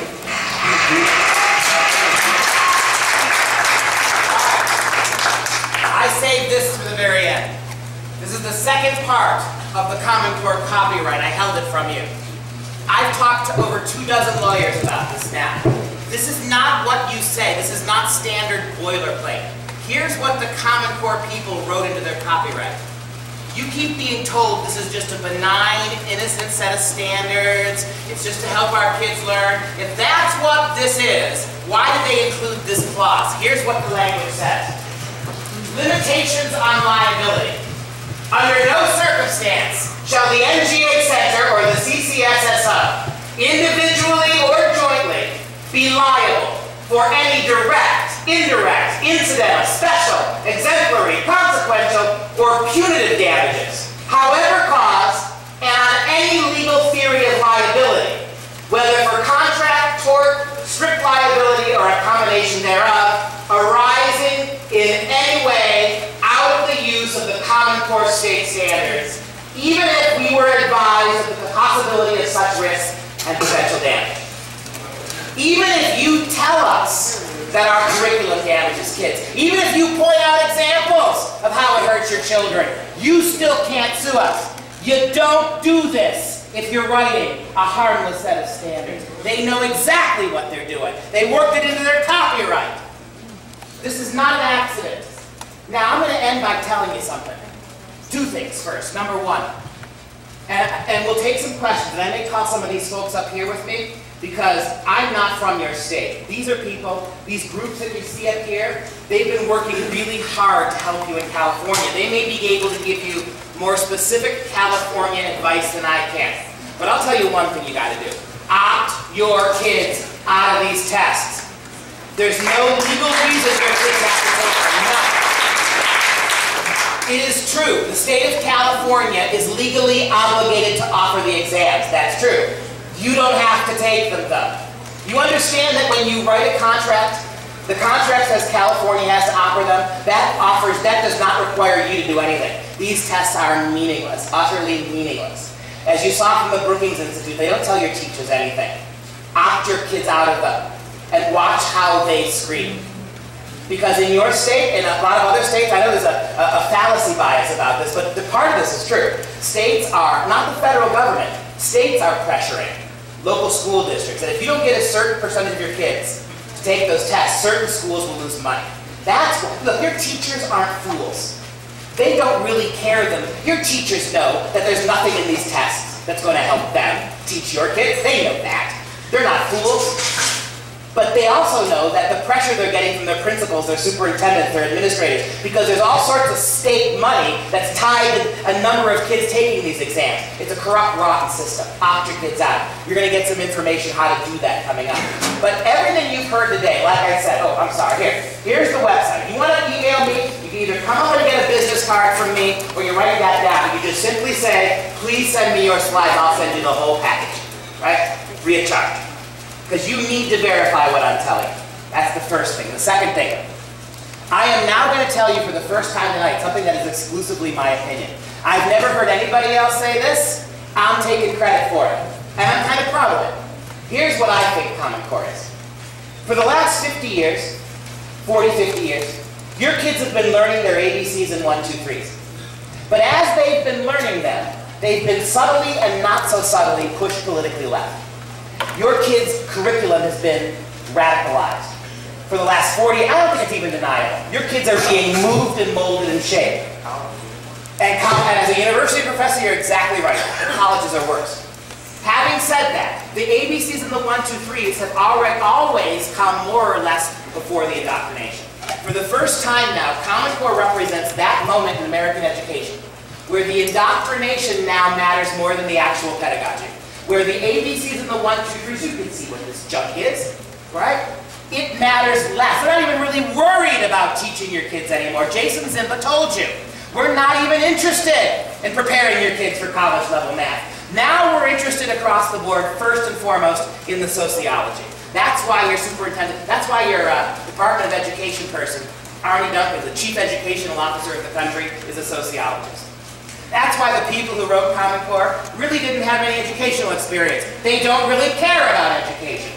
I saved this for the very end. This is the second part of the Common Core copyright. I held it from you. I've talked to over 24 lawyers about this now. This is not what you say. This is not standard boilerplate. Here's what the Common Core people wrote into their copyright. You keep being told this is just a benign, innocent set of standards. It's just to help our kids learn. If that's what this is, why did they include this clause? Here's what the language says. Limitations on liability. Under no circumstance shall the NGA Center or the CCSSO, individually or jointly, be liable for any direct, indirect, incidental, special, exemplary, consequential, or punitive damages, however caused, and on any legal theory of liability, whether for contract, tort, strict liability, or a combination thereof, arising in any way out of the use of the Common Core state standards, even if we were advised of the possibility of such risk and potential damage. Even if you tell us that our curriculum damages kids, even if you point out examples of how it hurts your children, you still can't sue us. You don't do this if you're writing a harmless set of standards. They know exactly what they're doing. They worked it into their copyright. This is not an accident. Now, I'm going to end by telling you something. 2 things first. Number 1, and we'll take some questions, and I may call some of these folks up here with me, because I'm not from your state. These are people, these groups that you see up here, they've been working really hard to help you in California. They may be able to give you more specific California advice than I can. But I'll tell you one thing you got to do. Opt your kids out of these tests. There's no legal reason your kids have to take them. No. It is true. The state of California is legally obligated to offer the exams. That's true. You don't have to take them, though. You understand that when you write a contract, the contract says California has to offer them. That does not require you to do anything. These tests are meaningless, utterly meaningless. As you saw from the Brookings Institute, they don't tell your teachers anything. Opt your kids out of them and watch how they screen. Because in your state, and a lot of other states, I know there's a fallacy bias about this, but the part of this is true. States are, not the federal government, states are pressuring local school districts. And if you don't get a certain percentage of your kids to take those tests, certain schools will lose money. That's what, look, your teachers aren't fools. They don't really care them. Your teachers know that there's nothing in these tests that's going to help them teach your kids. They know that. They're not fools. But they also know that the pressure they're getting from their principals, their superintendents, their administrators, because there's all sorts of state money that's tied to a number of kids taking these exams. It's a corrupt, rotten system. Opt your kids out. You're going to get some information how to do that coming up. But everything you've heard today, like I said, oh, I'm sorry, here's the website. If you want to email me, you can either come up and get a business card from me, or you write that down. You just simply say, please send me your slides, I'll send you the whole package, right? Free of charge. Because you need to verify what I'm telling you. That's the first thing. The second thing, I am now going to tell you for the first time tonight something that is exclusively my opinion. I've never heard anybody else say this. I'm taking credit for it. And I'm kind of proud of it. Here's what I think Common Core is. For the last 50 years, 40, 50 years, your kids have been learning their ABCs and 1, 2, 3s. But as they've been learning them, they've been subtly and not so subtly pushed politically left. Your kids' curriculum has been radicalized. For the last 40, I don't think it's even deniable. Your kids are being moved and molded and shaped. And as a university professor, you're exactly right. The colleges are worse. Having said that, the ABCs and the 1, 2, 3s have always come more or less before the indoctrination. For the first time now, Common Core represents that moment in American education where the indoctrination now matters more than the actual pedagogy. Where the ABCs and the 1, 2, 3s, you can see what this junk is, right? It matters less. We're not even really worried about teaching your kids anymore. Jason Zimba told you. We're not even interested in preparing your kids for college level math. Now we're interested across the board, first and foremost, in the sociology. That's why your superintendent, that's why your Department of Education person, Arnie Duncan, the chief educational officer of the country, is a sociologist. That's why the people who wrote Common Core really didn't have any educational experience. They don't really care about education.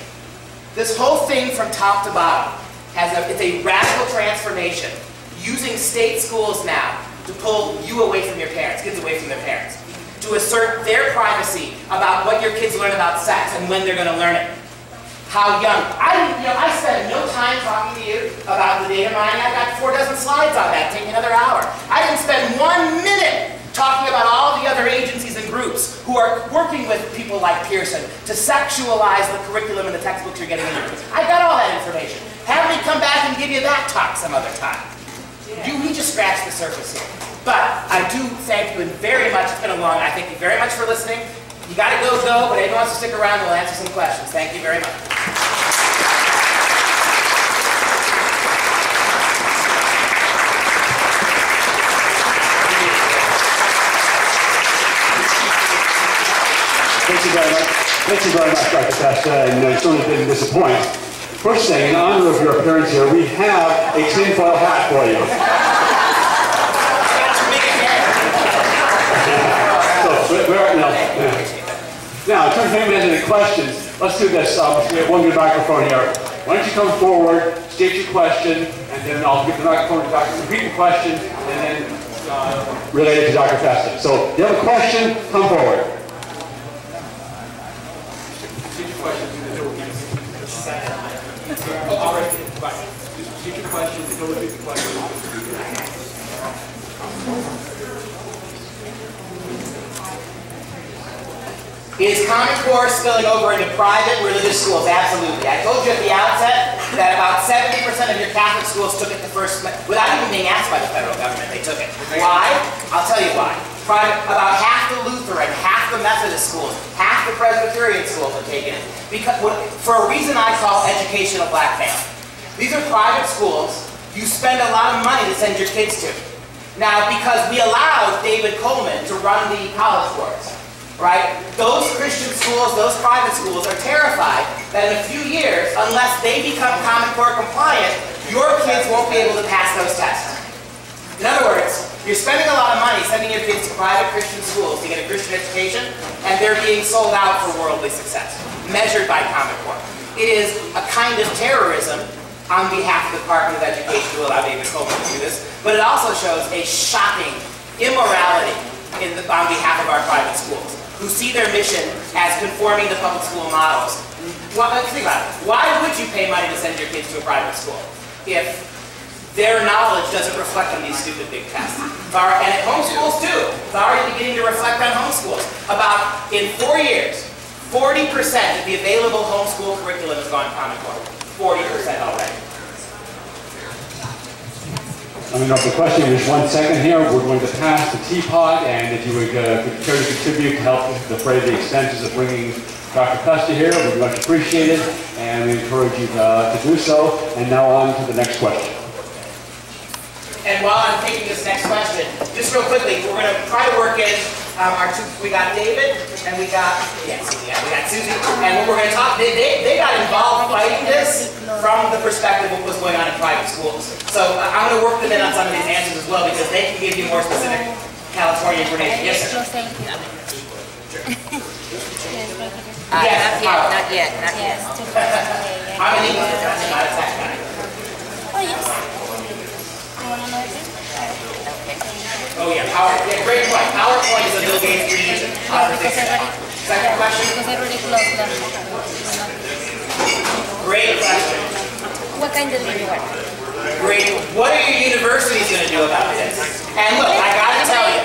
This whole thing from top to bottom it's a radical transformation using state schools now to pull you away from your parents, kids away from their parents, to assert their privacy about what your kids learn about sex and when they're going to learn it. How young. I spent no time talking to you about the data mining. I got 4 dozen slides on that, taking another hour. I didn't spend 1 minute talking about all the other agencies and groups who are working with people like Pearson to sexualize the curriculum and the textbooks you're getting in your kids. I got all that information. Have me come back and give you that talk some other time. We just scratched the surface here. But I do thank you very much. It's been a long, I thank you very much for listening. You gotta go, but anyone wants to stick around, we'll answer some questions. Thank you very much. Thank you very much, Dr. Pesta, and I certainly didn't disappoint. First thing, in honor of your appearance here, we have a tinfoil hat for you. Now, in terms of anybody has any questions, let's do this. We have one good microphone here. Why don't you come forward, state your question, and then I'll give the microphone to Dr. Repeat the question, and then relate it to Dr. Pesta. So, if you have a question, come forward. State your question to the door. All right. State your question, don't repeat the question. Is Common Core spilling over into private religious schools? Absolutely. I told you at the outset that about 70% of your Catholic schools took it the first, without even being asked by the federal government, they took it. Why? I'll tell you why. About half the Lutheran, half the Methodist schools, half the Presbyterian schools are taking it. Because, for a reason I call educational blackmail. These are private schools. You spend a lot of money to send your kids to. Now, because we allowed David Coleman to run the college boards, right? Those Christian schools, those private schools are terrified that in a few years, unless they become Common Core compliant, your kids won't be able to pass those tests. In other words, you're spending a lot of money sending your kids to private Christian schools to get a Christian education, and they're being sold out for worldly success, measured by Common Core. It is a kind of terrorism on behalf of the Department of Education to allow David Coleman to do this, but it also shows a shocking immorality on behalf of our private schools, who see their mission as conforming to public school models. Think about it. Why would you pay money to send your kids to a private school if their knowledge doesn't reflect on these stupid big tests. And homeschools too. It's already beginning to reflect on homeschools. About, in 4 years, 40% of the available homeschool curriculum has gone Common Core. 40% already. I mean, the question is 1 second here. We're going to pass the teapot, and if you would care to contribute to help defray the expenses of bringing Dr. Pesta here, we'd much appreciate it, and we encourage you to do so. And now on to the next question. And while I'm taking this next question, just real quickly, we're going to try to work in our two. We got David and we got Susie. And what we're going to talk, they got involved fighting this from the perspective of what was going on in private schools. So I'm going to work them in on some of these answers as well because they can give you more specific California information. Yes, sir. Yes, not yet. I'm an English professor, not a tech guy. Oh, yes. Oh yeah, great point. PowerPoint is a Bill Gates dream. Second question? Great question. What kind of reward? Great. What are your universities going to do about this? And look, I got to tell you,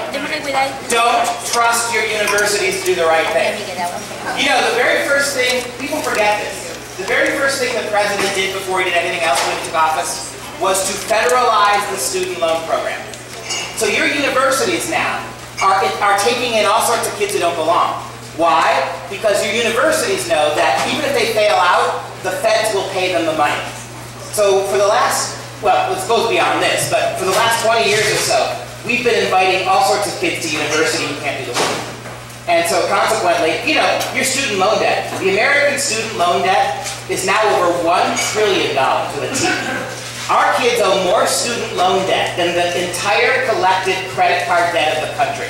don't trust your universities to do the right thing. You know, the very first thing, people forget this, the very first thing the president did before he did anything else when he took office was to federalize the student loan program. So your universities now are taking in all sorts of kids who don't belong. Why? Because your universities know that even if they fail out, the feds will pay them the money. So for the last, well, this goes beyond this, but for the last 20 years or so, we've been inviting all sorts of kids to university who can't do the work. And so consequently, you know, your student loan debt, the American student loan debt is now over $1 trillion with a T. Our kids owe more student loan debt than the entire collected credit card debt of the country.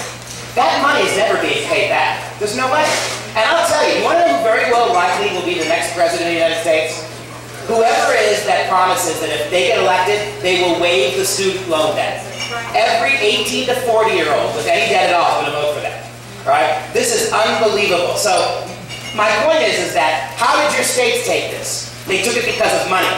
That money is never being paid back. There's no way. And I'll tell you, you want to know who very well likely will be the next president of the United States? Whoever is that promises that if they get elected, they will waive the student loan debt. Every 18 to 40-year-old with any debt at all is going to vote for that. Right? This is unbelievable. So my point is that how did your states take this? They took it because of money.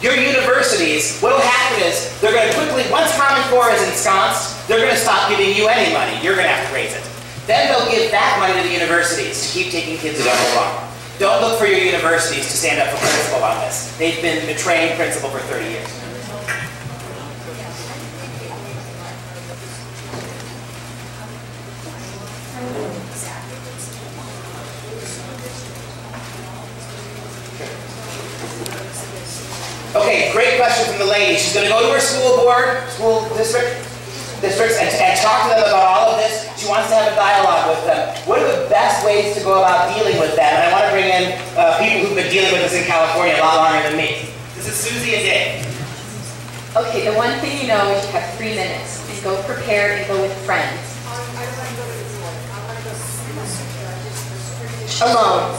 Your universities, what will happen is they're going to quickly, once Common Core is ensconced, they're going to stop giving you any money. You're going to have to raise it. Then they'll give that money to the universities to keep taking kids who don't belong. Don't look for your universities to stand up for principle on this. They've been betraying principle for 30 years. Okay, great question from the lady. She's going to go to her school board, school districts, and talk to them about all of this. She wants to have a dialogue with them. What are the best ways to go about dealing with them? And I want to bring in people who've been dealing with this in California a lot longer than me. This is Susie and Dave. Okay, the one thing you know is you have 3 minutes. And go prepared and go with friends. Alone.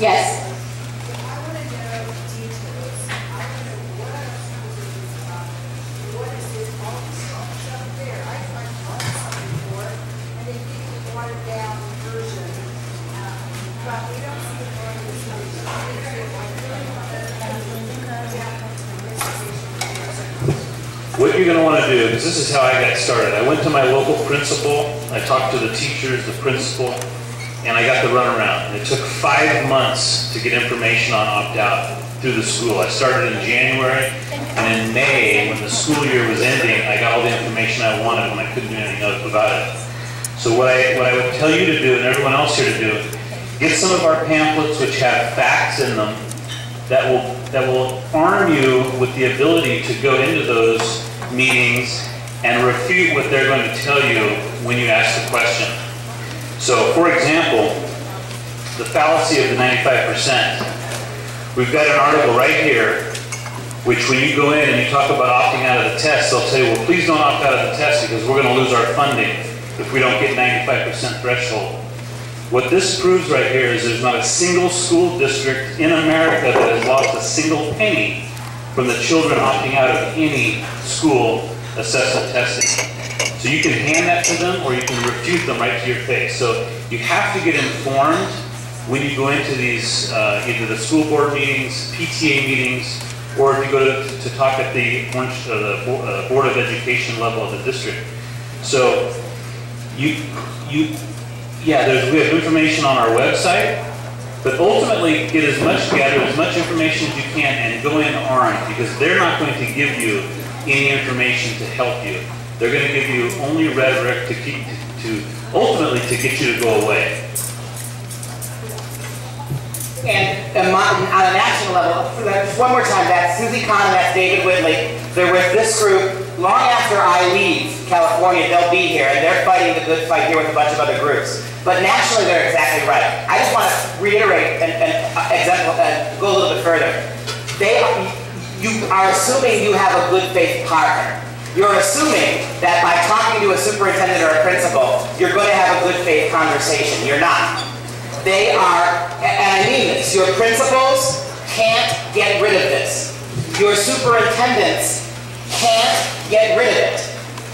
Yes. What you're going to want to do, because this is how I got started. I went to my local principal, I talked to the teachers, the principal, and I got the runaround. And it took 5 months to get information on opt-out through the school. I started in January, and in May, when the school year was ending, I got all the information I wanted when I couldn't do anything else about it. So what I would tell you to do, and everyone else here to do, get some of our pamphlets which have facts in them that will arm you with the ability to go into those meetings and refute what they're going to tell you when you ask the question. So, for example, the fallacy of the 95%. We've got an article right here, which when you go in and you talk about opting out of the test, they'll tell you, well, please don't opt out of the test because we're going to lose our funding if we don't get 95% threshold. What this proves right here is there's not a single school district in America that has lost a single penny from the children opting out of any school assessment testing. So you can hand that to them or you can refute them right to your face. So you have to get informed when you go into these, either the school board meetings, PTA meetings, or if you go to talk at the Board of Education level of the district. So we have information on our website, but ultimately gather as much information as you can and go in armed, because they're not going to give you any information to help you. They're going to give you only rhetoric ultimately to get you to go away. And on a national level, just one more time, that's Susie Kahn and that's David Whitley. They're with this group. Long after I leave California, they'll be here, and they're fighting the good fight here with a bunch of other groups. But nationally, they're exactly right. I just want to reiterate and go a little bit further. You are assuming you have a good faith partner. You're assuming that by talking to a superintendent or a principal, you're going to have a good faith conversation. You're not. They are, and I mean this, your principals can't get rid of this. Your superintendents can't get rid of it.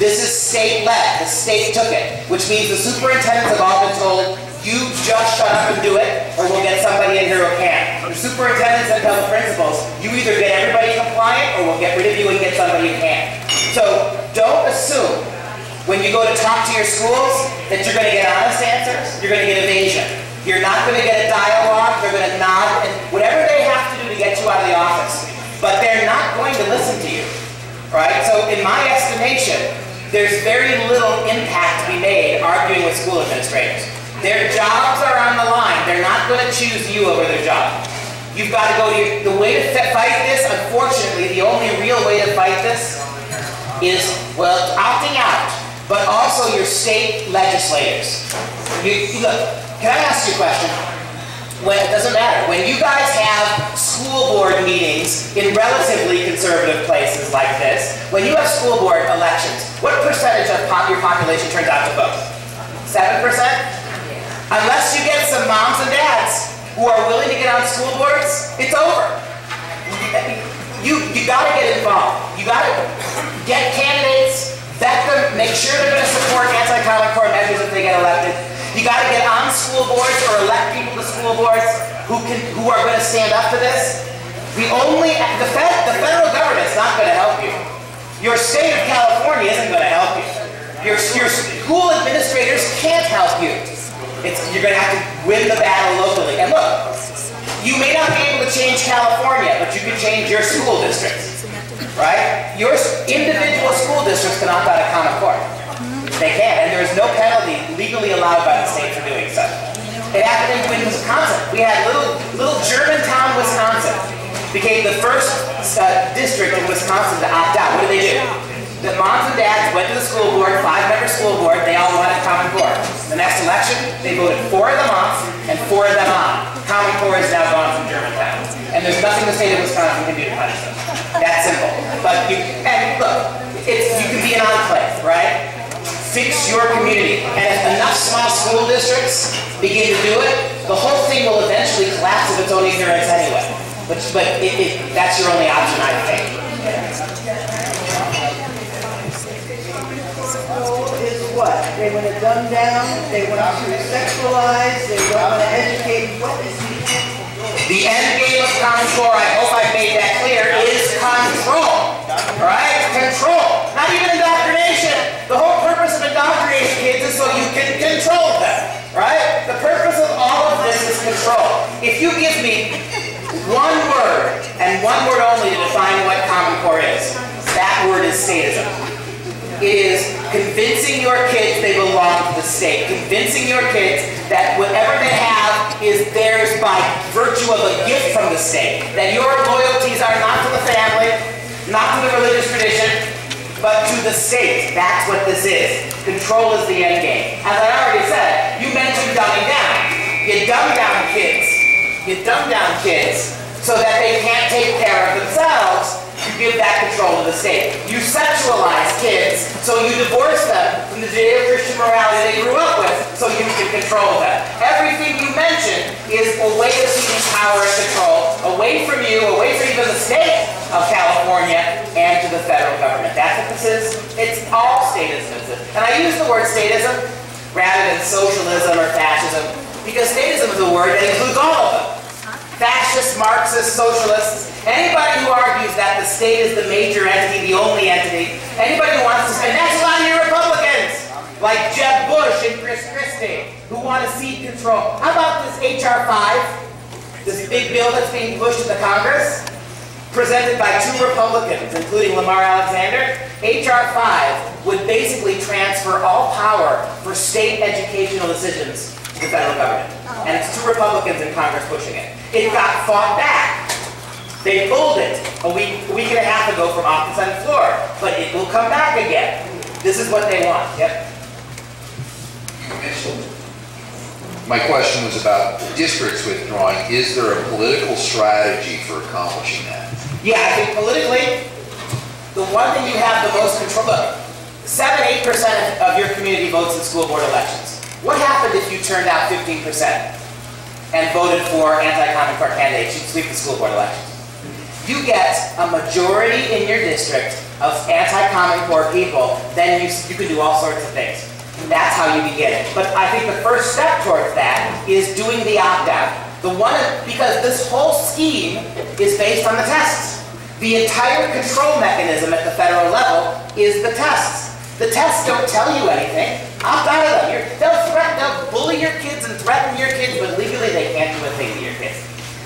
This is state-led. The state took it, which means the superintendents have all been told, you just shut up and do it, or we'll get somebody in here who can. The superintendents and tell the principals, you either get everybody compliant, or we'll get rid of you and get somebody who can. So don't assume when you go to talk to your schools that you're going to get honest answers, you're going to get evasion. You're not going to get a dialogue, they're going to nod, and whatever they have to do to get you out of the office. But they're not going to listen to you, right? So in my estimation, there's very little impact to be made arguing with school administrators. Their jobs are on the line. They're not going to choose you over their job. You've got to go to the way to fight this, unfortunately, the only real way to fight this is, well, opting out, but also your state legislators. Look, can I ask you a question? It doesn't matter. When you guys have school board meetings in relatively conservative places like this, when you have school board elections, what percentage of your population turns out to vote? 7%? Unless you get some moms and dads who are willing to get on school boards, it's over. You got to get involved. You got to get candidates, vet them, make sure they're going to support anti-Common Core measures if they get elected. You got to get on school boards or elect people to school boards who are going to stand up to this. The federal government's not going to help you. Your state of California isn't going to help you. Your school administrators can't help you. You're going to have to win the battle locally. And look, you may not be able to change California, but you can change your school districts, right? Your individual school districts can opt out of Common Core. They can, and there is no penalty legally allowed by the state for doing so. It happened in Wisconsin. We had little Germantown, Wisconsin, became the first district in Wisconsin to opt out. What did they do? The moms and dads went to the school board, 5-member school board, they all wanted Common Core. The next election, they voted for the moms and for them on. Common Core is now gone from Germantown. And there's nothing the state of Wisconsin can do to punish them. That's simple. But you can be an enclave, right? Fix your community. And if enough small school districts begin to do it, the whole thing will eventually collapse of its own ignorance anyway. But that's your only option, I think. Is what? They want to dumb down, they want to sexualize, they want to educate. What is the end game of Common Core, I hope I made that clear, is control. Right? Control. Not even indoctrination. The whole purpose of indoctrinating kids is so you can control them. Right? The purpose of all of this is control. If you give me one word, and one word only to define what Common Core is, that word is statism. It is convincing your kids they belong to the state. Convincing your kids that whatever they have is theirs by virtue of a gift from the state. That your loyalties are not to the family, not to the religious tradition, but to the state. That's what this is. Control is the end game. As I already said, you mentioned dumbing down. You dumb down kids. You dumb down kids so that they can't take care of themselves. You give that control to the state. You sexualize kids, so you divorce them from the Judeo-Christian morality they grew up with, so you can control them. Everything you mention is a way of seeking power and control, away from you, away from even the state of California, and to the federal government. That's what this is. It's all statism. And I use the word statism rather than socialism or fascism Because statism is a word that includes all of them. Fascists, Marxists, socialists, anybody who argues that the state is the major entity, the only entity, anybody who wants to say, and that's a lot of your Republicans, like Jeb Bush and Chris Christie, who want to cede control. How about this H.R. 5, this big bill that's being pushed in the Congress? Presented by 2 Republicans, including Lamar Alexander, H.R. 5 would basically transfer all power for state educational decisions to the federal government. And it's 2 Republicans in Congress pushing it. It got fought back. They pulled it a week and a half ago from off the Senate floor. But it will come back again. This is what they want. Yep. My question was about districts withdrawing. Is there a political strategy for accomplishing that? Yeah, I think politically, the one thing you have the most control of, 7-8% of your community votes in school board elections. What happened if you turned out 15% and voted for anti-Common Core candidates? You'd sweep the school board elections. You get a majority in your district of anti-Common Core people, then you can do all sorts of things. That's how you begin it. But I think the first step towards that is doing the opt-out. Because this whole scheme is based on the tests. The entire control mechanism at the federal level is the tests. The tests don't tell you anything. Opt out of them. They'll bully your kids and threaten your kids, but legally they can't do a thing to your kids.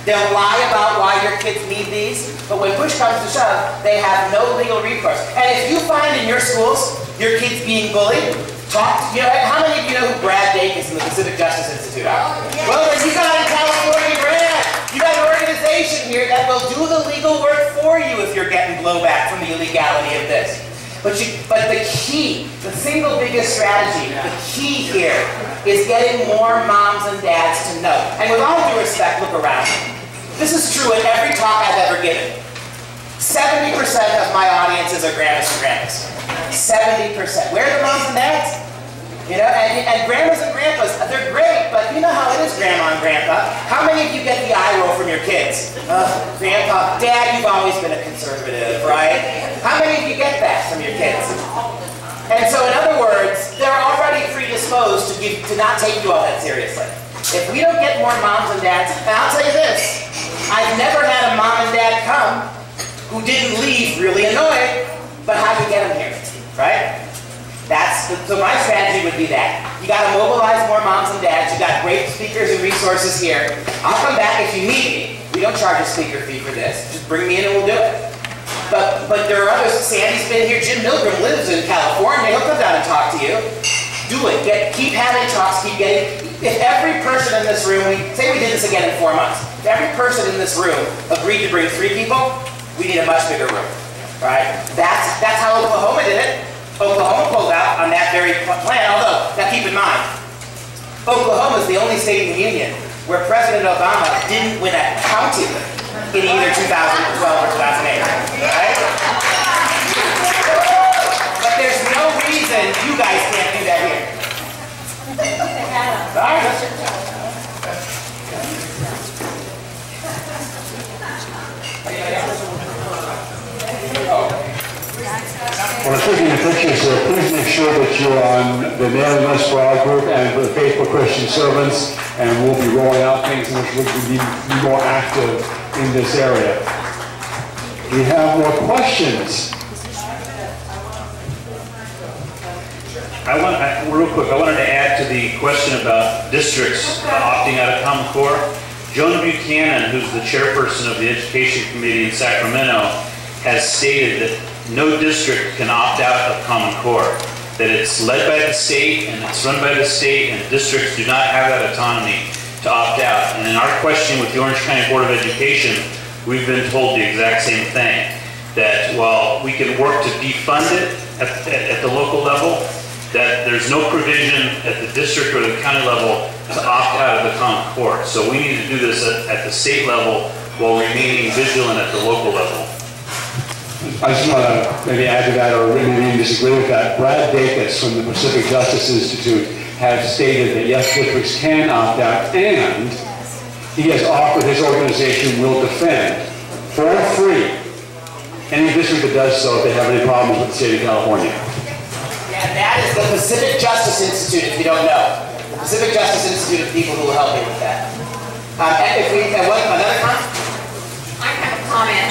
They'll lie about why your kids need these, but when push comes to shove, they have no legal recourse. And if you find in your schools your kids being bullied, how many of you know who Brad Dake is in the Pacific Justice Institute are? Well, then you got in California, Brad. You got an organization here that will do the legal work for you if you're getting blowback from the illegality of this. But the key, the single biggest strategy, the key here is getting more moms and dads to know. And with all due respect, look around. This is true in every talk I've ever given. 70% of my audiences are grandmas and grandpas. 70%. Where are the moms and dads? And grandmas and grandpas, they're great, but you know how it is, grandma and grandpa. How many of you get the eye roll from your kids? Grandpa, Dad, you've always been a conservative, right? How many of you get that from your kids? And so in other words, they're already predisposed to not take you all that seriously. If we don't get more moms and dads, and I'll tell you this, I've never had a mom and dad come who didn't leave really annoyed, but how'd you get them here, right? So my strategy would be that. You got to mobilize more moms and dads. You got great speakers and resources here. I'll come back if you need me. We don't charge a speaker fee for this. Just bring me in and we'll do it. But there are others. Sandy's been here. Jim Milgram lives in California. He'll come down and talk to you. Do it. Keep having talks. Keep getting. If every person in this room, say we did this again in 4 months. If every person in this room agreed to bring 3 people, we need a much bigger room. Right? That's how Oklahoma did it. Oklahoma pulled out on that very plan, although, now keep in mind, Oklahoma is the only state in the union where President Obama didn't win a county in either 2012 or 2008, right? But there's no reason you guys can't do that here. All right. When I'm taking the pictures, please make sure that you're on the mailing list for our group and for the faithful Christian servants, and we'll be rolling out things in which we can be more active in this area. We have more questions. Real quick, I wanted to add to the question about districts opting out of Common Core. Jonah Buchanan, who's the chairperson of the Education Committee in Sacramento, has stated that no district can opt out of Common Core, that it's led by the state and it's run by the state, and districts do not have that autonomy to opt out. And in our question with the Orange County Board of Education, we've been told the exact same thing, that while we can work to defund it at the local level, that there's no provision at the district or the county level to opt out of the Common Core. So we need to do this at the state level while remaining vigilant at the local level. I just want to maybe add to that, or maybe disagree with that. Brad Dacus from the Pacific Justice Institute has stated that yes, districts can opt out, and he has offered his organization will defend for free any district that does so if they have any problems with the state of California. Yeah, that is the Pacific Justice Institute, if you don't know. The Pacific Justice Institute of people who will help you with that. Another comment? I have a comment.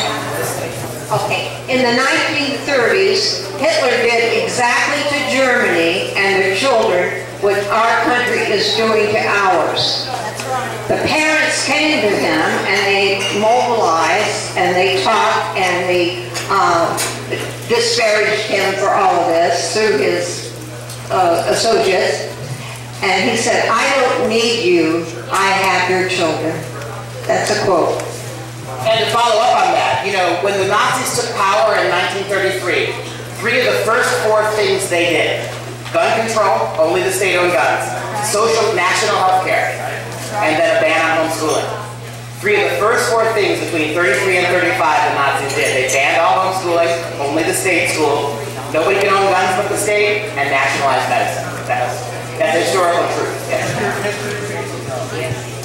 Okay, in the 1930s, Hitler did exactly to Germany and their children what our country is doing to ours. The parents came to him and they mobilized and they talked and they disparaged him for all of this through his associates. And he said, "I don't need you, I have your children." That's a quote. And to follow up on that, you know, when the Nazis took power in 1933, 3 of the first 4 things they did: gun control, only the state-owned guns; social, national health care, and then a ban on homeschooling. 3 of the first 4 things between 33 and 35 the Nazis did. They banned all homeschooling, only the state school, nobody can own guns but the state, and nationalized medicine. That's historical truth. Yes.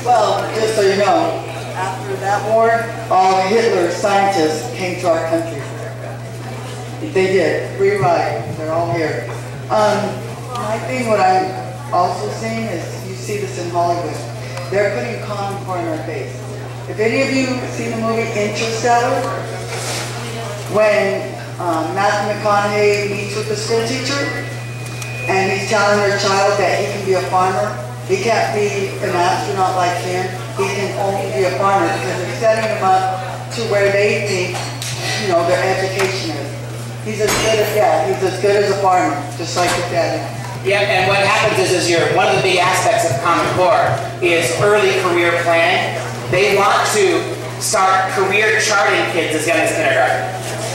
Well, just so you know, after that war, all Hitler's scientists came to our country. They did. Free ride. They're all here. I think what I'm also seeing is, you see this in Hollywood, they're putting Common Core in our face. If any of you seen the movie Interstellar, when Matthew McConaughey meets with the school teacher, and he's telling her child that he can be a farmer, he can't be an astronaut like him, he can only be a farmer, because they're setting him up to where they think, you know, their education is. He's as good as a farmer, just like his dad. Yeah, and what happens is one of the big aspects of Common Core is early career planning. They want to start career charting kids as young as kindergarten,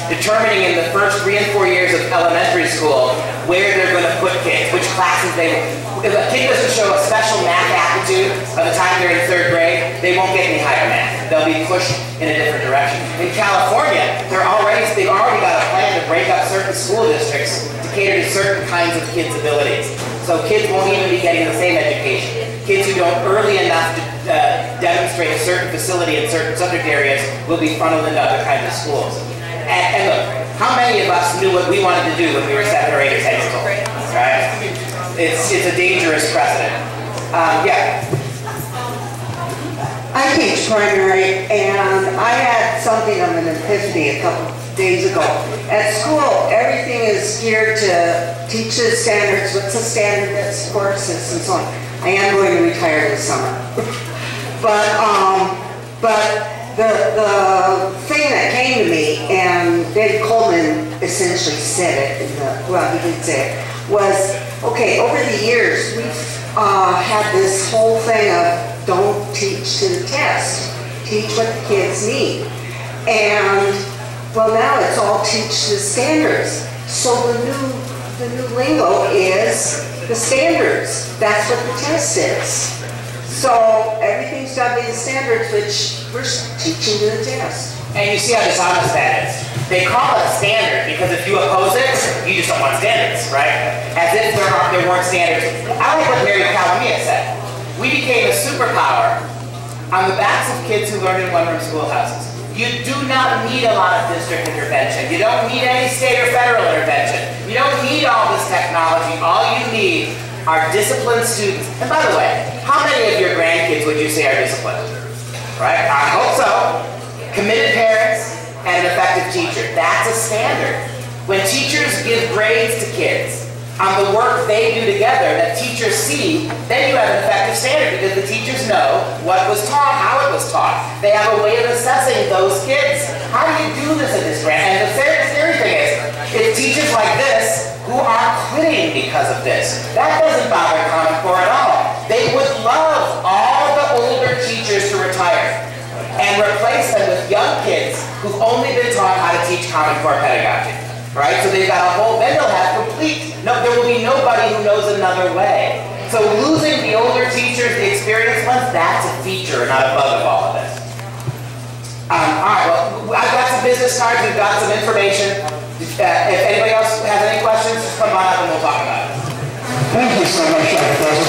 determining in the first 3 and 4 years of elementary school where they're going to put kids, which classes they will. If a kid doesn't show a special math aptitude by the time they're in 3rd grade, they won't get any higher math. They'll be pushed in a different direction. In California, they've already got a plan to break up certain school districts to cater to certain kinds of kids' abilities. So kids won't even be getting the same education. Kids who don't early enough to demonstrate a certain facility in certain subject areas will be funneled into other kinds of schools. And look, how many of us knew what we wanted to do when we were 7 or 8 or 10 years old? Right? It's a dangerous precedent. Yeah. I teach primary, and I had something of an epiphany a couple days ago. At school, everything is geared to teach the standards, what's the standard that supports this, and so on. I am going to retire this summer. But the thing that came to me, and David Coleman essentially said it, he did say it, was, okay, over the years, we've had this whole thing of don't teach to the test, teach what the kids need. And, well, now it's all teach the standards. So the new lingo is the standards. That's what the test is. So everything's got to be the standards, which we're teaching to the test. And you see how dishonest that is. They call it a standard because if you oppose it, you just don't want standards, right? As if there weren't standards. I like what Mary Calamia said. We became a superpower on the backs of kids who learned in one-room schoolhouses. You do not need a lot of district intervention. You don't need any state or federal intervention. You don't need all this technology. All you need are disciplined students. And by the way, how many of your grandkids would you say are disciplined? Right? I hope so. Committed parents and an effective teacher. That's a standard. When teachers give grades to kids on the work they do together that teachers see, then you have an effective standard because the teachers know what was taught, how it was taught. They have a way of assessing those kids. How do you do this in this grant? And the scary thing is, it's teachers like this who are quitting because of this. That doesn't bother Common Core at all. They would love all the older teachers to retire and replace them with young kids who've only been taught how to teach Common Core pedagogy. Right? So they've got a whole, then they'll have there will be nobody who knows another way. So losing the older teachers, the experienced ones, that's a feature, not a bug of all of this. All right, well, I've got some business cards, we've got some information. If anybody else has any questions, just come on up and we'll talk about it. Thank you so much, Dr. President.